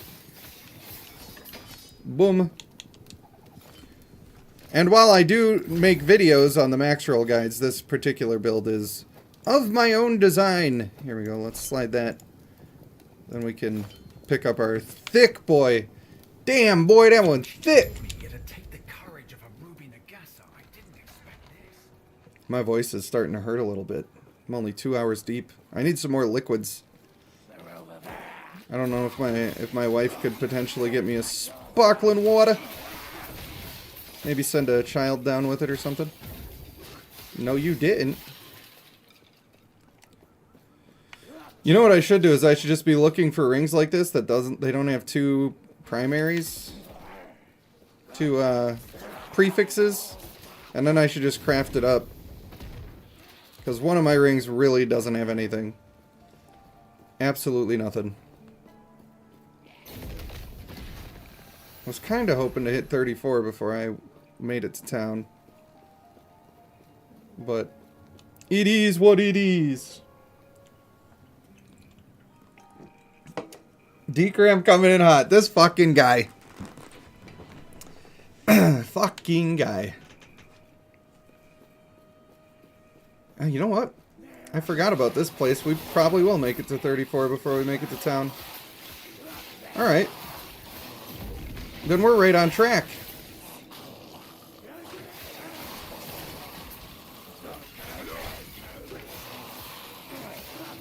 Boom. And while I do make videos on the Max Roll guides, this particular build is of my own design. Here we go. Let's slide that. Then we can pick up our thick boy. Damn, boy, that one's thick. My voice is starting to hurt a little bit. I'm only 2 hours deep. I need some more liquids. I don't know if my wife could potentially get me a sparkling water. Maybe send a child down with it or something. No, you didn't. You know what I should do is I should just be looking for rings like this that they don't have two primaries, two prefixes, and then I should just craft it up. Because one of my rings really doesn't have anything. Absolutely nothing. I was kind of hoping to hit 34 before I made it to town. But it is what it is. Decram coming in hot. This fucking guy. Fucking guy. You know what? I forgot about this place. We probably will make it to 34 before we make it to town. Alright. Then we're right on track.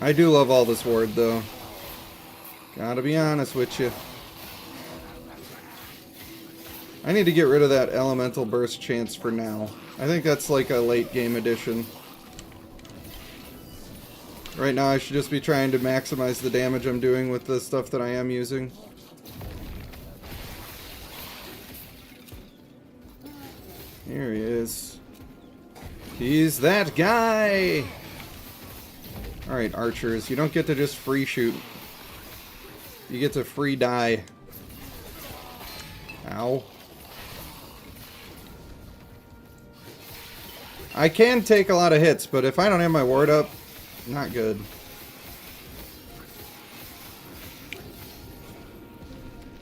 I do love all this ward, though. Gotta be honest with you. I need to get rid of that elemental burst chance for now. I think that's like a late game addition. Right now I should just be trying to maximize the damage I'm doing with the stuff that I am using. Here he is. He's that guy! Alright, archers. You don't get to just free shoot. You get to free die. Ow. I can take a lot of hits, but if I don't have my ward up, not good.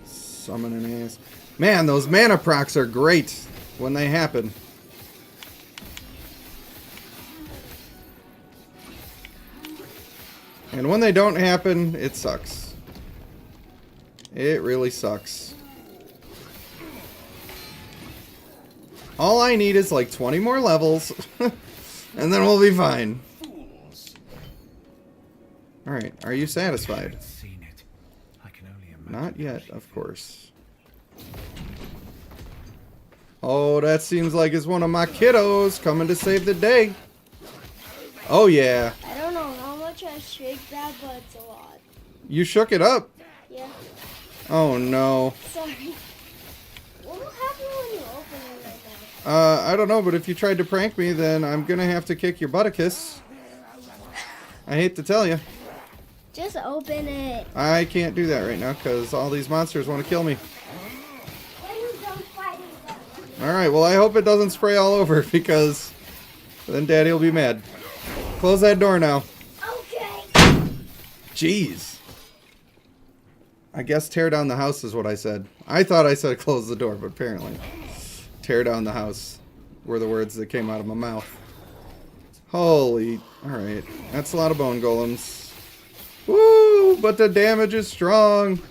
Summon an ass. Man, those mana procs are great when they happen. And when they don't happen, it sucks. It really sucks. All I need is like 20 more levels, and then we'll be fine. Alright, are you satisfied? Seen it. I can only imagine. Not yet, of course. Oh, that seems like it's one of my kiddos coming to save the day. Oh, yeah. I don't know how much I shake that, but it's a lot. You shook it up. Yeah. Oh, no. Sorry. What will happen when you open it right now? I don't know, but if you tried to prank me, then I'm gonna have to kick your butticus. I hate to tell you. Just open it. I can't do that right now, because all these monsters want to kill me. Alright, well I hope it doesn't spray all over, because then Daddy will be mad. Close that door now. Okay. Jeez. I guess tear down the house is what I said. I thought I said close the door, but apparently tear down the house were the words that came out of my mouth. Holy... Alright, that's a lot of bone golems. Woo! But the damage is strong.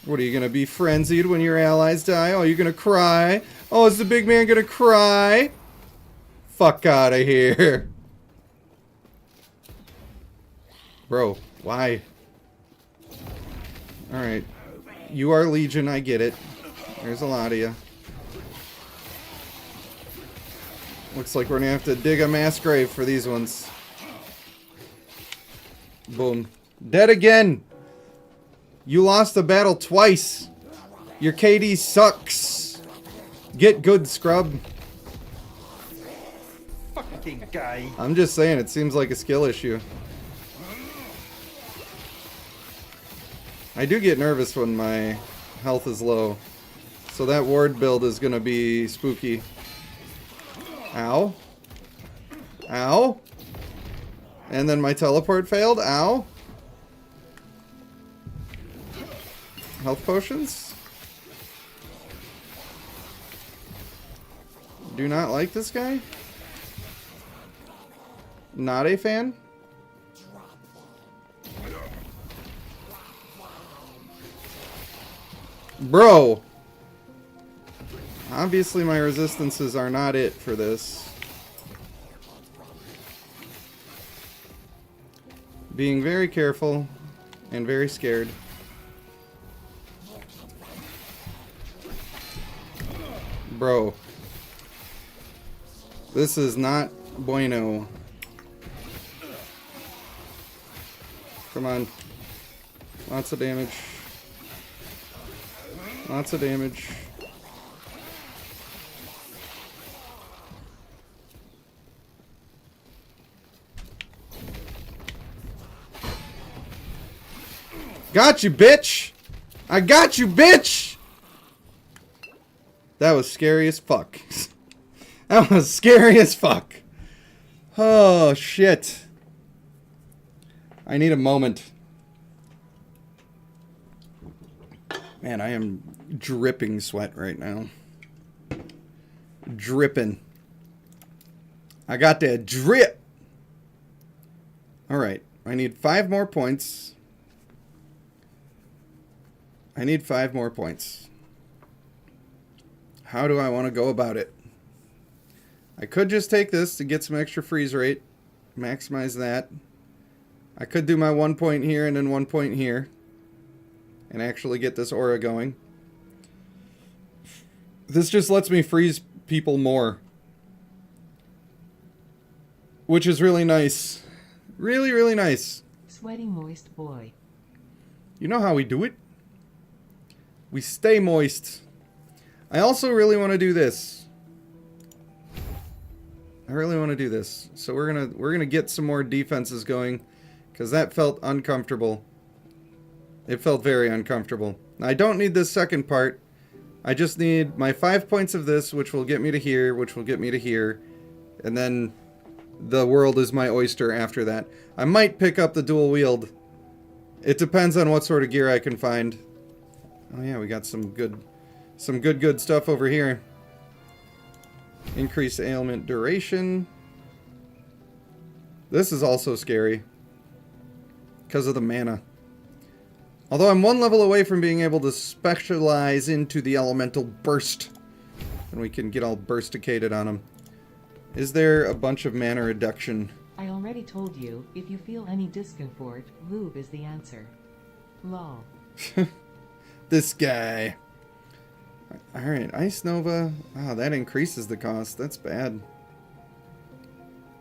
What, are you gonna be frenzied when your allies die? Oh, you're gonna cry? Oh, is the big man gonna cry? Fuck out of here. Bro, why? Alright. You are Legion, I get it. There's a lot of you. Looks like we're gonna have to dig a mass grave for these ones. Boom. Dead again! You lost the battle twice! Your KD sucks! Get good, scrub. Fucking guy. I'm just saying, it seems like a skill issue. I do get nervous when my health is low. So that ward build is gonna be spooky. Ow. Ow. And then my teleport failed. Ow. Health potions? Do not like this guy? Not a fan? Bro! Obviously my resistances are not it for this. Being very careful and very scared. Bro. This is not bueno. Come on. Lots of damage. Lots of damage. Got you, bitch! I got you, bitch! That was scary as fuck. That was scary as fuck. Oh, shit. I need a moment. Man, I am dripping sweat right now. Dripping. I got that drip! Alright, I need 5 more points. I need 5 more points. How do I want to go about it? I could just take this to get some extra freeze rate. Maximize that. I could do my 1 point here and then 1 point here. And actually get this aura going. This just lets me freeze people more. Which is really nice. Really, really nice. Sweaty moist boy. You know how we do it? We stay moist. I also really want to do this. I really want to do this. So we're gonna get some more defenses going, because that felt uncomfortable. It felt very uncomfortable. I don't need this second part. I just need my 5 points of this, which will get me to here, which will get me to here, and then the world is my oyster after that. I might pick up the dual wield. It depends on what sort of gear I can find. Oh yeah, we got some good stuff over here. Increased ailment duration. This is also scary. because of the mana. Although I'm 1 level away from being able to specialize into the elemental burst. And we can get all bursticated on him. Is there a bunch of mana reduction? I already told you, if you feel any discomfort, lube is the answer. Lol. This guy. Alright, Ice Nova. Oh, that increases the cost. That's bad.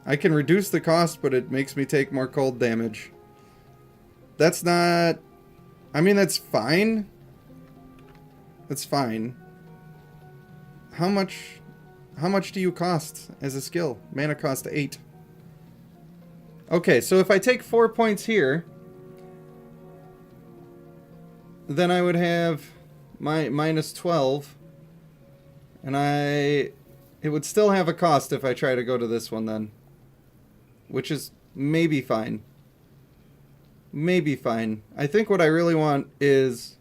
I can reduce the cost, but it makes me take more cold damage. That's not... I mean, that's fine. That's fine. How much do you cost as a skill? Mana cost 8. Okay, so if I take 4 points here, then I would have my minus 12. And it would still have a cost if I try to go to this one then. Which is maybe fine. Maybe fine. I think what I really want is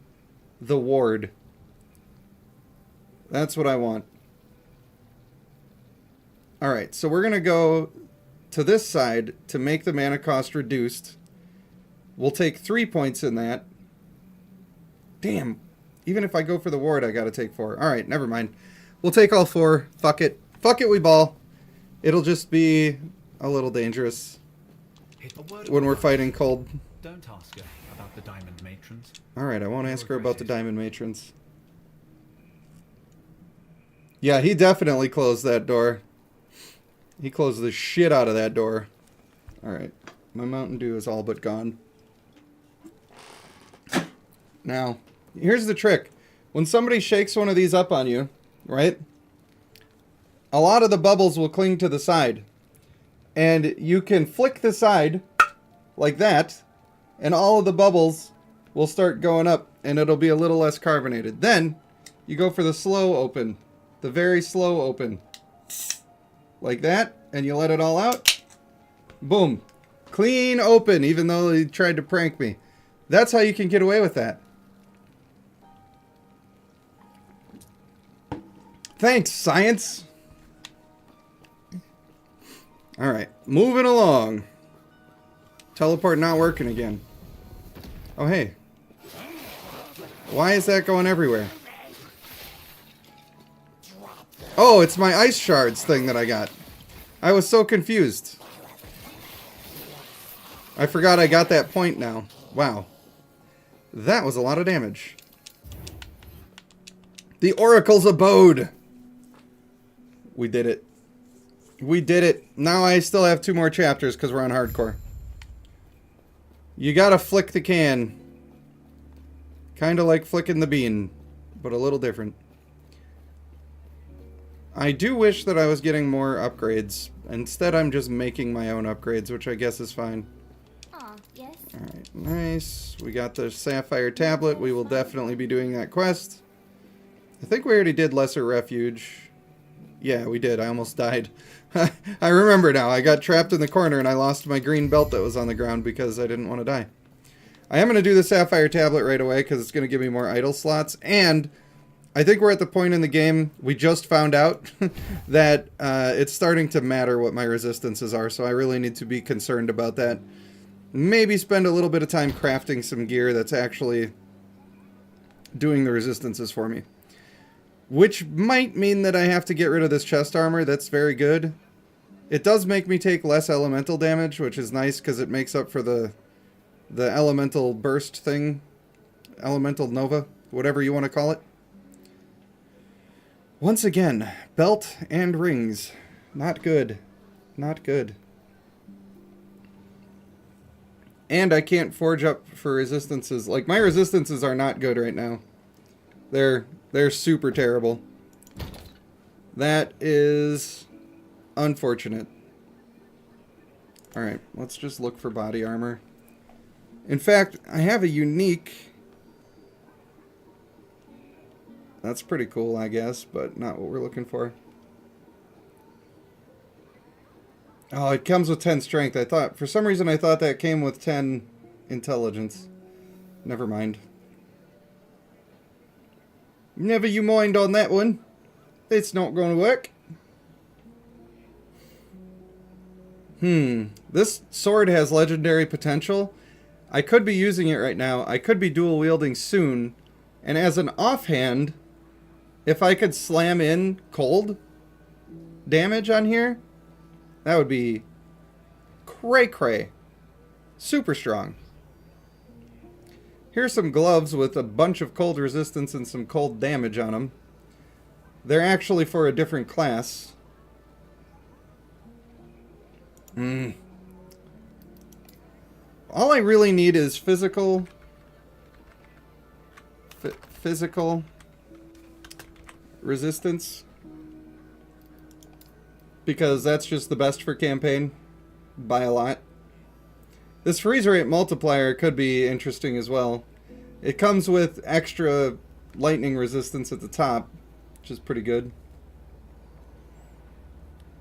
the ward. That's what I want. Alright, so we're going to go to this side to make the mana cost reduced. We'll take 3 points in that. Damn. Even if I go for the ward, I got to take 4. Alright, never mind. We'll take all 4. Fuck it. Fuck it, we ball. It'll just be a little dangerous when we're fighting cold. Don't ask her about the diamond matrons. Alright, I won't ask her about the diamond matrons. Yeah, he definitely closed that door. He closed the shit out of that door. Alright, my Mountain Dew is all but gone. Now, here's the trick. When somebody shakes one of these up on you, right? A lot of the bubbles will cling to the side. And you can flick the side like that, and all of the bubbles will start going up, and it'll be a little less carbonated. Then, you go for the slow open. The very slow open. Like that, and you let it all out. Boom. Clean open, even though he tried to prank me. That's how you can get away with that. Thanks, science. Alright, moving along. Teleport not working again. Oh, hey. Why is that going everywhere? Oh, it's my ice shards thing that I got. I was so confused. I forgot I got that point now. Wow. That was a lot of damage. The Oracle's Abode. We did it. We did it. Now I still have 2 more chapters because we're on hardcore. You gotta flick the can. Kinda like flicking the bean, but a little different. I do wish that I was getting more upgrades. Instead, I'm just making my own upgrades, which I guess is fine. Aw, yes. Alright, nice. We got the Sapphire Tablet. We will definitely be doing that quest. I think we already did Lesser Refuge. Yeah, we did. I almost died. I remember now. I got trapped in the corner and I lost my green belt that was on the ground because I didn't want to die. I am going to do the Sapphire Tablet right away because it's going to give me more idle slots. And I think we're at the point in the game, we just found out that it's starting to matter what my resistances are. So I really need to be concerned about that. Maybe spend a little bit of time crafting some gear that's actually doing the resistances for me. Which might mean that I have to get rid of this chest armor. That's very good. It does make me take less elemental damage, which is nice because it makes up for the elemental burst thing. Elemental Nova, whatever you want to call it. Once again, belt and rings. Not good. Not good. And I can't forge up for resistances. Like, my resistances are not good right now. They're super terrible. That is unfortunate. Alright, let's just look for body armor. In fact, I have a unique... That's pretty cool, I guess, but not what we're looking for. Oh, it comes with 10 strength. I thought, for some reason I thought that came with 10 intelligence. Never mind. Never you mind on that one. It's not going to work. This sword has legendary potential. I could be using it right now. I could be dual wielding soon. And as an offhand, if I could slam in cold damage on here, that would be cray-cray. Super strong. Here's some gloves with a bunch of cold resistance and some cold damage on them. They're actually for a different class. All I really need is physical resistance, because that's just the best for campaign by a lot. This freeze rate multiplier could be interesting as well. It comes with extra lightning resistance at the top, which is pretty good.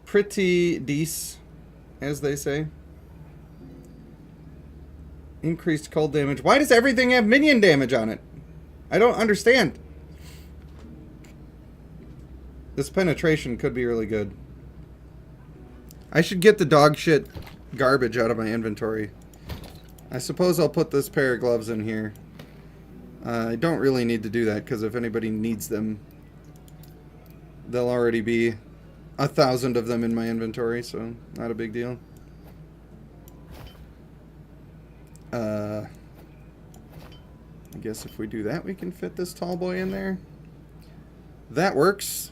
Pretty decent, as they say. Increased cold damage. Why does everything have minion damage on it? I don't understand. This penetration could be really good. I should get the dog shit garbage out of my inventory. I suppose I'll put this pair of gloves in here. I don't really need to do that, because if anybody needs them, there'll already be 1,000 of them in my inventory, so not a big deal. I guess if we do that, we can fit this tall boy in there. That works.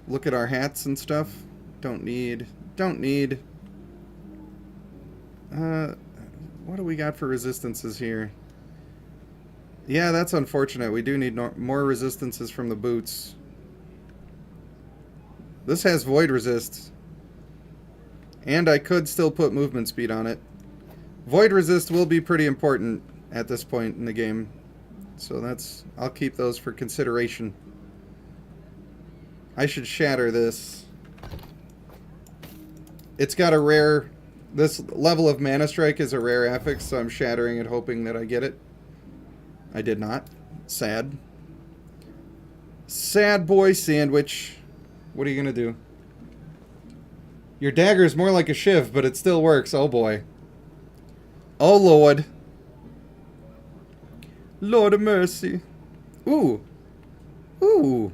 Look at our hats and stuff. Don't need. What do we got for resistances here? Yeah, that's unfortunate. We do need more resistances from the boots. This has void resist. And I could still put movement speed on it. Void resist will be pretty important at this point in the game. So I'll keep those for consideration. I should shatter this. It's got a rare... This level of Mana Strike is a rare affix, so I'm shattering it hoping that I get it. I did not. Sad. Sad boy sandwich. What are you gonna do? Your dagger is more like a shiv, but it still works. Oh boy. Oh lord. Lord of mercy. Ooh. Ooh.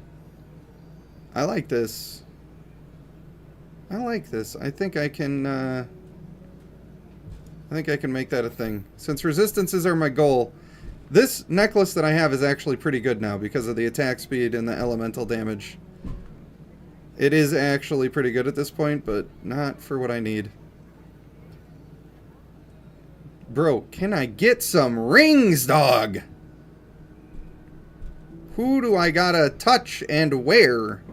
I like this. I like this. I think I can make that a thing. Since resistances are my goal, this necklace that I have is actually pretty good now because of the attack speed and the elemental damage. It is actually pretty good at this point, but not for what I need. Bro, can I get some rings, dog? Who do I gotta touch and where?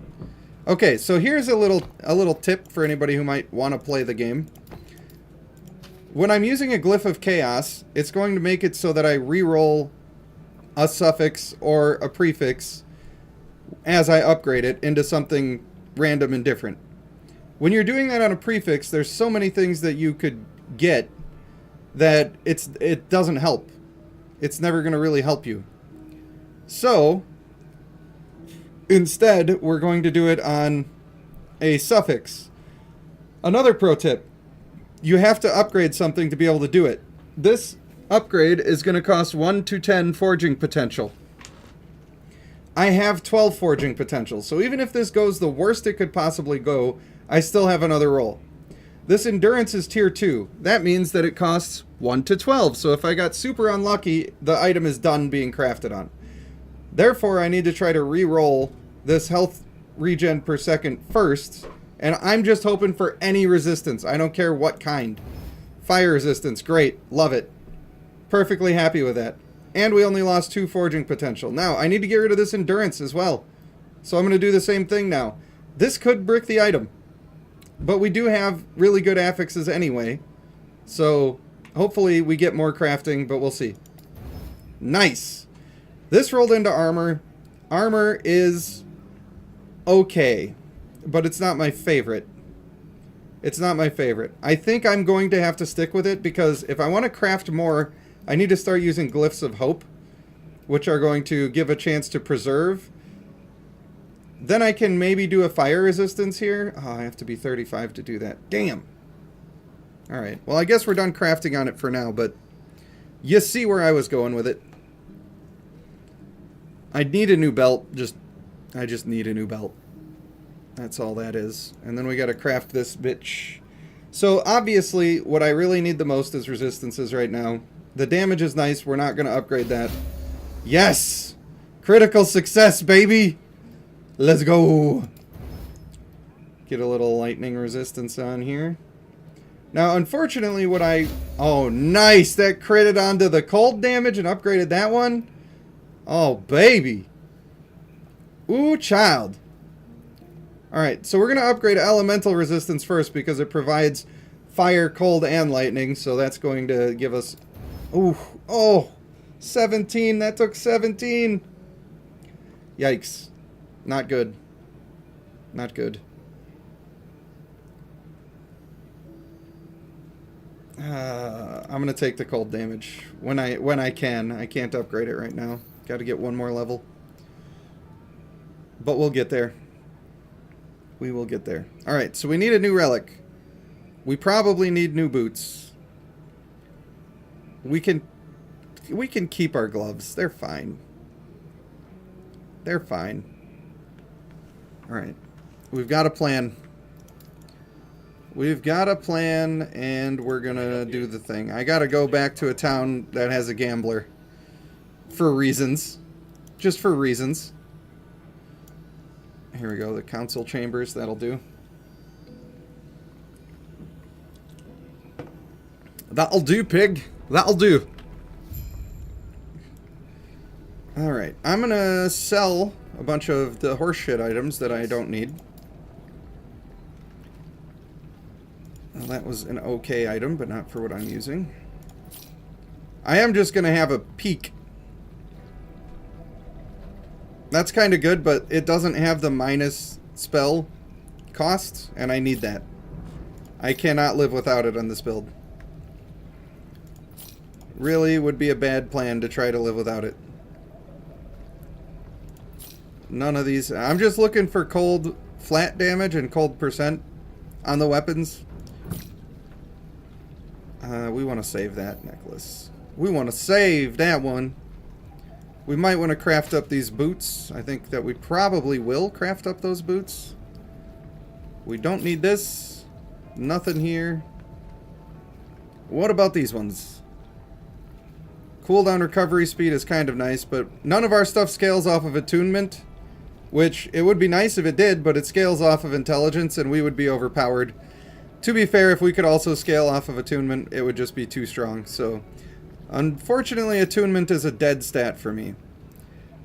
Okay, so here's a little tip for anybody who might want to play the game. When I'm using a Glyph of Chaos, it's going to make it so that I reroll a suffix or a prefix as I upgrade it into something random and different. When you're doing that on a prefix, there's so many things that you could get that it doesn't help. It's never going to really help you. So, instead, we're going to do it on a suffix. Another pro tip. You have to upgrade something to be able to do it. This upgrade is going to cost 1 to 10 forging potential. I have 12 forging potential, so even if this goes the worst it could possibly go, I still have another roll. This endurance is tier 2. That means that it costs 1 to 12, so if I got super unlucky, the item is done being crafted on. Therefore, I need to try to re-roll this health regen per second first, and I'm just hoping for any resistance. I don't care what kind. Fire resistance, great, love it. Perfectly happy with that. And we only lost 2 forging potential. Now, I need to get rid of this endurance as well. So I'm going to do the same thing now. This could brick the item. But we do have really good affixes anyway. So hopefully we get more crafting, but we'll see. Nice. This rolled into armor. Armor is okay, but it's not my favorite. It's not my favorite. I think I'm going to have to stick with it because if I want to craft more, I need to start using Glyphs of Hope, which are going to give a chance to preserve. Then I can maybe do a fire resistance here. Oh, I have to be 35 to do that. Damn. Alright, well I guess we're done crafting on it for now, but you see where I was going with it. I need a new belt, I just need a new belt. That's all that is. And then we gotta craft this bitch. So obviously, what I really need the most is resistances right now. The damage is nice, we're not gonna upgrade that. Yes! Critical success, baby! Let's go! Get a little lightning resistance on here. Now, unfortunately, what I... Oh, nice! That critted onto the cold damage and upgraded that one. Oh, baby! Ooh, child! Alright, so we're going to upgrade elemental resistance first because it provides fire, cold, and lightning. So that's going to give us... Ooh, oh! 17! That took 17! Yikes. Not good. Not good. I'm gonna take the cold damage when I can. I can't upgrade it right now. Got to get one more level, but we'll get there. We will get there. All right, so we need a new relic. We probably need new boots. We can keep our gloves. They're fine. They're fine. All right, we've got a plan. We've got a plan, and we're gonna do the thing. I gotta go back to a town that has a gambler. For reasons. Just for reasons. Here we go, the council chambers, that'll do. That'll do, pig. That'll do. Alright, I'm gonna sell a bunch of the horseshit items that I don't need. Well, that was an okay item, but not for what I'm using. I am just going to have a peek. That's kind of good, but it doesn't have the minus spell cost, and I need that. I cannot live without it on this build. Really would be a bad plan to try to live without it. None of these. I'm just looking for cold flat damage and cold percent on the weapons. We want to save that necklace. We want to save that one. We might want to craft up these boots. I think that we probably will craft up those boots. We don't need this. Nothing here. What about these ones? Cooldown recovery speed is kind of nice, but none of our stuff scales off of attunement, which it would be nice if it did, but it scales off of intelligence and we would be overpowered. To be fair, if we could also scale off of attunement, it would just be too strong. So, unfortunately, attunement is a dead stat for me.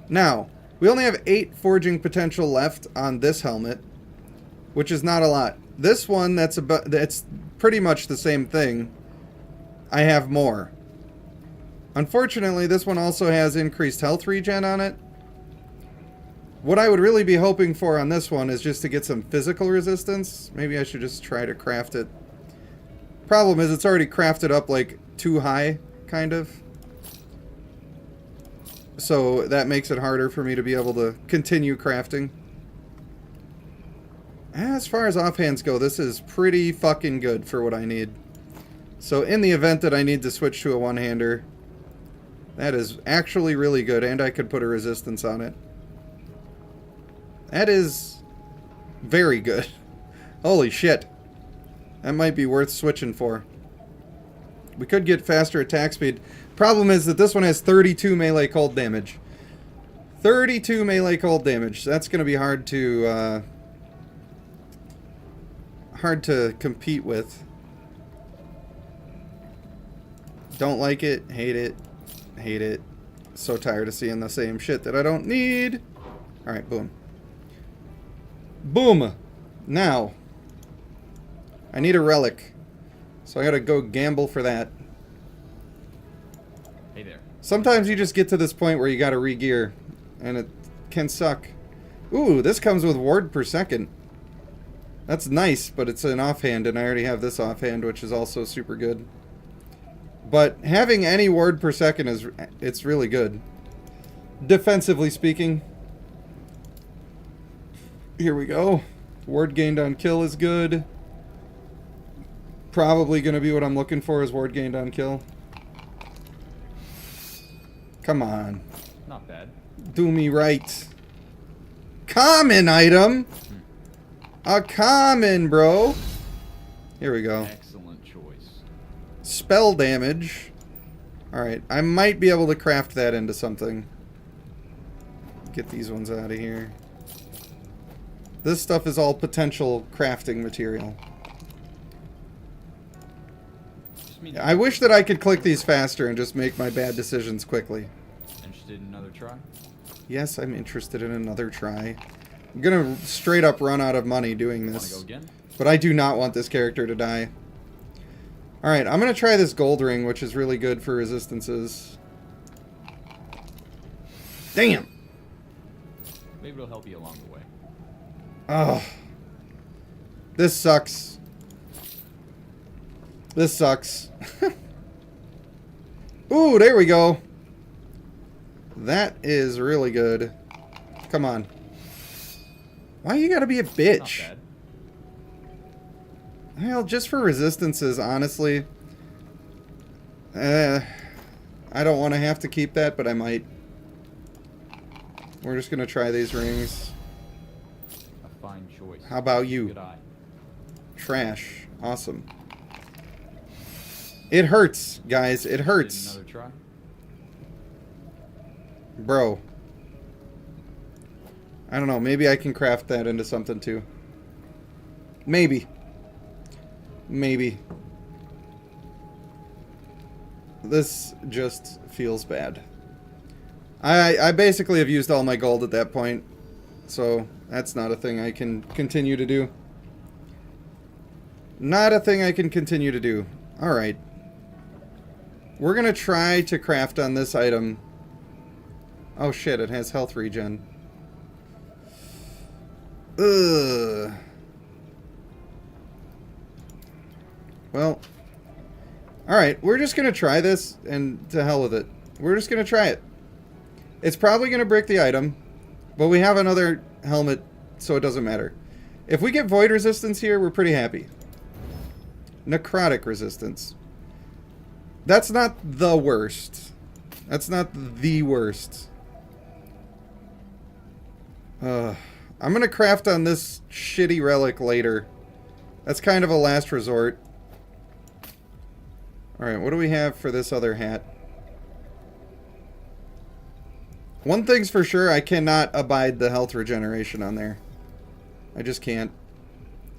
Now, we only have 8 forging potential left on this helmet, which is not a lot. This one, that's pretty much the same thing. I have more. Unfortunately, this one also has increased health regen on it. What I would really be hoping for on this one is just to get some physical resistance. Maybe I should just try to craft it. Problem is, it's already crafted up like too high, kind of. So that makes it harder for me to be able to continue crafting. As far as offhands go, this is pretty fucking good for what I need. So in the event that I need to switch to a one-hander, that is actually really good, and I could put a resistance on it. That is very good. Holy shit. That might be worth switching for. We could get faster attack speed. Problem is that this one has 32 melee cold damage. 32 melee cold damage. That's going to be hard to compete with. Don't like it. Hate it. Hate it. So tired of seeing the same shit that I don't need. Alright, boom. Boom! Now, I need a relic. So I gotta go gamble for that. Hey there. Sometimes you just get to this point where you gotta re-gear, and it can suck. Ooh, this comes with ward per second. That's nice, but it's an offhand, and I already have this offhand, which is also super good. But having any ward per second it's really good. Defensively speaking. Here we go. Ward gained on kill is good. probably going to be what I'm looking for is ward gained on kill. Come on. Not bad. Do me right. Common item. A common, bro. Here we go. Excellent choice. Spell damage. Alright, I might be able to craft that into something. Get these ones out of here. This stuff is all potential crafting material. Just mean I wish that I could click these faster and just make my bad decisions quickly. interested in another try? Yes, I'm interested in another try. I'm gonna straight up run out of money doing Wanna this. go again? But I do not want this character to die. Alright, I'm gonna try this gold ring, which is really good for resistances. Damn! Maybe it'll help you along the way. Oh. This sucks. This sucks. Ooh, there we go. That is really good. Come on. Why you gotta be a Not bitch? bad. Well, just for resistances, honestly. I don't want to have to keep that, but I might. We're just gonna try these rings. A fine choice. How about you? Good eye. Trash. Awesome. It hurts, guys. It hurts. Another try? Bro. I don't know. Maybe I can craft that into something too. Maybe. Maybe. This just feels bad. I basically have used all my gold at that point. So that's not a thing I can continue to do. Not a thing I can continue to do. Alright. We're gonna try to craft on this item. Oh shit, it has health regen. Ugh. Well. Alright, we're just gonna try this, and to hell with it. We're just gonna try it. It's probably gonna break the item, but we have another helmet, so it doesn't matter. If we get void resistance here, we're pretty happy. Necrotic resistance. That's not the worst. That's not the worst. I'm gonna craft on this shitty relic later. That's kind of a last resort. Alright, what do we have for this other hat? One thing's for sure, I cannot abide the health regeneration on there. I just can't.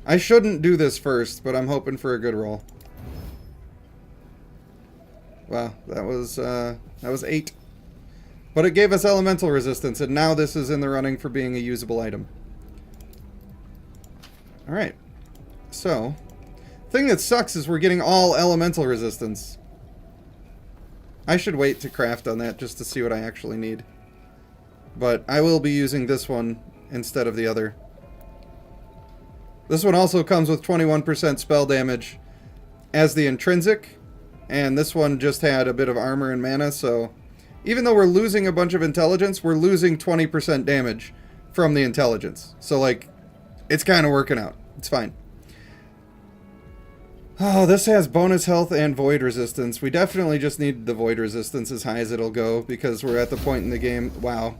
I shouldn't do this first, but I'm hoping for a good roll. Wow, that was 8. But it gave us elemental resistance, and now this is in the running for being a usable item. Alright. So, thing that sucks is we're getting all elemental resistance. I should wait to craft on that just to see what I actually need. But I will be using this one instead of the other. This one also comes with 21% spell damage as the intrinsic. And this one just had a bit of armor and mana, so even though we're losing a bunch of intelligence, we're losing 20% damage from the intelligence. So, like, it's kind of working out. It's fine. Oh, this has bonus health and void resistance. We definitely just need the void resistance as high as it'll go because we're at the point in the game. Wow.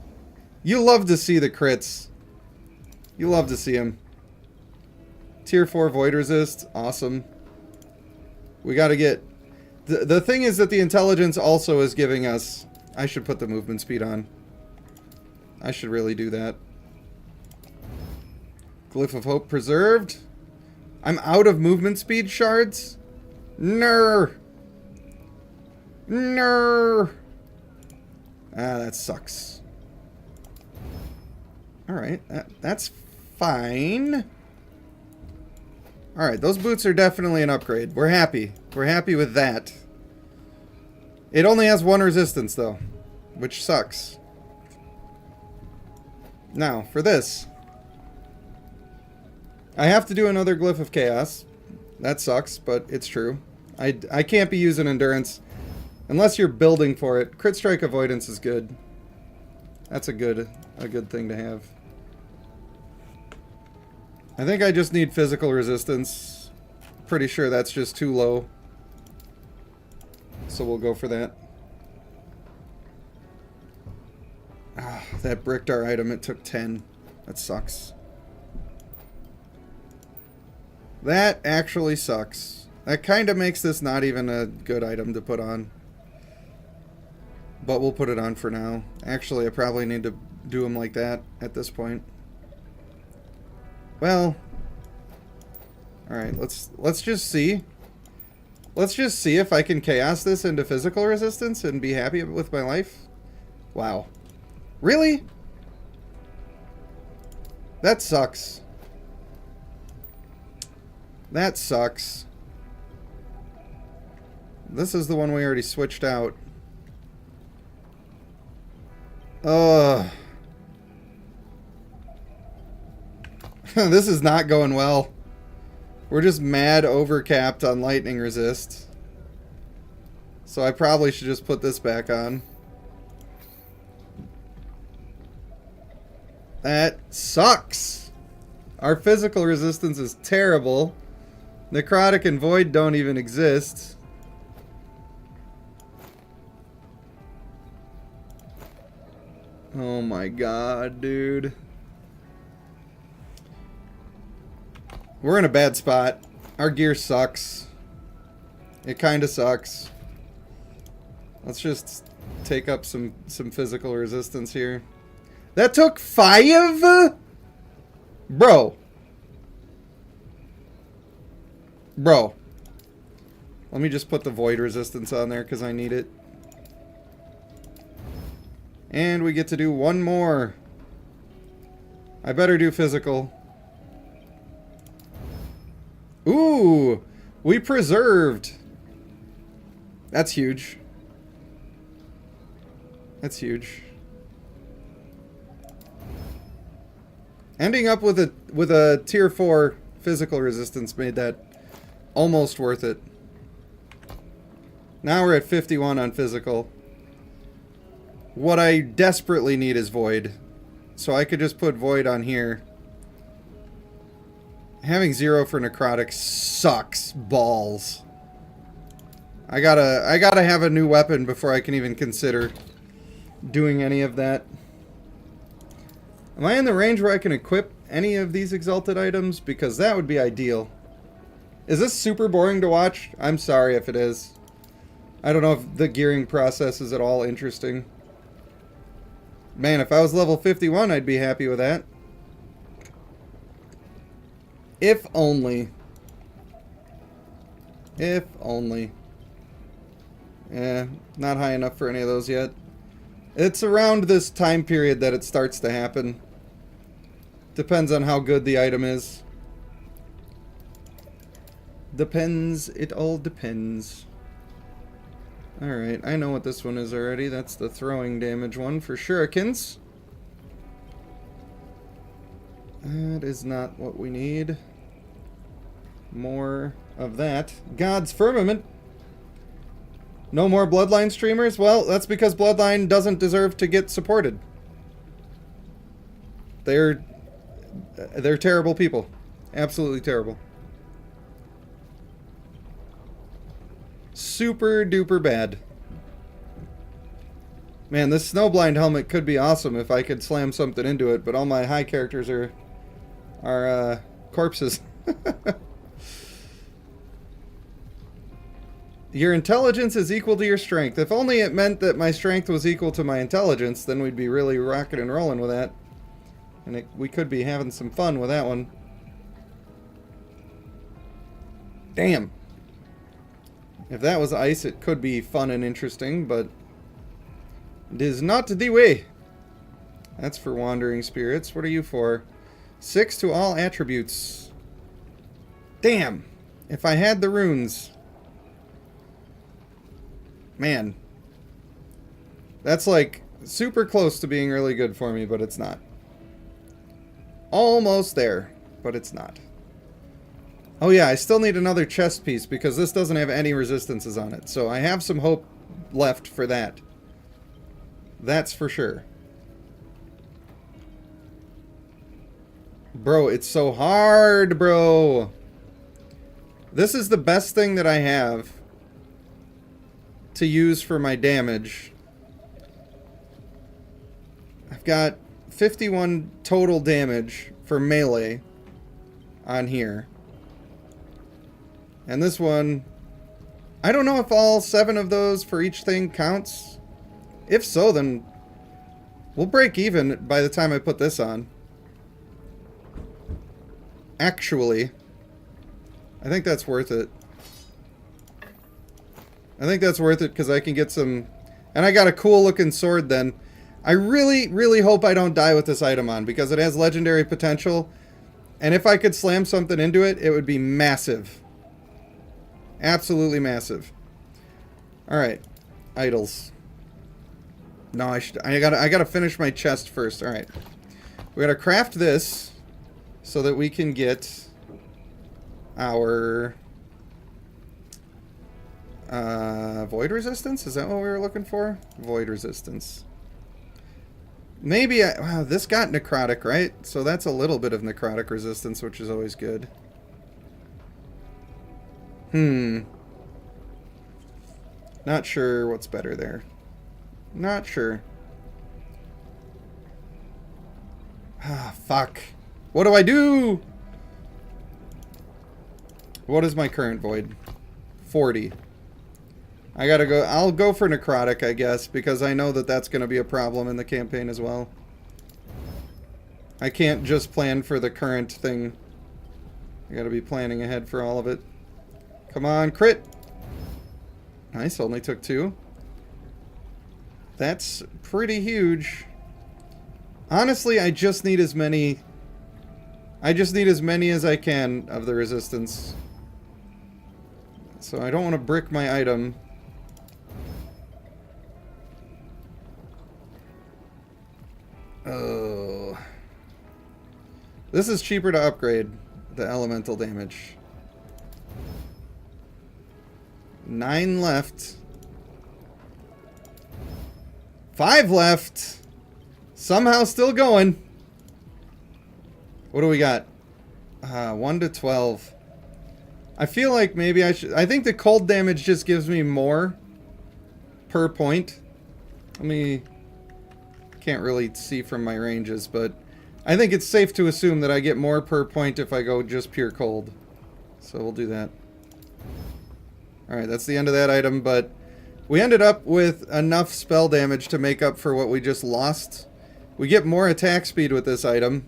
You love to see the crits. You love to see them. Tier 4 void resist. Awesome. We got to get... The thing is that the intelligence also is giving us... I should put the movement speed on. I should really do that. Glyph of Hope preserved. I'm out of movement speed shards? Ner. Ner. Ah, that sucks. Alright, that's fine. Alright, those boots are definitely an upgrade. We're happy. We're happy with that. It only has 1 resistance, though, which sucks. Now, for this. I have to do another Glyph of Chaos. That sucks, but it's true. I can't be using Endurance unless you're building for it. Crit Strike Avoidance is good. That's a good thing to have. I think I just need physical resistance. pretty sure that's just too low. So we'll go for that. Ah, that bricked our item. It took 10. That sucks. That actually sucks. That kind of makes this not even a good item to put on. But we'll put it on for now. Actually, I probably need to do them like that at this point. Well, alright, let's just see. Let's just see if I can chaos this into physical resistance and be happy with my life. Wow. Really? That sucks. That sucks. This is the one we already switched out. Ugh. This is not going well. We're just mad overcapped on lightning resist. So I probably should just put this back on. That sucks. Our physical resistance is terrible. Necrotic and Void don't even exist. Oh my god, dude. We're in a bad spot. Our gear sucks. It kinda sucks. Let's just take up some physical resistance here. That took 5? Bro. Bro. Let me just put the void resistance on there because I need it. And we get to do one more. I better do physical. Ooh! We preserved! That's huge. That's huge. Ending up with a tier 4 physical resistance made that almost worth it. Now we're at 51 on physical. What I desperately need is void. So I could just put void on here. Having 0 for necrotic sucks balls. I gotta have a new weapon before I can even consider doing any of that. Am I in the range where I can equip any of these exalted items? Because that would be ideal. Is this super boring to watch? I'm sorry if it is. I don't know if the gearing process is at all interesting. Man, if I was level 51, I'd be happy with that. If only. If only. Eh, not high enough for any of those yet. It's around this time period that it starts to happen. Depends on how good the item is. Depends. It all depends. Alright, I know what this one is already. That's the throwing damage one for shurikens. That is not what we need. More of that. God's Firmament. No more Bloodline streamers? Well, that's because Bloodline doesn't deserve to get supported. They're terrible people. Absolutely terrible. Super duper bad. Man, this Snowblind helmet could be awesome if I could slam something into it, but all my high characters are corpses. Your intelligence is equal to your strength. If only it meant that my strength was equal to my intelligence, then we'd be really rocking and rolling with that. And we could be having some fun with that one. Damn. If that was ice, it could be fun and interesting, but it is not the way. That's for wandering spirits. What are you for? 6 to all attributes. Damn. If I had the runes. Man. That's like super close to being really good for me, but it's not. Almost there, but it's not. Oh yeah, I still need another chest piece because this doesn't have any resistances on it. So I have some hope left for that. That's for sure. Bro, it's so hard, bro. This is the best thing that I have to use for my damage. I've got 51 total damage for melee on here. And this one, I don't know if all 7 of those for each thing counts. If so, then we'll break even by the time I put this on. Actually, I think that's worth it. I think that's worth it because I can get some... And I got a cool looking sword then. I really, really hope I don't die with this item on because it has legendary potential. And if I could slam something into it, it would be massive. Absolutely massive. Alright. Idols. No, I gotta finish my chest first. Alright. We gotta craft this so that we can get our void resistance? Is that what we were looking for? Void resistance. Maybe wow, this got necrotic, right? So that's a little bit of necrotic resistance, which is always good. Not sure what's better there. Not sure. Ah, fuck. What do I do? What is my current void? 40. I gotta go. I'll go for necrotic, I guess, because I know that that's going to be a problem in the campaign as well. I can't just plan for the current thing. I gotta be planning ahead for all of it. Come on, crit! Nice, only took 2. That's pretty huge. Honestly, I just need as many... I just need as many as I can of the resistance. So I don't want to brick my item. Oh. This is cheaper to upgrade the elemental damage. 9 left. 5 left. Somehow still going. What do we got? 1 to 12. I feel like maybe I should... I think the cold damage just gives me more per point. Let me... Can't really see from my ranges, but I think it's safe to assume that I get more per point if I go just pure cold. So we'll do that. Alright, that's the end of that item, but we ended up with enough spell damage to make up for what we just lost. We get more attack speed with this item,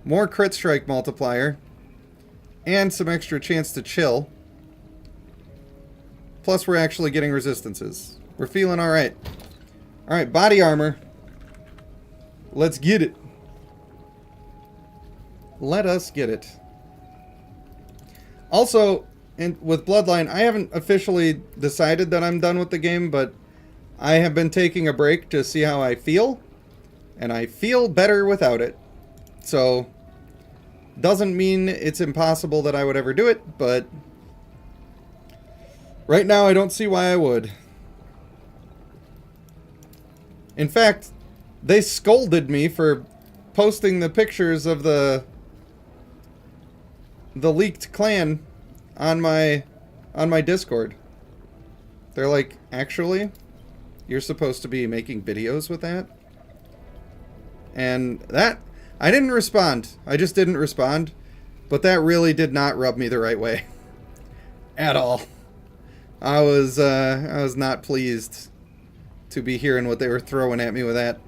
more crit strike multiplier, and some extra chance to chill. Plus we're actually getting resistances. We're feeling alright. Alright, body armor. Let's get it. Let us get it. Also, with Bloodline, I haven't officially decided that I'm done with the game, but I have been taking a break to see how I feel, and I feel better without it. So, doesn't mean it's impossible that I would ever do it, but right now I don't see why I would. In fact, they scolded me for posting the pictures of the leaked clan on my Discord. They're like, actually, you're supposed to be making videos with that? And that, I didn't respond. I just didn't respond. But that really did not rub me the right way. At all. I was not pleased to be hearing what they were throwing at me with that.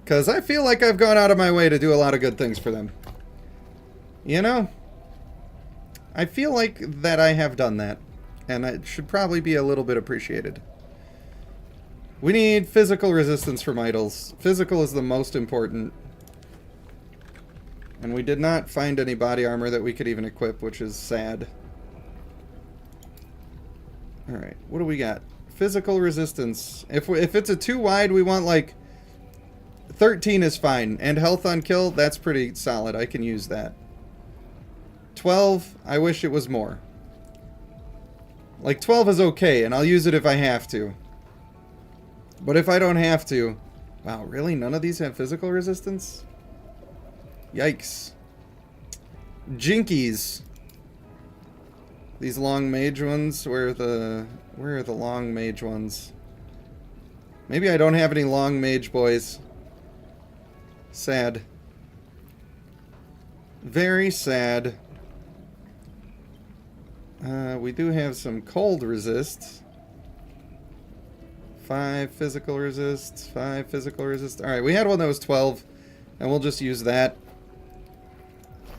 Because I feel like I've gone out of my way to do a lot of good things for them. You know? I feel like that I have done that. And it should probably be a little bit appreciated. We need physical resistance from idols. Physical is the most important. And we did not find any body armor that we could even equip, which is sad. Alright, what do we got? Physical resistance. If it's a 2 wide, we want like 13 is fine. And health on kill, that's pretty solid. I can use that. 12, I wish it was more. Like 12 is okay, and I'll use it if I have to. But if I don't have to... Wow, really? None of these have physical resistance? Yikes. Jinkies. These long mage ones. Where are the long mage ones? Maybe I don't have any long mage boys. Sad. Very sad. We do have some cold resists. 5 physical resists. 5 physical resists. Alright, we had one that was 12. And we'll just use that.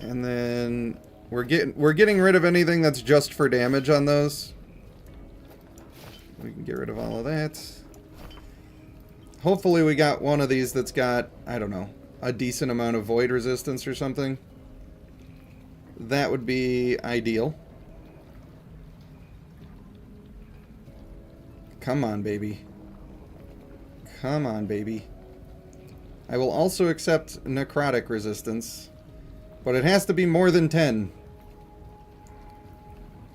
And then we're getting rid of anything that's just for damage on those. We can get rid of all of that. Hopefully we got one of these that's got, I don't know, a decent amount of void resistance or something. That would be ideal. Come on, baby. Come on, baby. I will also accept necrotic resistance, but it has to be more than 10.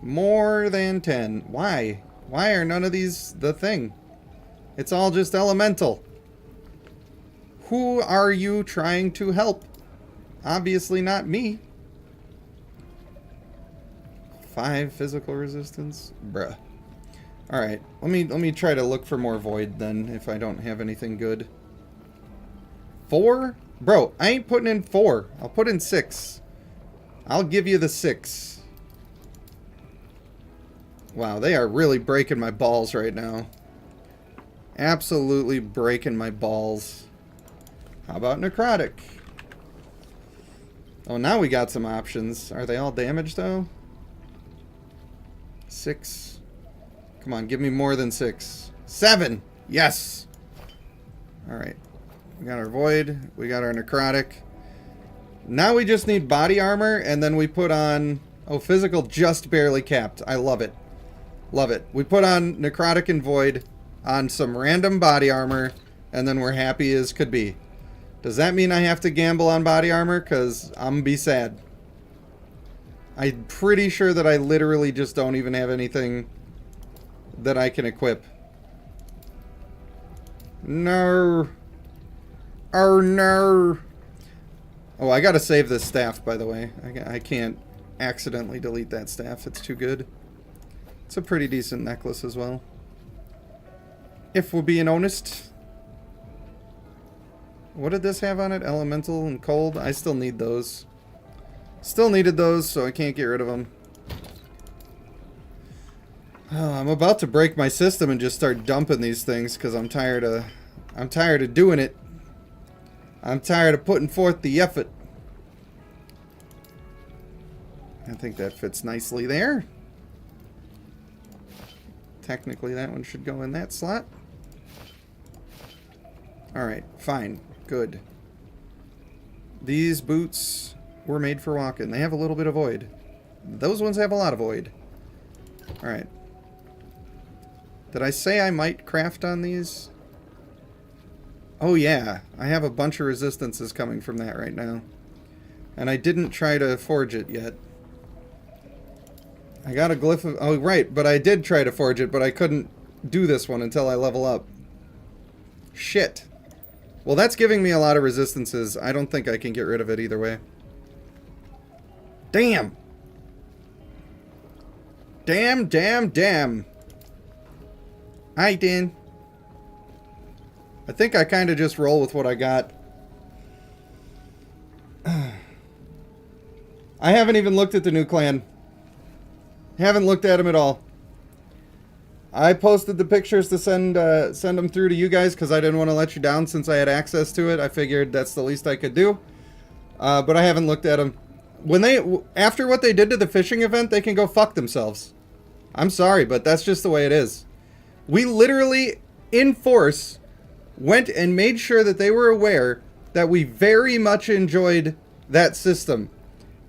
More than 10. Why? Why are none of these the thing? It's all just elemental. Who are you trying to help? Obviously not me. 5 physical resistance? Bruh. Alright, let me try to look for more void then, if I don't have anything good. 4? Bro, I ain't putting in 4. I'll put in 6. I'll give you the 6. Wow, they are really breaking my balls right now. Absolutely breaking my balls. How about necrotic? Oh, now we got some options. Are they all damaged, though? 6. Come on, give me more than 6. 7! Yes! Alright. We got our void. We got our necrotic. Now we just need body armor, and then we put on... Oh, physical just barely capped. I love it. Love it. We put on necrotic and void on some random body armor, and then we're happy as could be. Does that mean I have to gamble on body armor? Because I'm gonna be sad. I'm pretty sure that I literally just don't even have anything that I can equip. No. Oh, no. Oh, I gotta save this staff, by the way. I can't accidentally delete that staff. It's too good. It's a pretty decent necklace as well. If we're being honest. What did this have on it? Elemental and cold? I still need those. Still needed those, so I can't get rid of them. Oh, I'm about to break my system and just start dumping these things because I'm tired of doing it. I'm tired of putting forth the effort. I think that fits nicely there. Technically, that one should go in that slot. Alright, fine. Good. These boots were made for walking. They have a little bit of void. Those ones have a lot of void. Alright. Did I say I might craft on these? Oh yeah, I have a bunch of resistances coming from that right now. And I didn't try to forge it yet. I got a glyph of... Oh, right, but I did try to forge it, but I couldn't do this one until I level up. Shit. Well, that's giving me a lot of resistances. I don't think I can get rid of it either way. Damn! Damn, damn, damn. Hi, Dan. I think I kind of just roll with what I got. I haven't even looked at the new clan. Haven't looked at them at all. I posted the pictures to send them through to you guys because I didn't want to let you down since I had access to it. I figured that's the least I could do. But I haven't looked at them. After what they did to the fishing event, they can go fuck themselves. I'm sorry, but that's just the way it is. We literally, in force, went and made sure that they were aware that we very much enjoyed that system.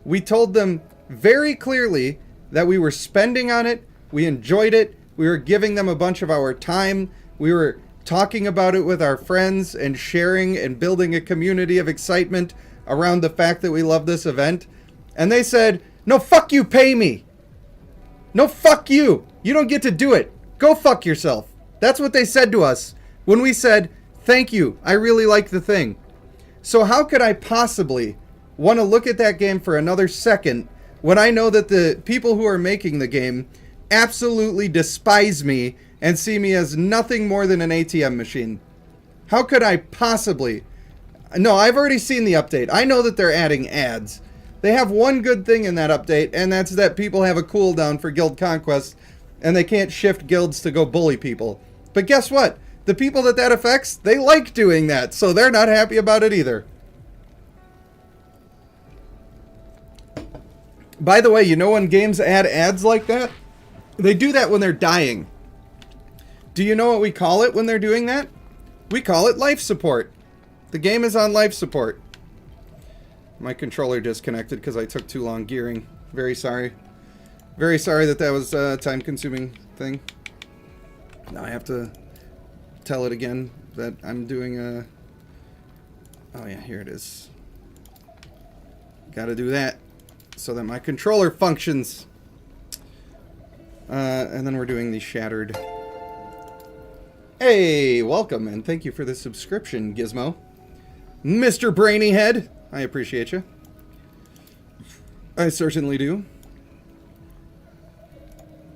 We told them very clearly that we were spending on it, we enjoyed it, we were giving them a bunch of our time, we were talking about it with our friends and sharing and building a community of excitement around the fact that we love this event. And they said, no, fuck you, pay me. No, fuck you. You don't get to do it. Go fuck yourself. That's what they said to us when we said, thank you, I really like the thing. So how could I possibly want to look at that game for another second when I know that the people who are making the game absolutely despise me and see me as nothing more than an ATM machine? How could I possibly? No, I've already seen the update. I know that they're adding ads. They have one good thing in that update, and that's that people have a cooldown for guild conquest, and they can't shift guilds to go bully people. But guess what? The people that affects, they like doing that, so they're not happy about it either. By the way, you know when games add ads like that? They do that when they're dying. Do you know what we call it when they're doing that? We call it life support. The game is on life support. My controller disconnected because I took too long gearing. Very sorry. Very sorry that was a time-consuming thing. Now I have to tell it again that I'm doing a... Oh yeah, here it is. Gotta do that so that my controller functions. And then we're doing the shattered. Hey, welcome, and thank you for the subscription, Gizmo. Mr. Brainyhead, I appreciate you. I certainly do.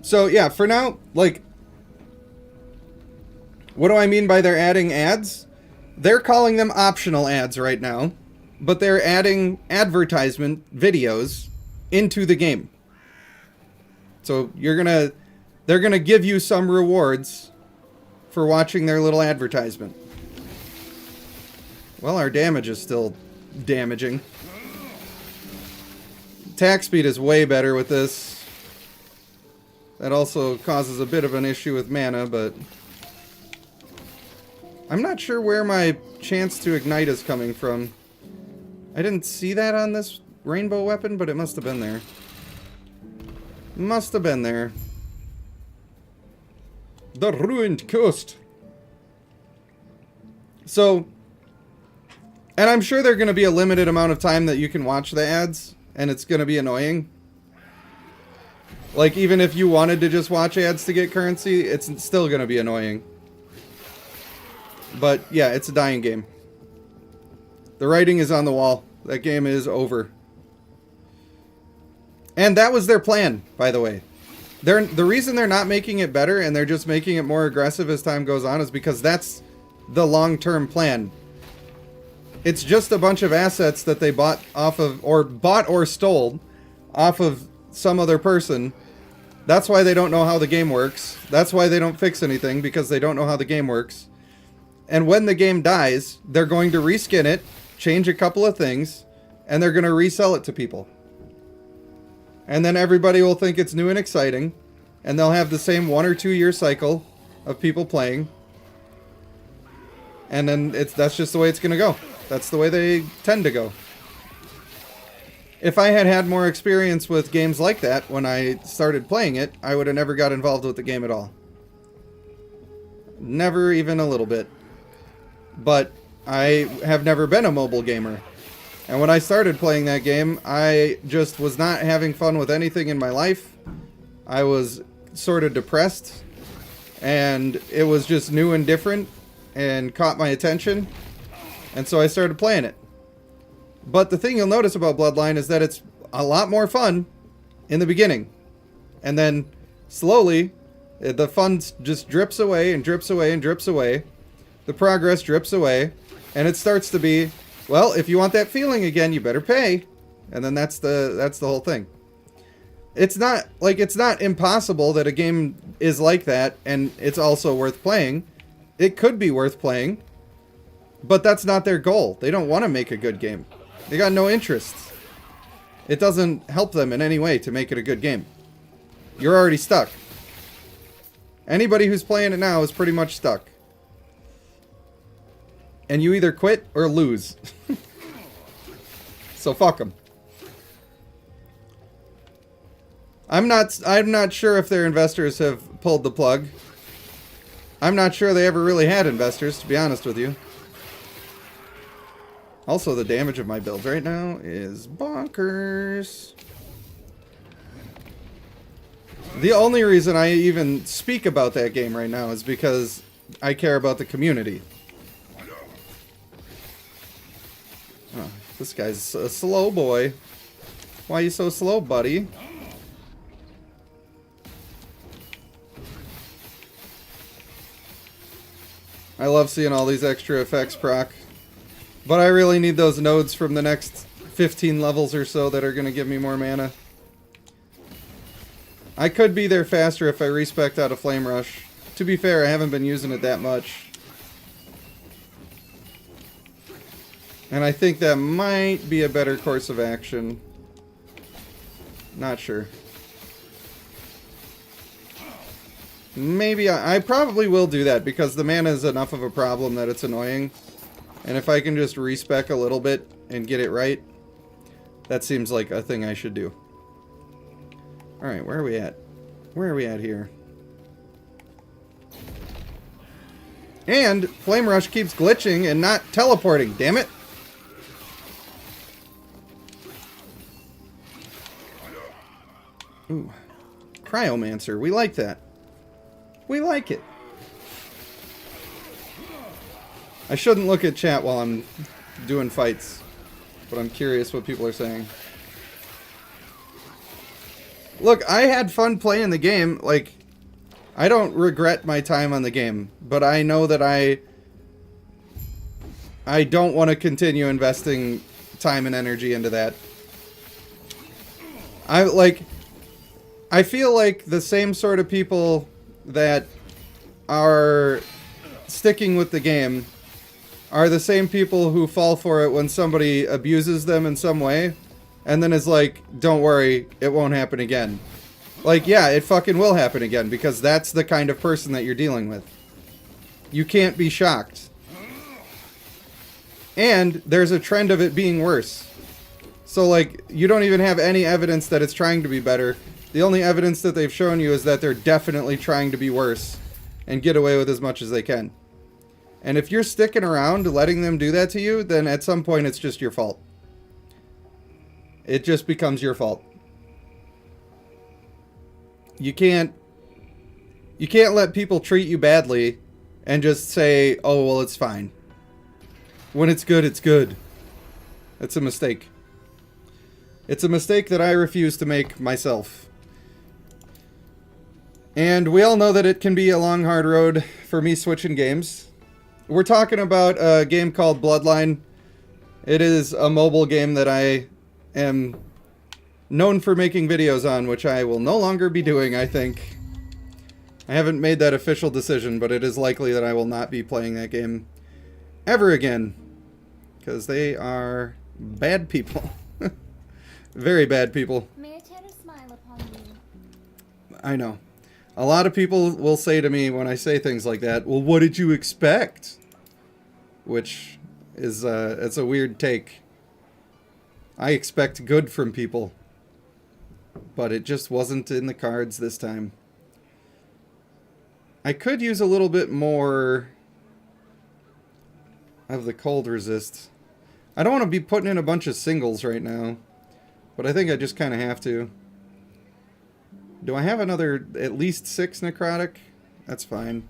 So, yeah, for now, like, what do I mean by they're adding ads? They're calling them optional ads right now, but they're adding advertisement videos into the game. So they're gonna give you some rewards for watching their little advertisement. Well, our damage is still damaging. Attack speed is way better with this. That also causes a bit of an issue with mana, but I'm not sure where my chance to ignite is coming from. I didn't see that on this rainbow weapon, but it must have been there. Must have been there. The ruined coast. So, and I'm sure there's going to be a limited amount of time that you can watch the ads, and it's going to be annoying. Like, even if you wanted to just watch ads to get currency, it's still going to be annoying. But, yeah, it's a dying game. The writing is on the wall. That game is over. And that was their plan, by the way. The reason they're not making it better and they're just making it more aggressive as time goes on is because that's the long-term plan. It's just a bunch of assets that they bought off of, or bought or stole off of some other person. That's why they don't know how the game works. That's why they don't fix anything, because they don't know how the game works. And when the game dies, they're going to reskin it, change a couple of things, and they're going to resell it to people. And then everybody will think it's new and exciting, and they'll have the same 1 or 2 year cycle of people playing. And then that's just the way it's going to go. That's the way they tend to go. If I had had more experience with games like that when I started playing it, I would have never got involved with the game at all. Never even a little bit. But I have never been a mobile gamer. And when I started playing that game, I just was not having fun with anything in my life. I was sort of depressed. And it was just new and different and caught my attention. And so I started playing it. But the thing you'll notice about Bloodline is that it's a lot more fun in the beginning. And then slowly, the fun just drips away and drips away and drips away. The progress drips away. And it starts to be, well, if you want that feeling again, you better pay. And then that's the whole thing. It's not impossible that a game is like that and it's also worth playing. It could be worth playing. But that's not their goal. They don't want to make a good game. They got no interest. It doesn't help them in any way to make it a good game. You're already stuck. Anybody who's playing it now is pretty much stuck. And you either quit or lose. So fuck them. I'm not sure if their investors have pulled the plug. I'm not sure they ever really had investors, to be honest with you. Also, the damage of my build right now is bonkers. The only reason I even speak about that game right now is because I care about the community. Oh, this guy's a slow boy. Why are you so slow, buddy? I love seeing all these extra effects proc. But I really need those nodes from the next 15 levels or so that are going to give me more mana. I could be there faster if I respect out a Flame Rush. To be fair, I haven't been using it that much. And I think that might be a better course of action. Not sure. Maybe I probably will do that because the mana is enough of a problem that it's annoying. And if I can just respec a little bit and get it right, that seems like a thing I should do. Alright, where are we at? Where are we at here? And Flame Rush keeps glitching and not teleporting, damn it! Ooh. Cryomancer, we like that. We like it. I shouldn't look at chat while I'm doing fights, but I'm curious what people are saying. Look, I had fun playing the game. Like, I don't regret my time on the game, but I know that I don't want to continue investing time and energy into that. I feel like the same sort of people that are sticking with the game are the same people who fall for it when somebody abuses them in some way and then is like, don't worry, it won't happen again. Like, yeah, it fucking will happen again because that's the kind of person that you're dealing with. You can't be shocked. And there's a trend of it being worse. So, like, you don't even have any evidence that it's trying to be better. The only evidence that they've shown you is that they're definitely trying to be worse and get away with as much as they can. And if you're sticking around letting them do that to you, then at some point it's just your fault. It just becomes your fault. You can't let people treat you badly and just say, oh, well, it's fine. When it's good, it's good. It's a mistake. It's a mistake that I refuse to make myself. And we all know that it can be a long, hard road for me switching games. We're talking about a game called Bloodline. It is a mobile game that I am known for making videos on, which I will no longer be doing, I think. I haven't made that official decision, but it is likely that I will not be playing that game ever again. Because they are bad people. Very bad people. May I tear a smile upon you? I know. A lot of people will say to me when I say things like that, well, what did you expect? Which is, it's a weird take. I expect good from people. But it just wasn't in the cards this time. I could use a little bit more of the cold resist. I don't want to be putting in a bunch of singles right now. But I think I just kind of have to. Do I have another at least 6 necrotic? That's fine.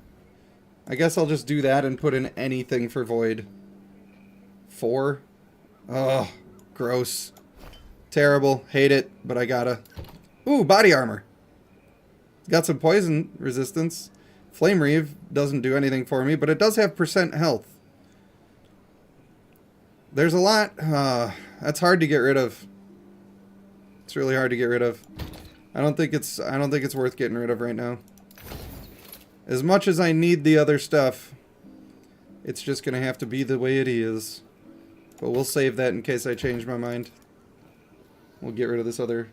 I guess I'll just do that and put in anything for void. 4? Ugh, gross. Terrible. Hate it, but I gotta. Ooh, body armor. Got some poison resistance. Flame Reeve doesn't do anything for me, but it does have % health. There's a lot. That's hard to get rid of. It's really hard to get rid of. I don't think it's worth getting rid of right now. As much as I need the other stuff, it's just gonna have to be the way it is. But we'll save that in case I change my mind. We'll get rid of this other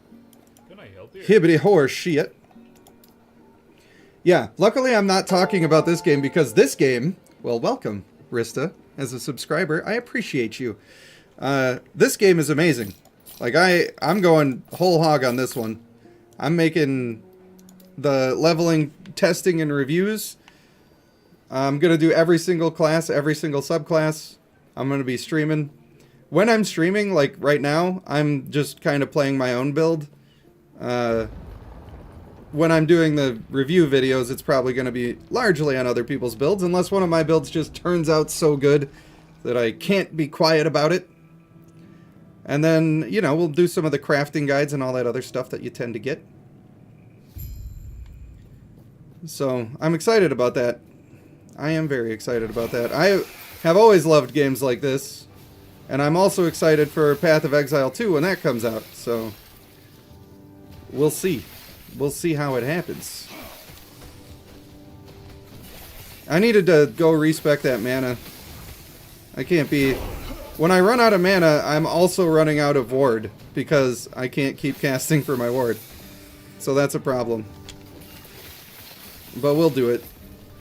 hibbity horse shit. Yeah, luckily I'm not talking about this game because this game, well, welcome, Rista, as a subscriber. I appreciate you. This game is amazing. Like, I'm going whole hog on this one. I'm making the leveling, testing, and reviews. I'm going to do every single class, every single subclass. I'm going to be streaming. When I'm streaming, like right now, I'm just kind of playing my own build. When I'm doing the review videos, it's probably going to be largely on other people's builds, unless one of my builds just turns out so good that I can't be quiet about it. And then, you know, we'll do some of the crafting guides and all that other stuff that you tend to get. So, I'm excited about that. I am very excited about that. I have always loved games like this. And I'm also excited for Path of Exile 2 when that comes out. So, we'll see. We'll see how it happens. I needed to go respec that mana. I can't be... When I run out of mana, I'm also running out of ward. Because I can't keep casting for my ward. So that's a problem. But we'll do it.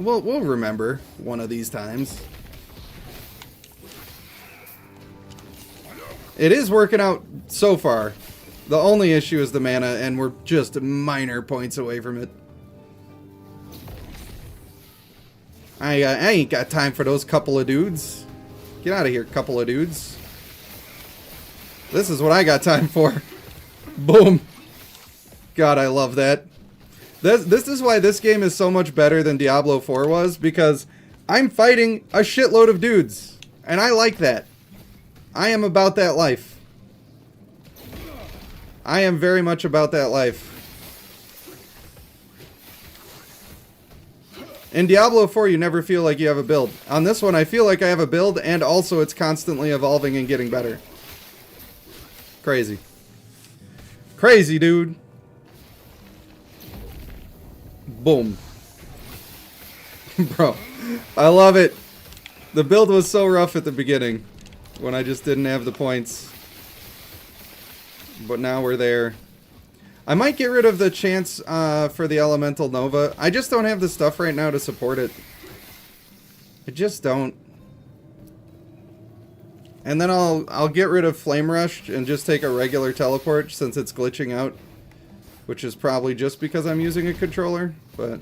We'll remember one of these times. It is working out so far. The only issue is the mana, and we're just minor points away from it. I ain't got time for those couple of dudes. Get out of here, couple of dudes. This is what I got time for. Boom. God, I love that. This is why this game is so much better than Diablo 4 was, because I'm fighting a shitload of dudes. And I like that. I am about that life. I am very much about that life. In Diablo 4, you never feel like you have a build. On this one, I feel like I have a build, and also it's constantly evolving and getting better. Crazy. Crazy, dude. Boom. Bro, I love it. The build was so rough at the beginning, when I just didn't have the points. But now we're there. I might get rid of the chance for the Elemental Nova. I just don't have the stuff right now to support it. I just don't. And then I'll get rid of Flame Rush and just take a regular teleport since it's glitching out. Which is probably just because I'm using a controller, but...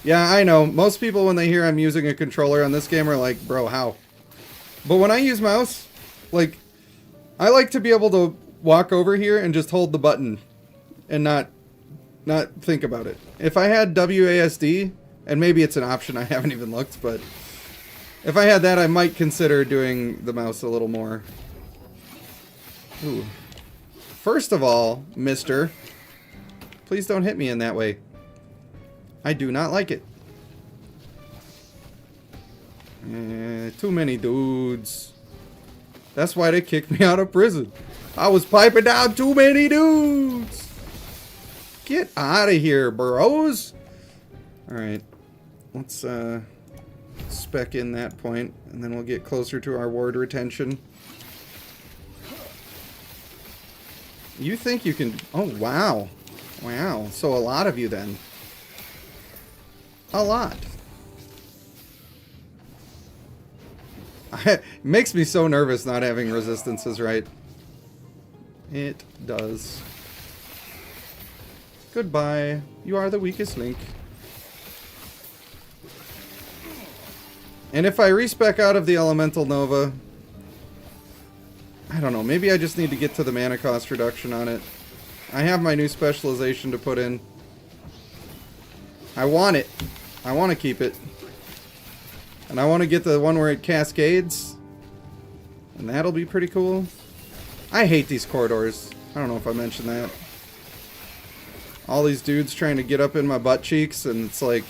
Yeah, I know. Most people when they hear I'm using a controller on this game are like, bro, how? But when I use mouse, like, I like to be able to walk over here and just hold the button and not think about it. If I had WASD, and maybe it's an option, I haven't even looked, but if I had that, I might consider doing the mouse a little more. Ooh. First of all, mister, please don't hit me in that way. I do not like it. Too many dudes. That's why they kicked me out of prison. I was piping down too many dudes. Get out of here, bros. Alright. Let's spec in that point, and then we'll get closer to our ward retention. You think you can... Oh, wow. Wow. So a lot of you then. A lot. It makes me so nervous not having resistances right. It does. Goodbye. You are the weakest link. And if I respec out of the Elemental Nova... I don't know, maybe I just need to get to the mana cost reduction on it. I have my new specialization to put in. I want it. I want to keep it. And I want to get the one where it cascades. And that'll be pretty cool. I hate these corridors. I don't know if I mentioned that. All these dudes trying to get up in my butt cheeks, and it's like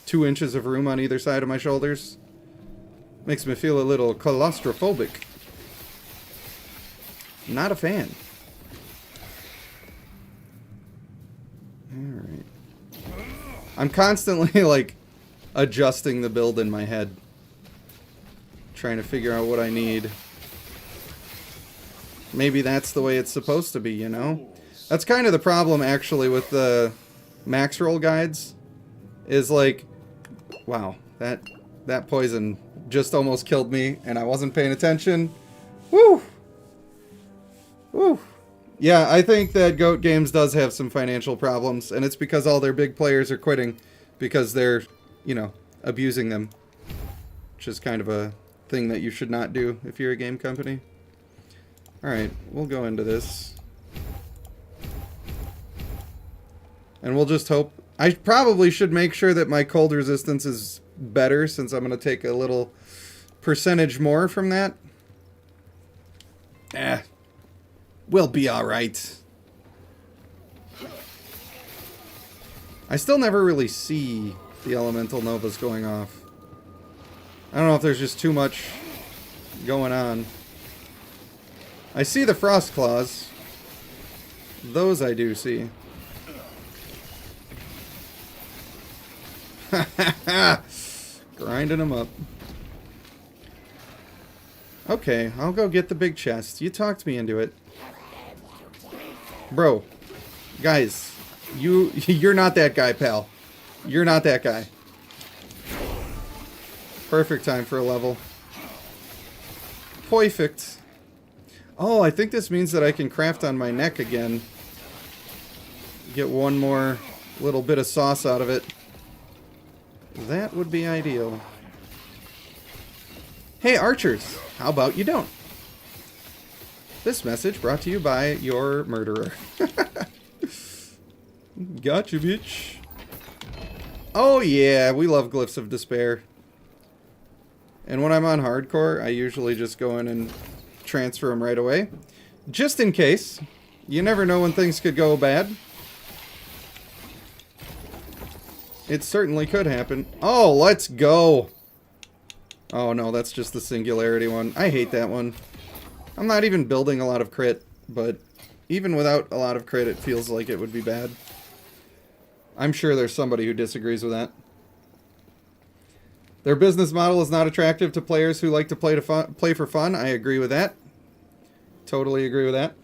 2 inches of room on either side of my shoulders. Makes me feel a little claustrophobic. Not a fan. Alright. I'm constantly, like, adjusting the build in my head. Trying to figure out what I need. Maybe that's the way it's supposed to be, you know? That's kind of the problem, actually, with the max roll guides. Is like... Wow. That poison just almost killed me, and I wasn't paying attention. Woo! Woo. Yeah, I think that Goat Games does have some financial problems, and it's because all their big players are quitting because they're, you know, abusing them. Which is kind of a thing that you should not do if you're a game company. Alright, we'll go into this. And we'll just hope... I probably should make sure that my cold resistance is better, since I'm going to take a little percentage more from that. We'll be alright. I still never really see the elemental novas going off. I don't know if there's just too much going on. I see the frost claws. Those I do see. Grinding them up. Okay, I'll go get the big chest. You talked me into it. Bro. Guys. You're not that guy, pal. You're not that guy. Perfect time for a level. Perfect. Oh, I think this means that I can craft on my neck again. Get one more little bit of sauce out of it. That would be ideal. Hey, archers. How about you don't? This message brought to you by your murderer. Gotcha, bitch. Oh, yeah. We love Glyphs of Despair. And when I'm on hardcore, I usually just go in and transfer them right away. Just in case. You never know when things could go bad. It certainly could happen. Oh, let's go. Oh, no, that's just the Singularity one. I hate that one. I'm not even building a lot of crit, but even without a lot of crit, it feels like it would be bad. I'm sure there's somebody who disagrees with that. Their business model is not attractive to players who like to play for fun. I agree with that. Totally agree with that.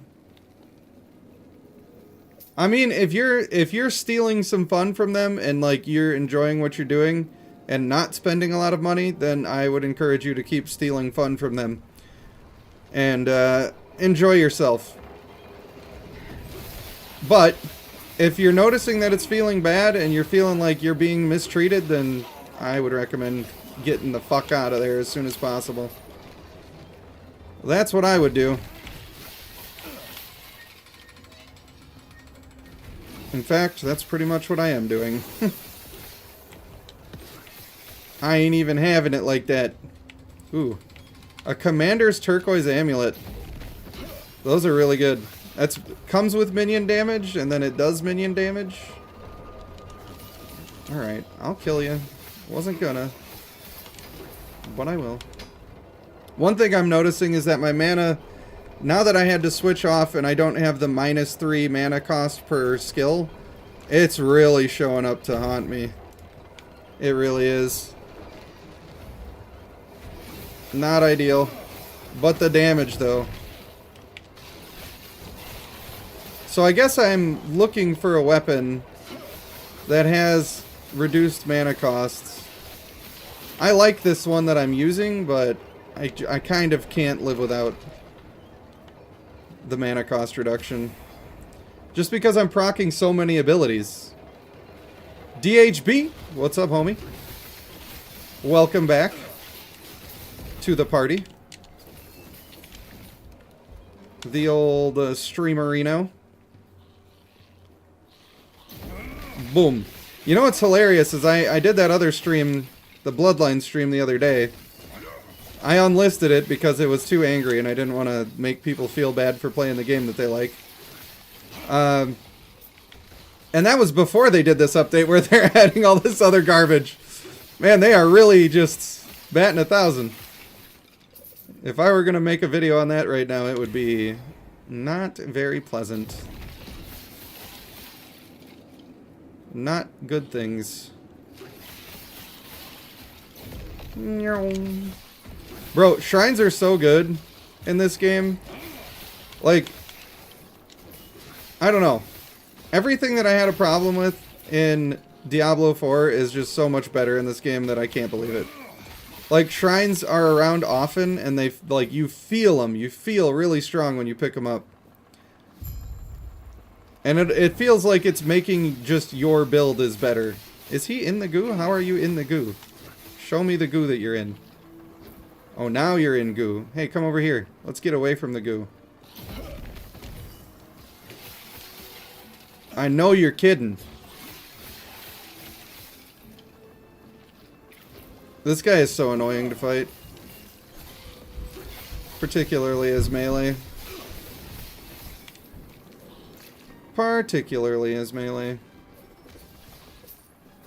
I mean, if you're stealing some fun from them and like you're enjoying what you're doing and not spending a lot of money, then I would encourage you to keep stealing fun from them and enjoy yourself. But if you're noticing that it's feeling bad and you're feeling like you're being mistreated, then I would recommend getting the fuck out of there as soon as possible. That's what I would do. In fact, that's pretty much what I am doing. I ain't even having it like that. Ooh. A Commander's Turquoise Amulet. Those are really good. That's comes with minion damage, and then it does minion damage. Alright, I'll kill you. Wasn't gonna. But I will. One thing I'm noticing is that my mana, now that I had to switch off and I don't have the -3 mana cost per skill, it's really showing up to haunt me. It really is. Not ideal. But the damage, though. So I guess I'm looking for a weapon that has reduced mana costs. I like this one that I'm using, but I kind of can't live without the mana cost reduction. Just because I'm proccing so many abilities. DHB, what's up, homie? Welcome back to the party. The old streamerino. Boom. You know what's hilarious is I did that other stream, the Bloodline stream the other day. I unlisted it because it was too angry and I didn't want to make people feel bad for playing the game that they like. And that was before they did this update where they're adding all this other garbage. Man, they are really just batting 1,000. If I were going to make a video on that right now, it would be not very pleasant. Not good things. Bro, shrines are so good in this game. Like, I don't know. Everything that I had a problem with in Diablo 4 is just so much better in this game that I can't believe it. Like, shrines are around often, and they, like, you feel them. You feel really strong when you pick them up. And it feels like it's making just your build is better. Is he in the goo? How are you in the goo? Show me the goo that you're in. Oh, now you're in goo. Hey, come over here. Let's get away from the goo. I know you're kidding. This guy is so annoying to fight. Particularly as melee. particularly as melee.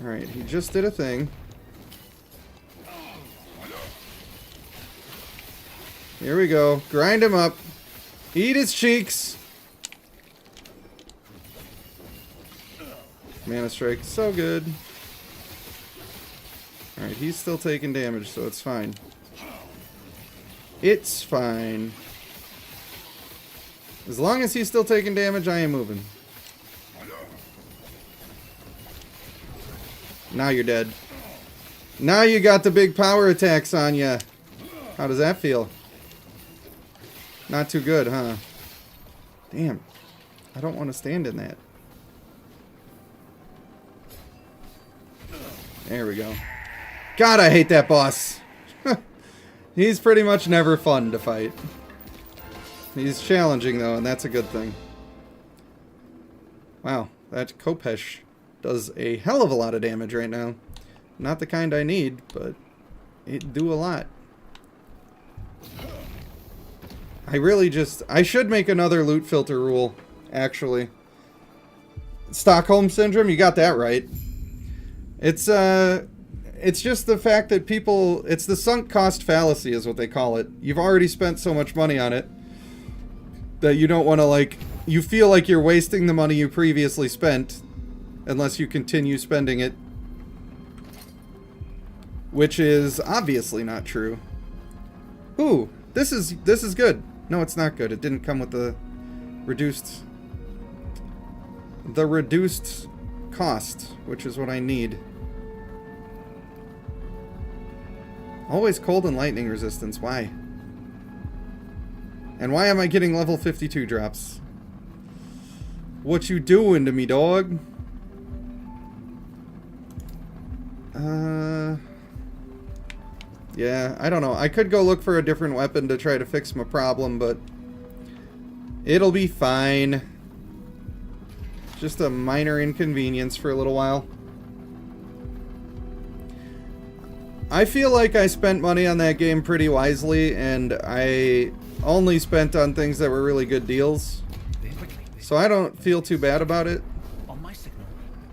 Alright, he just did a thing. Here we go. Grind him up. Eat his cheeks. Mana Strike, so good. Alright, he's still taking damage, so it's fine. It's fine. As long as he's still taking damage, I am moving. Now you're dead. Now you got the big power attacks on ya. How does that feel? Not too good, huh? Damn. I don't want to stand in that. There we go. God, I hate that boss. He's pretty much never fun to fight. He's challenging, though, and that's a good thing. Wow, that Kopesh does a hell of a lot of damage right now. Not the kind I need, but it do a lot. I should make another loot filter rule, actually. Stockholm Syndrome, you got that right. It's just the fact that people, it's the sunk cost fallacy is what they call it. You've already spent so much money on it that you don't want to, like, you feel like you're wasting the money you previously spent unless you continue spending it, which is obviously not true. Ooh, this is good. No, it's not good. It didn't come with the reduced cost, which is what I need. Always cold and lightning resistance. Why? And why am I getting level 52 drops? What you doing to me, dog? Yeah, I don't know. I could go look for a different weapon to try to fix my problem, but it'll be fine. Just a minor inconvenience for a little while. I feel like I spent money on that game pretty wisely, and I only spent on things that were really good deals. So I don't feel too bad about it. On my signal,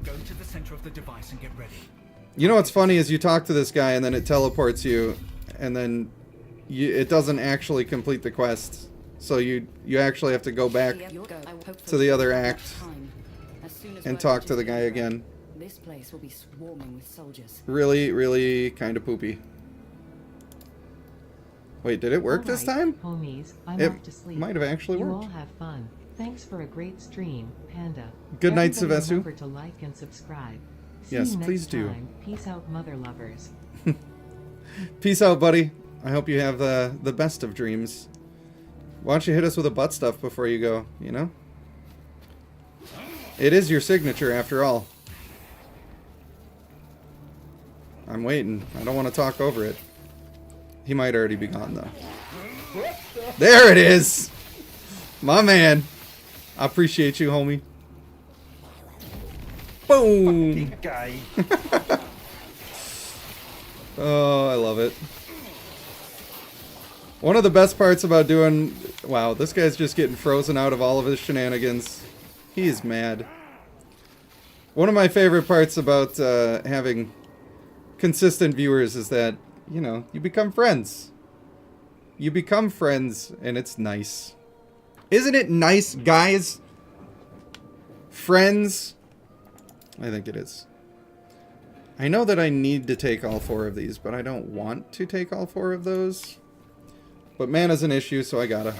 go to the center of the device and get ready. You know what's funny is you talk to this guy and then it teleports you, and then it doesn't actually complete the quest. So you actually have to go back to the other act and talk to the guy again. This place will be swarming with soldiers. Really, really kind of poopy. Wait, did it work this time? Homies, I'm It off to sleep. might have actually You worked. all have fun. Thanks for a great stream, Panda. Good night, Everybody Savesu. Remember to like and subscribe. See Yes, you next please do. time. Peace out, mother lovers. Peace out, buddy. I hope you have the best of dreams. Why don't you hit us with a butt stuff before you go, you know? It is your signature, after all. I'm waiting. I don't want to talk over it. He might already be gone, though. There it is! My man. I appreciate you, homie. Boom! Guy. Oh, I love it. One of the best parts about doing... Wow, this guy's just getting frozen out of all of his shenanigans. He's mad. One of my favorite parts about having consistent viewers is that, you know, you become friends. You become friends, and it's nice. Isn't it nice, guys? Friends? I think it is. I know that I need to take all 4 of these, but I don't want to take all 4 of those. But mana's an issue, so I gotta.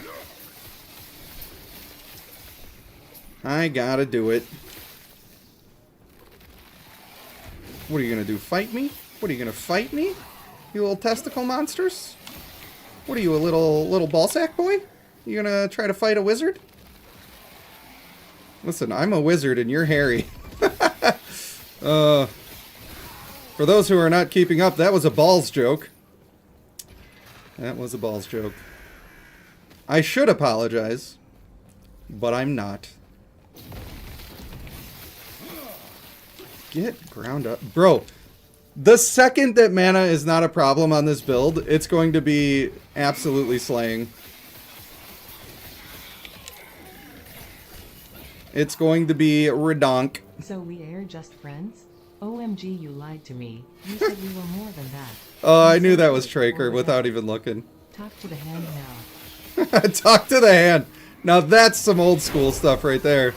I gotta do it. What are you gonna do? Fight me? What are you gonna fight me? You little testicle monsters? What are you, a little ballsack boy? You gonna try to fight a wizard? Listen, I'm a wizard and you're hairy. For those who are not keeping up, that was a balls joke. That was a balls joke. I should apologize, but I'm not. Get ground up. Bro, the second that mana is not a problem on this build, it's going to be absolutely slaying. It's going to be redonk. So we are just friends? OMG, you lied to me. You said we were more than that. Oh, I You knew said that we was were Traker more without than even looking. that. Talk to the hand now. Talk to the hand. Now that's some old school stuff right there.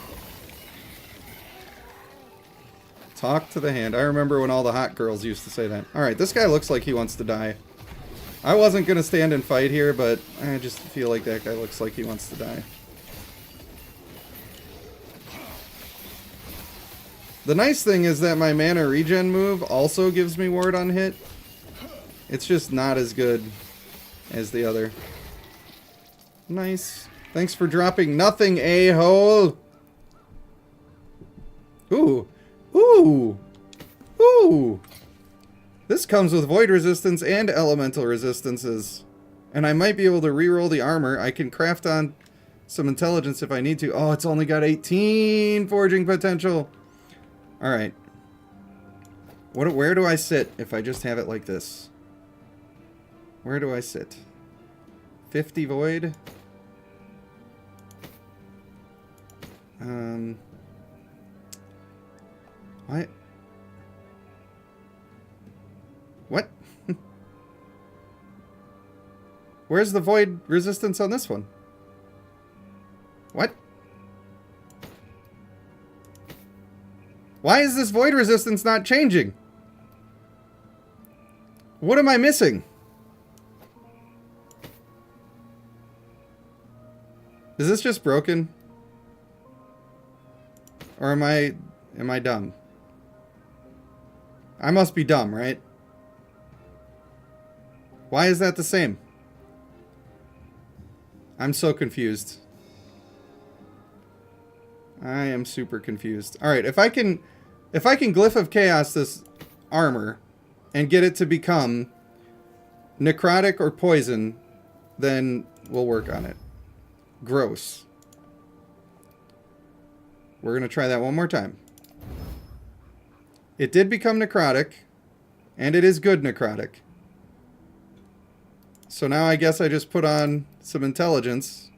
Talk to the hand. I remember when all the hot girls used to say that. Alright, this guy looks like he wants to die. I wasn't going to stand and fight here, but I just feel like that guy looks like he wants to die. The nice thing is that my mana regen move also gives me ward on hit. It's just not as good as the other. Nice. Thanks for dropping nothing, a-hole. Ooh. Ooh. Ooh. This comes with void resistance and elemental resistances. And I might be able to reroll the armor. I can craft on some intelligence if I need to. Oh, it's only got 18 forging potential. Alright. Where do I sit if I just have it like this? Where do I sit? 50 void? What? What? Where's the void resistance on this one? What? Why is this void resistance not changing? What am I missing? Is this just broken? Or am I dumb? I must be dumb, right? Why is that the same? I'm so confused. I am super confused. Alright, if I can Glyph of Chaos this armor and get it to become necrotic or poison, then we'll work on it. Gross. We're going to try that one more time. It did become necrotic, and it is good necrotic. So now I guess I just put on some intelligence.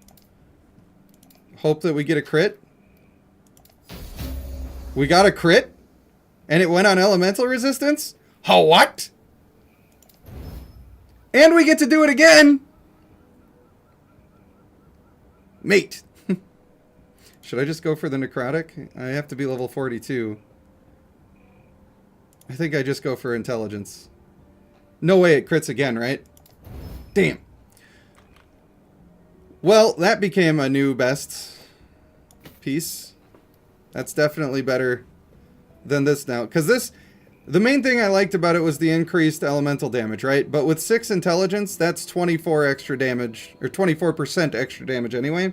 Hope that we get a crit. We got a crit? And it went on elemental resistance? Oh, what? And we get to do it again! Mate. Should I just go for the necrotic? I have to be level 42. I think I just go for intelligence. No way it crits again, right? Damn. Well, that became a new best piece. That's definitely better than this now. Because this, the main thing I liked about it was the increased elemental damage, right? But with 6 intelligence, that's 24 extra damage, or 24% extra damage anyway.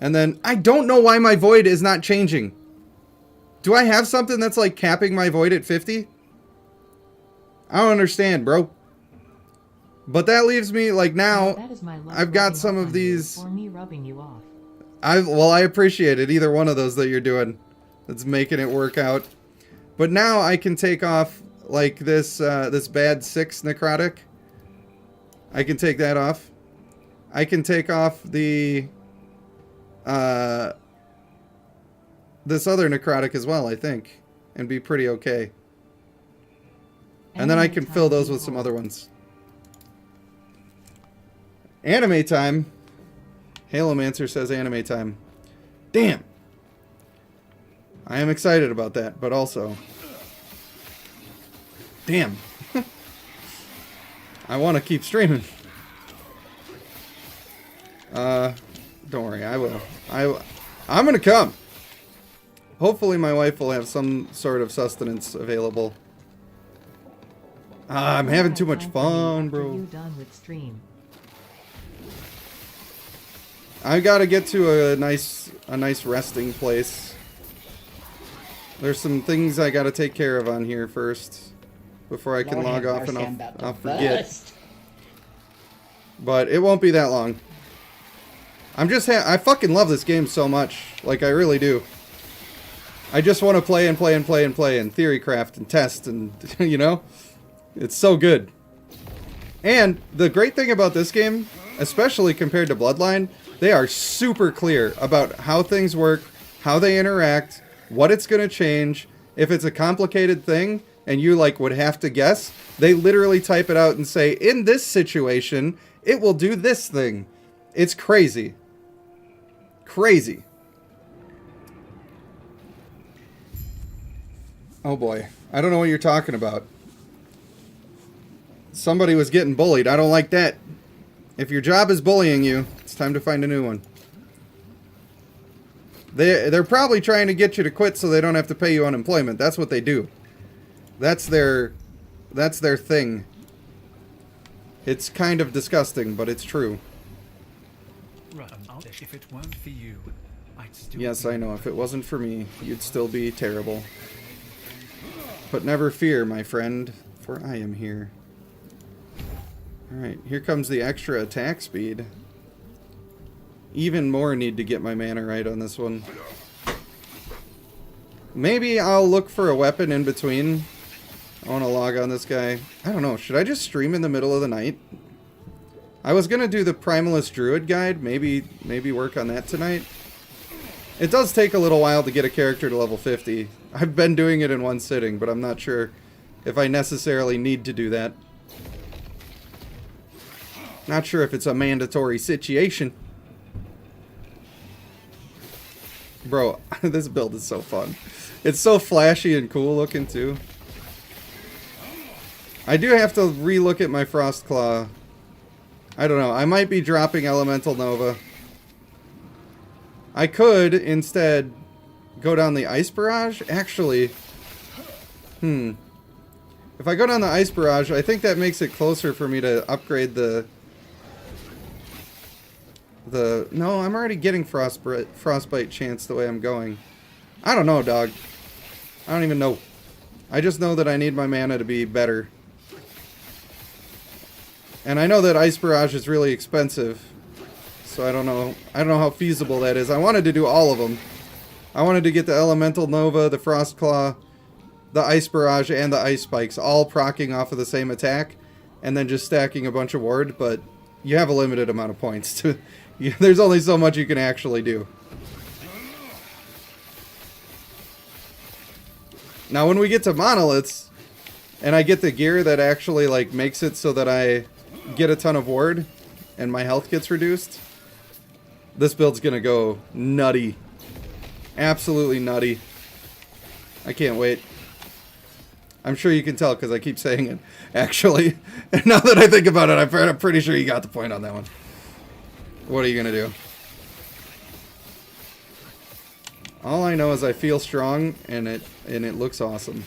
And then, I don't know why my void is not changing. Do I have something that's like capping my void at 50? I don't understand, bro. But that leaves me, like now, I've got some of these... For me rubbing you off. Well, I appreciate it. Either one of those that you're doing. That's making it work out. But now I can take off, like, this bad 6 necrotic. I can take that off. I can take off the... this other necrotic as well, I think. And be pretty okay. And then I can fill those with some other ones. Anime time. Halomancer says anime time. Damn. I am excited about that, but also... Damn. I want to keep streaming. Don't worry, I will. I'm gonna come. Hopefully my wife will have some sort of sustenance available. I'm having too much fun, bro. You done with stream? I gotta get to a nice resting place. There's some things I gotta take care of on here first before I can log off, and I'll forget. But it won't be that long. I fucking love this game so much. Like, I really do. I just want to play and play and play and play and theorycraft and test and, you know? It's so good. And the great thing about this game, especially compared to Bloodline, they are super clear about how things work, how they interact, what it's going to change. If it's a complicated thing and you like would have to guess, they literally type it out and say, in this situation, it will do this thing. It's crazy. Crazy. Oh boy. I don't know what you're talking about. Somebody was getting bullied. I don't like that. If your job is bullying you, it's time to find a new one. They're probably trying to get you to quit so they don't have to pay you unemployment. That's what they do. That's their thing. It's kind of disgusting, but it's true. If it weren't for you, I'd still Yes, I know. If it wasn't for me, you'd still be terrible. But never fear, my friend, for I am here. Alright, here comes the extra attack speed. Even more need to get my mana right on this one. Maybe I'll look for a weapon in between. I want to log on this guy. I don't know, should I just stream in the middle of the night? I was going to do the Primalist Druid guide, maybe work on that tonight. It does take a little while to get a character to level 50. I've been doing it in one sitting, but I'm not sure if I necessarily need to do that. Not sure if it's a mandatory situation. Bro, this build is so fun. It's so flashy and cool looking too. I do have to re-look at my Frostclaw. I don't know. I might be dropping Elemental Nova. I could instead go down the Ice Barrage. Actually, if I go down the Ice Barrage, I think that makes it closer for me to upgrade the... No, I'm already getting Frostbite chance the way I'm going. I don't know, dog. I don't even know. I just know that I need my mana to be better. And I know that Ice Barrage is really expensive. So I don't know how feasible that is. I wanted to do all of them. I wanted to get the Elemental Nova, the Frostclaw, the Ice Barrage, and the Ice Spikes, all proccing off of the same attack, and then just stacking a bunch of ward, but you have a limited amount of points. There's only so much you can actually do. Now when we get to Monoliths, and I get the gear that actually like makes it so that I get a ton of ward, and my health gets reduced, this build's gonna go nutty. Absolutely nutty. I can't wait. I'm sure you can tell because I keep saying it, actually. And now that I think about it, I'm pretty sure you got the point on that one. What are you gonna do? All I know is I feel strong, and it looks awesome.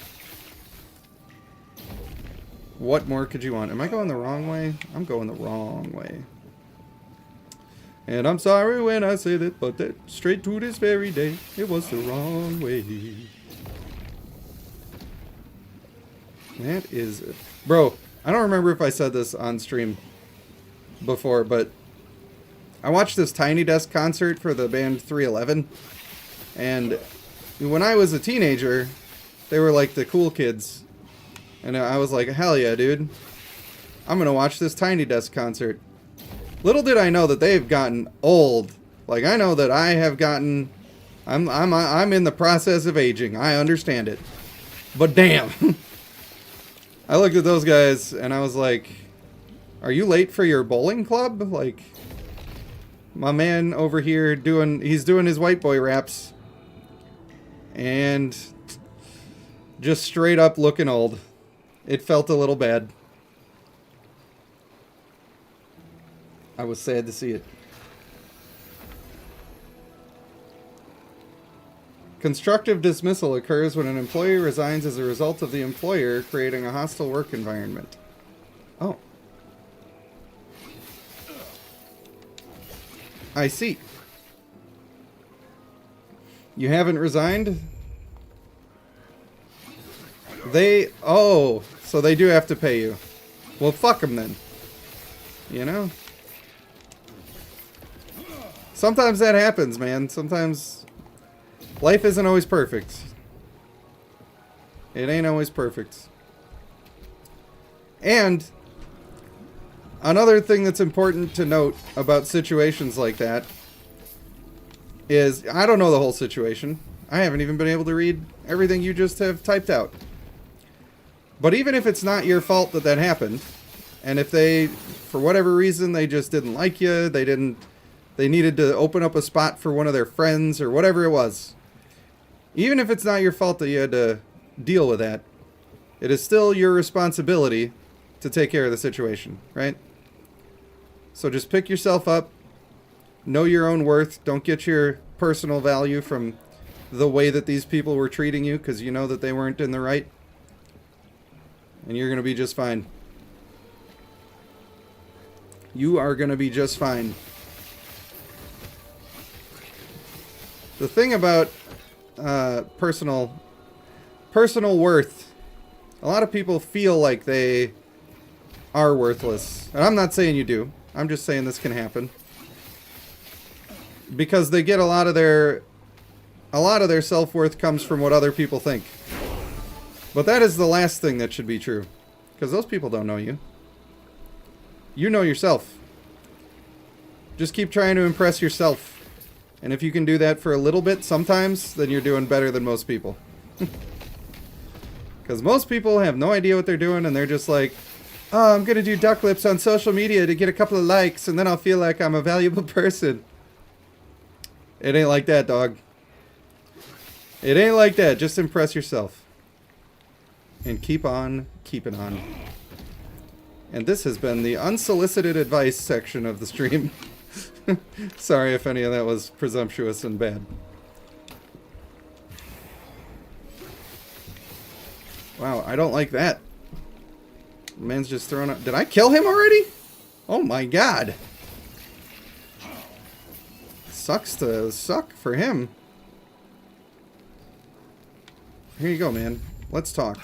What more could you want? Am I going the wrong way? I'm going the wrong way. And I'm sorry when I say that, but that straight to this very day, it was the wrong way. That is... Bro, I don't remember if I said this on stream before, but I watched this Tiny Desk concert for the band 311, and when I was a teenager, they were like the cool kids, and I was like, hell yeah, dude, I'm gonna watch this Tiny Desk concert. Little did I know that they've gotten old. Like, I know that I have gotten... I'm in the process of aging. I understand it. But damn. I looked at those guys, and I was like, are you late for your bowling club? Like, my man over here he's doing his white boy raps. And just straight up looking old. It felt a little bad. I was sad to see it. Constructive dismissal occurs when an employee resigns as a result of the employer creating a hostile work environment. Oh. I see. You haven't resigned? Oh, so they do have to pay you. Well, fuck them then. You know? Sometimes that happens, man. Sometimes life isn't always perfect. It ain't always perfect. And another thing that's important to note about situations like that is, I don't know the whole situation. I haven't even been able to read everything you just have typed out. But even if it's not your fault that that happened, and if they, for whatever reason, they just didn't like you, they needed to open up a spot for one of their friends or whatever it was. Even if it's not your fault that you had to deal with that, it is still your responsibility to take care of the situation, right? So just pick yourself up, know your own worth, don't get your personal value from the way that these people were treating you, because you know that they weren't in the right. And you're going to be just fine. You are going to be just fine. The thing about personal worth, a lot of people feel like they are worthless. And I'm not saying you do. I'm just saying this can happen. Because they get a lot of their self-worth comes from what other people think. But that is the last thing that should be true. Because those people don't know you. You know yourself. Just keep trying to impress yourself. And if you can do that for a little bit sometimes, then you're doing better than most people. Because most people have no idea what they're doing, and they're just like, oh, I'm going to do duck lips on social media to get a couple of likes, and then I'll feel like I'm a valuable person. It ain't like that, dog. It ain't like that. Just impress yourself. And keep on keeping on. And this has been the unsolicited advice section of the stream. Sorry if any of that was presumptuous and bad. Wow, I don't like that. Man's just throwing up. Did I kill him already? Oh my god. Sucks to suck for him. Here you go, man. Let's talk.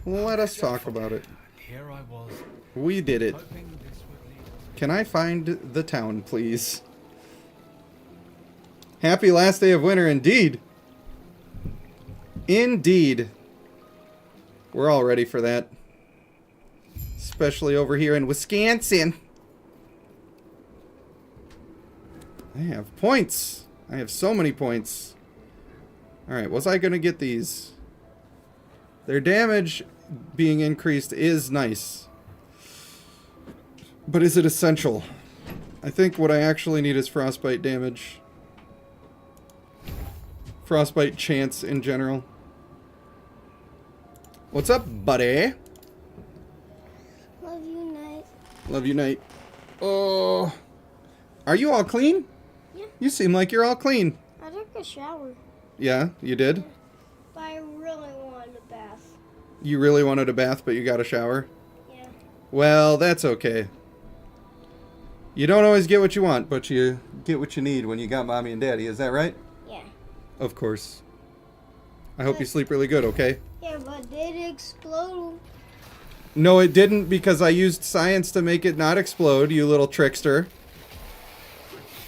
Let us talk about it. Here I was. We did it. Hoping this would lead. Can I find the town, please? Happy last day of winter, indeed. Indeed. We're all ready for that. Especially over here in Wisconsin. I have points. I have so many points. Alright, was I going to get these? Their damage being increased is nice. But is it essential? I think what I actually need is frostbite damage. Frostbite chance in general. What's up, buddy? Love you, Knight. Love you, Knight. Oh. Are you all clean? Yeah. You seem like you're all clean. I took a shower, Yeah, you did? but I really wanted a bath. You really wanted a bath, but you got a shower? Yeah. Well, that's okay. You don't always get what you want, but you get what you need when you got mommy and daddy. Is that right? Yeah. Of course. I hope you sleep really good, okay? Yeah, but did it explode? No, it didn't, because I used science to make it not explode, you little trickster.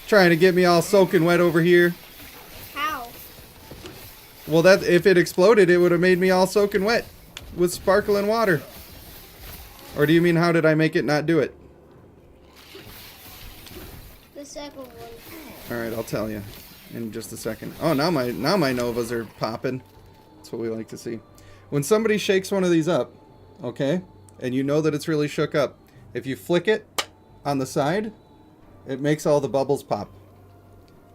Trying to get me all soaking wet over here. How? Well, that if it exploded, it would have made me all soaking wet with sparkling water. Or do you mean how did I make it not do it? The second one. Alright, I'll tell you in just a second. Oh, now my novas are popping. That's what we like to see. When somebody shakes one of these up, okay, and you know that it's really shook up, if you flick it on the side, it makes all the bubbles pop.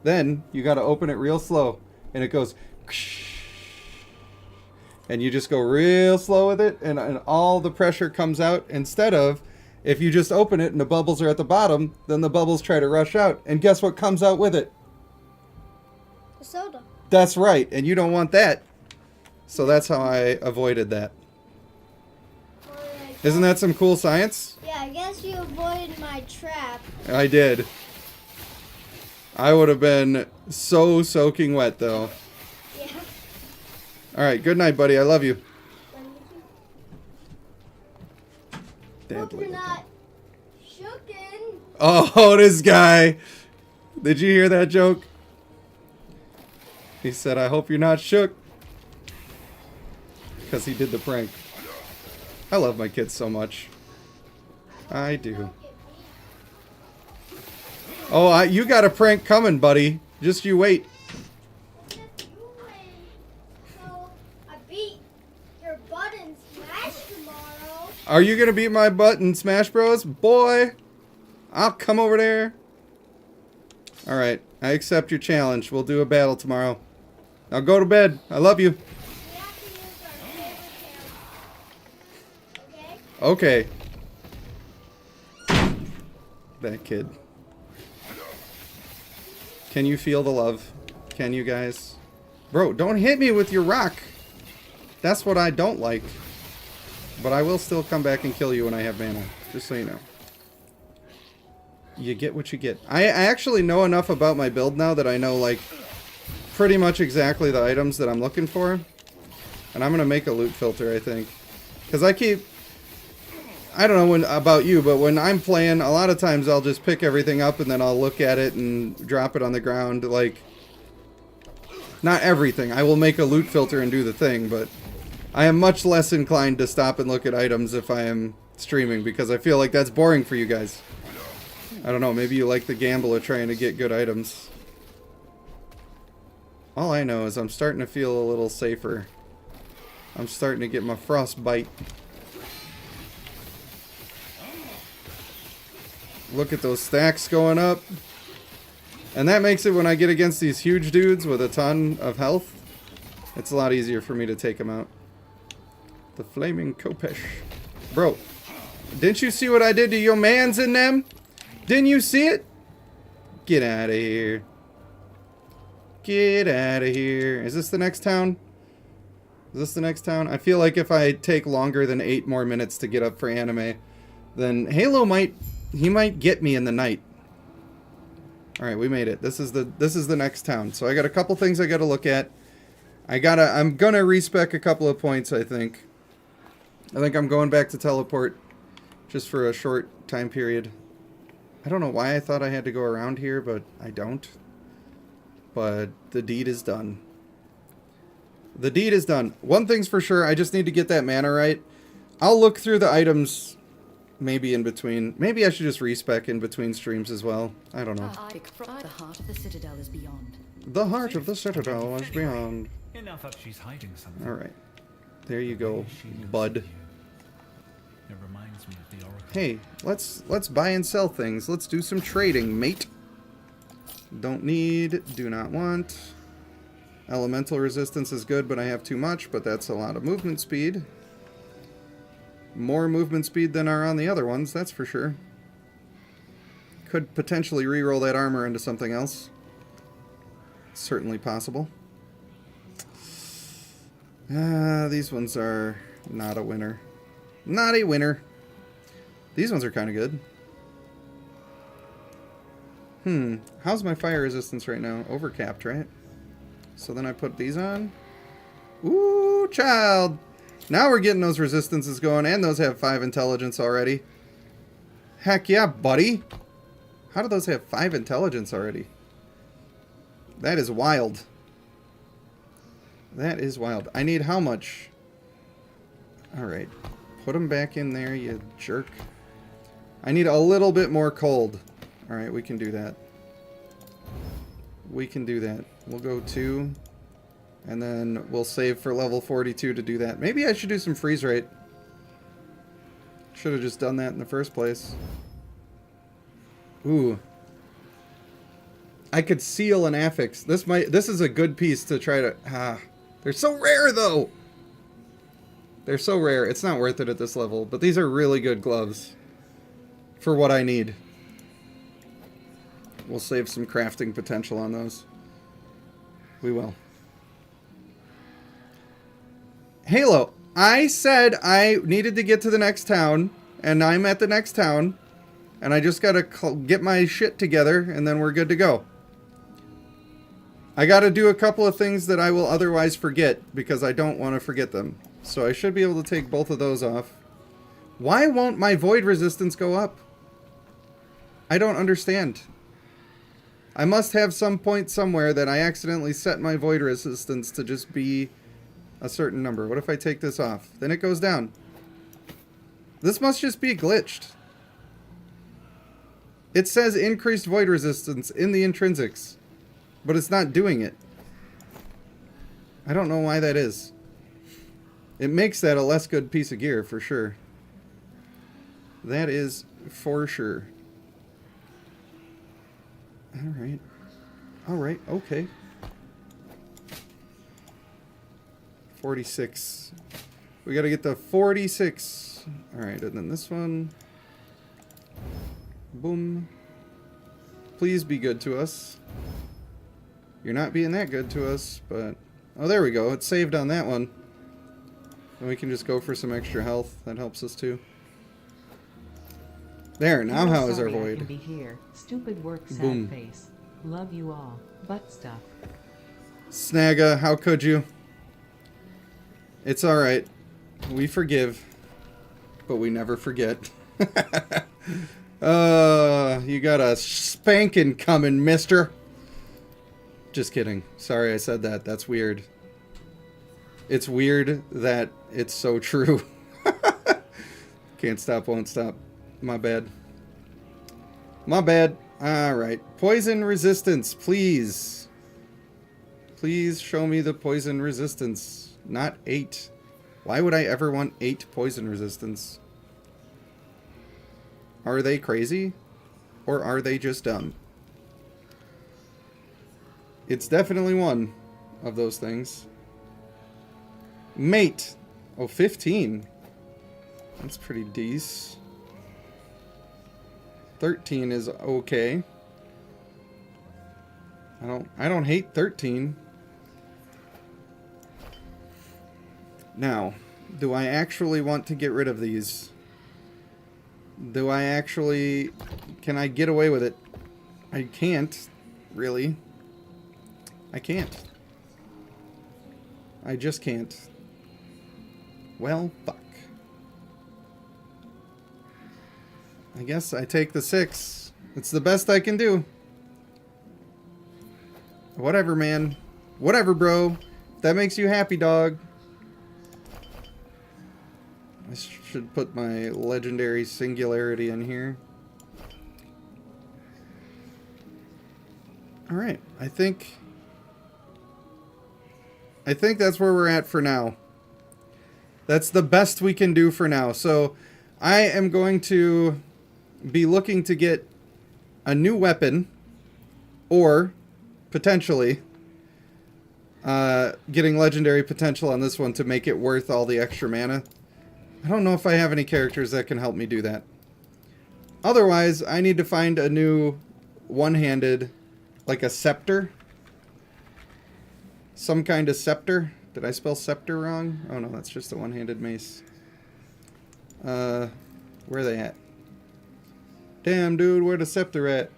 Then you got to open it real slow, and it goes, and you just go real slow with it, and all the pressure comes out. Instead of, if you just open it and the bubbles are at the bottom, then the bubbles try to rush out, and guess what comes out with it? The soda. That's right, and you don't want that. So that's how I avoided that. Well, Isn't that some cool science? yeah, I guess you avoided my trap. I did. I would have been so soaking wet, though. Yeah. Alright, good night, buddy. I love you. Hope you're not shooken. Oh, this guy. Did you hear that joke? He said, I hope you're not shook. Because he did the prank. I love my kids so much. I do. Oh, you got a prank coming, buddy. Just you wait. So, I beat your butt in Smash tomorrow. Are you gonna beat my butt in Smash Bros? Boy, I'll come over there. Alright, I accept your challenge. We'll do a battle tomorrow. Now go to bed. I love you. We have to use our favorite character. Okay? Okay. That kid. Can you feel the love? Can you guys? Bro, don't hit me with your rock. That's what I don't like. But I will still come back and kill you when I have mana. Just so you know. You get what you get. I actually know enough about my build now that I know, like, pretty much exactly the items that I'm looking for. And I'm going to make a loot filter, I think. Because I keep... I don't know about you, but when I'm playing, a lot of times I'll just pick everything up and then I'll look at it and drop it on the ground. Like, not everything. I will make a loot filter and do the thing, but I am much less inclined to stop and look at items if I am streaming because I feel like that's boring for you guys. I don't know, maybe you like the gamble of trying to get good items. All I know is I'm starting to feel a little safer. I'm starting to get my frostbite. Look at those stacks going up. And that makes it when I get against these huge dudes with a ton of health, it's a lot easier for me to take them out. The Flaming Kopesh. Bro, didn't you see what I did to your mans in them? Didn't you see it? Get out of here. Get out of here. Is this the next town? Is this the next town? I feel like if I take longer than 8 more minutes to get up for anime, then Halo might get me in the night. Alright, we made it. This is the next town. So I got a couple things I gotta look at. I'm gonna respec a couple of points, I think. I think I'm going back to teleport just for a short time period. I don't know why I thought I had to go around here, but I don't. But the deed is done. The deed is done. One thing's for sure, I just need to get that mana right. I'll look through the items maybe in between. Maybe I should just respec in between streams as well. I don't know. The heart of the Citadel is beyond. The heart of the Citadel is beyond. Enough up, she's hiding something. Alright. There you go, bud. It reminds me of the Oracle. Hey, let's buy and sell things. Let's do some trading, mate. Don't need, do not want. Elemental resistance is good, but I have too much, but that's a lot of movement speed. More movement speed than are on the other ones, that's for sure. Could potentially re-roll that armor into something else. Certainly possible. These ones are not a winner. Not a winner. These ones are kind of good. How's my fire resistance right now? Overcapped, right? So then I put these on. Ooh, child! Now we're getting those resistances going, and those have 5 intelligence already. Heck yeah, buddy! How do those have 5 intelligence already? That is wild. That is wild. I need how much? Alright. Put them back in there, you jerk. I need a little bit more cold. Alright, we can do that. We can do that. We'll go 2. And then we'll save for level 42 to do that. Maybe I should do some freeze rate. Should have just done that in the first place. Ooh. I could seal an affix. This is a good piece to try to... They're so rare, though! They're so rare. It's not worth it at this level. But these are really good gloves. For what I need. We'll save some crafting potential on those. We will. Halo. I said I needed to get to the next town. And I'm at the next town. And I just gotta get my shit together. And then we're good to go. I gotta do a couple of things that I will otherwise forget. Because I don't want to forget them. So I should be able to take both of those off. Why won't my void resistance go up? I don't understand. I must have some point somewhere that I accidentally set my void resistance to just be a certain number. What if I take this off? Then it goes down. This must just be glitched. It says increased void resistance in the intrinsics, but it's not doing it. I don't know why that is. It makes that a less good piece of gear, for sure. That is for sure. Alright. Alright, okay. 46. We gotta get to 46. Alright, and then this one. Boom. Please be good to us. You're not being that good to us, but... Oh, there we go. It's saved on that one. And we can just go for some extra health. That helps us too. There, now how is our Sorry I can void? be here. Stupid work, sad Boom. face. Love you all. Butt stuff. Snagga, how could you? It's alright. We forgive. But we never forget. You got a spanking coming, mister. Just kidding. Sorry I said that. That's weird. It's weird that it's so true. Can't stop, won't stop. My bad. My bad. Alright. Poison resistance, please. Please show me the poison resistance. Not 8. Why would I ever want 8 poison resistance? Are they crazy? Or are they just dumb? It's definitely one of those things. Mate. Oh, 15. That's pretty decent. 13 is okay. I don't hate 13. Now, do I actually want to get rid of these? Do I actually... Can I get away with it? I can't, really. I can't. I just can't. Well, fuck. I guess I take the 6. It's the best I can do. Whatever, man. Whatever, bro. That makes you happy, dog. I should put my legendary singularity in here. Alright, I think that's where we're at for now. That's the best we can do for now. So, I am going to be looking to get a new weapon, or potentially getting legendary potential on this one to make it worth all the extra mana. I don't know if I have any characters that can help me do that. Otherwise, I need to find a new one-handed, like a scepter. Some kind of scepter. Did I spell scepter wrong? Oh no, that's just a one-handed mace. Where are they at? Damn, dude, where the scepter at?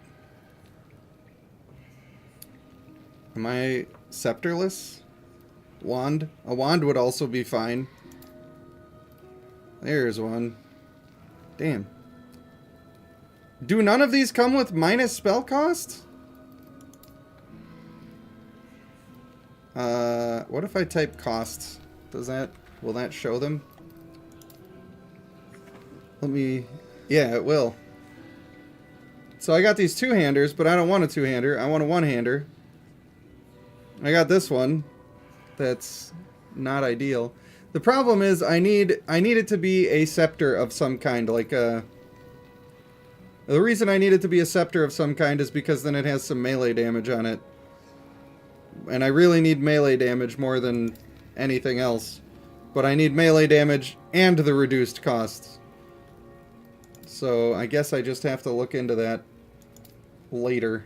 Am I scepterless? Wand? A wand would also be fine. There's one. Damn. Do none of these come with minus spell cost? What if I type costs? Will that show them? Let me, yeah, it will. So I got these two-handers, but I don't want a two-hander. I want a one-hander. I got this one. That's not ideal. The problem is I need it to be a scepter of some kind, like a... The reason I need it to be a scepter of some kind is because then it has some melee damage on it. And I really need melee damage more than anything else. But I need melee damage and the reduced costs. So I guess I just have to look into that later.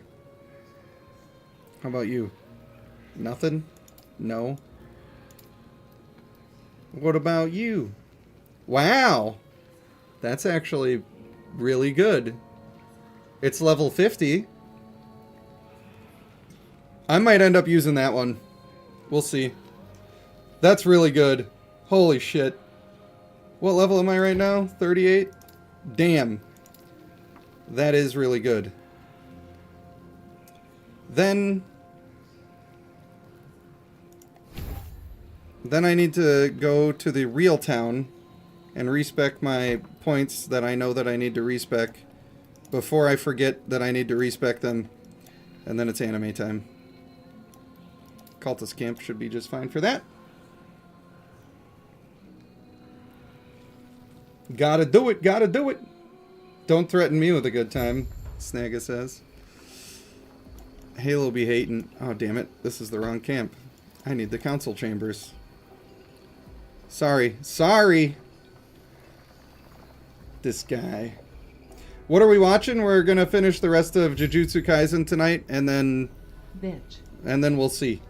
How about you? Nothing? No? What about you? Wow! That's actually really good. It's level 50. I might end up using that one. We'll see. That's really good. Holy shit. What level am I right now? 38? Damn. That is really good. Then I need to go to the real town and respec my points that I know that I need to respec before I forget that I need to respec them, and then it's anime time. Cultist camp should be just fine for that. Gotta do it, gotta do it. Don't threaten me with a good time, Snagga says. Halo be hating. Oh, damn it. This is the wrong camp. I need the council chambers. Sorry. Sorry. This guy. What are we watching? We're gonna finish the rest of Jujutsu Kaisen tonight, and then we'll see.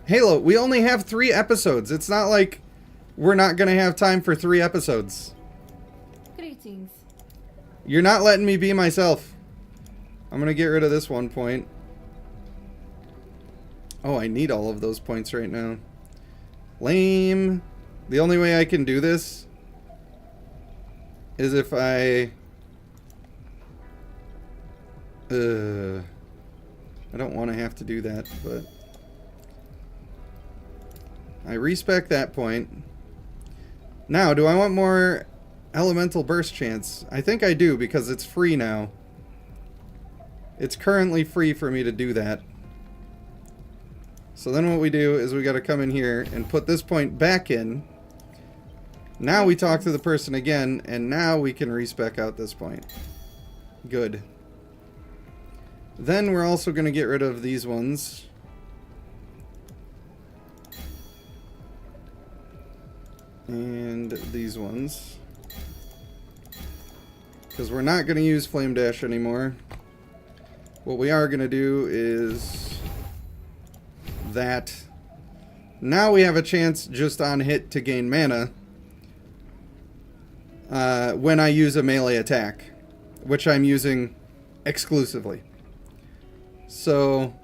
Halo, we only have 3 episodes. It's not like we're not gonna have time for 3 episodes. Greetings. You're not letting me be myself. I'm gonna get rid of this 1 point. Oh, I need all of those points right now. Lame. The only way I can do this is if I don't want to have to do that, but I respec that point. Now, do I want more elemental burst chance? I think I do, because it's free now. It's currently free for me to do that. So then what we do is we got to come in here and put this point back in. Now we talk to the person again, and now we can respec out this point. Good. Then we're also going to get rid of these ones. And these ones. Because we're not going to use Flame Dash anymore. What we are going to do is that. Now we have a chance just on hit to gain mana when I use a melee attack, which I'm using exclusively. So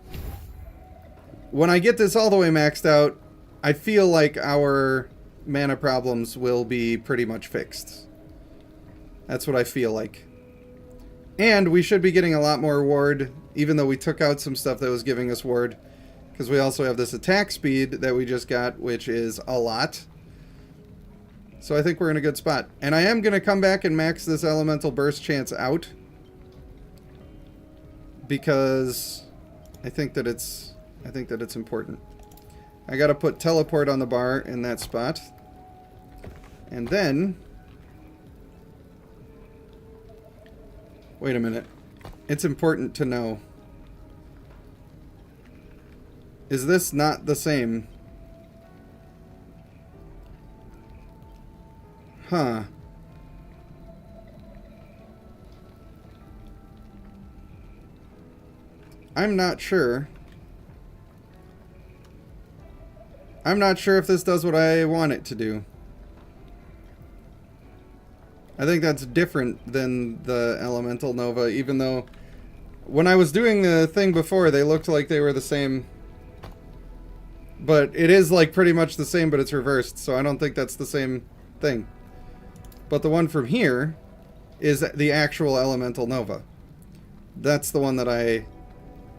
when I get this all the way maxed out, I feel like our mana problems will be pretty much fixed. That's what I feel like. And we should be getting a lot more ward, even though we took out some stuff that was giving us ward. Because we also have this attack speed that we just got, which is a lot. So I think we're in a good spot. And I am going to come back and max this elemental burst chance out. Because I think that it's important. I got to put teleport on the bar in that spot. And then wait a minute. It's important to know. Is this not the same? Huh. I'm not sure. I'm not sure if this does what I want it to do. I think that's different than the Elemental Nova, even though when I was doing the thing before, they looked like they were the same. But it is like pretty much the same, but it's reversed, so I don't think that's the same thing. But the one from here is the actual Elemental Nova. That's the one that I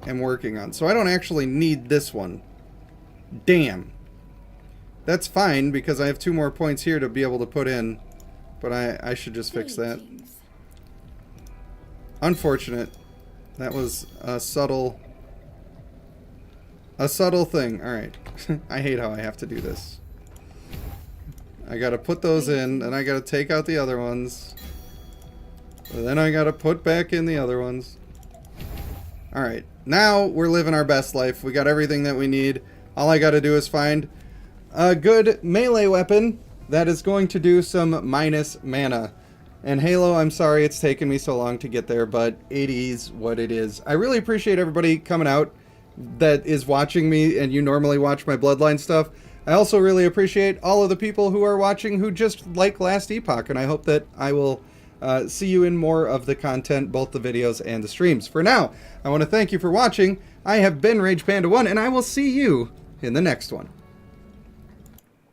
am working on. So I don't actually need this one. Damn. That's fine, because I have 2 more points here to be able to put in. But I should just fix that. Unfortunate. That was a subtle thing. Alright. I hate how I have to do this. I gotta put those in, and I gotta take out the other ones. And then I gotta put back in the other ones. Alright. Now we're living our best life. We got everything that we need. All I gotta do is find a good melee weapon that is going to do some minus mana. And Halo, I'm sorry it's taken me so long to get there, but it is what it is. I really appreciate everybody coming out that is watching me, and you normally watch my Bloodline stuff. I also really appreciate all of the people who are watching who just like Last Epoch, and I hope that I will see you in more of the content, both the videos and the streams. For now, I want to thank you for watching. I have been Rage Panda 1, and I will see you in the next one.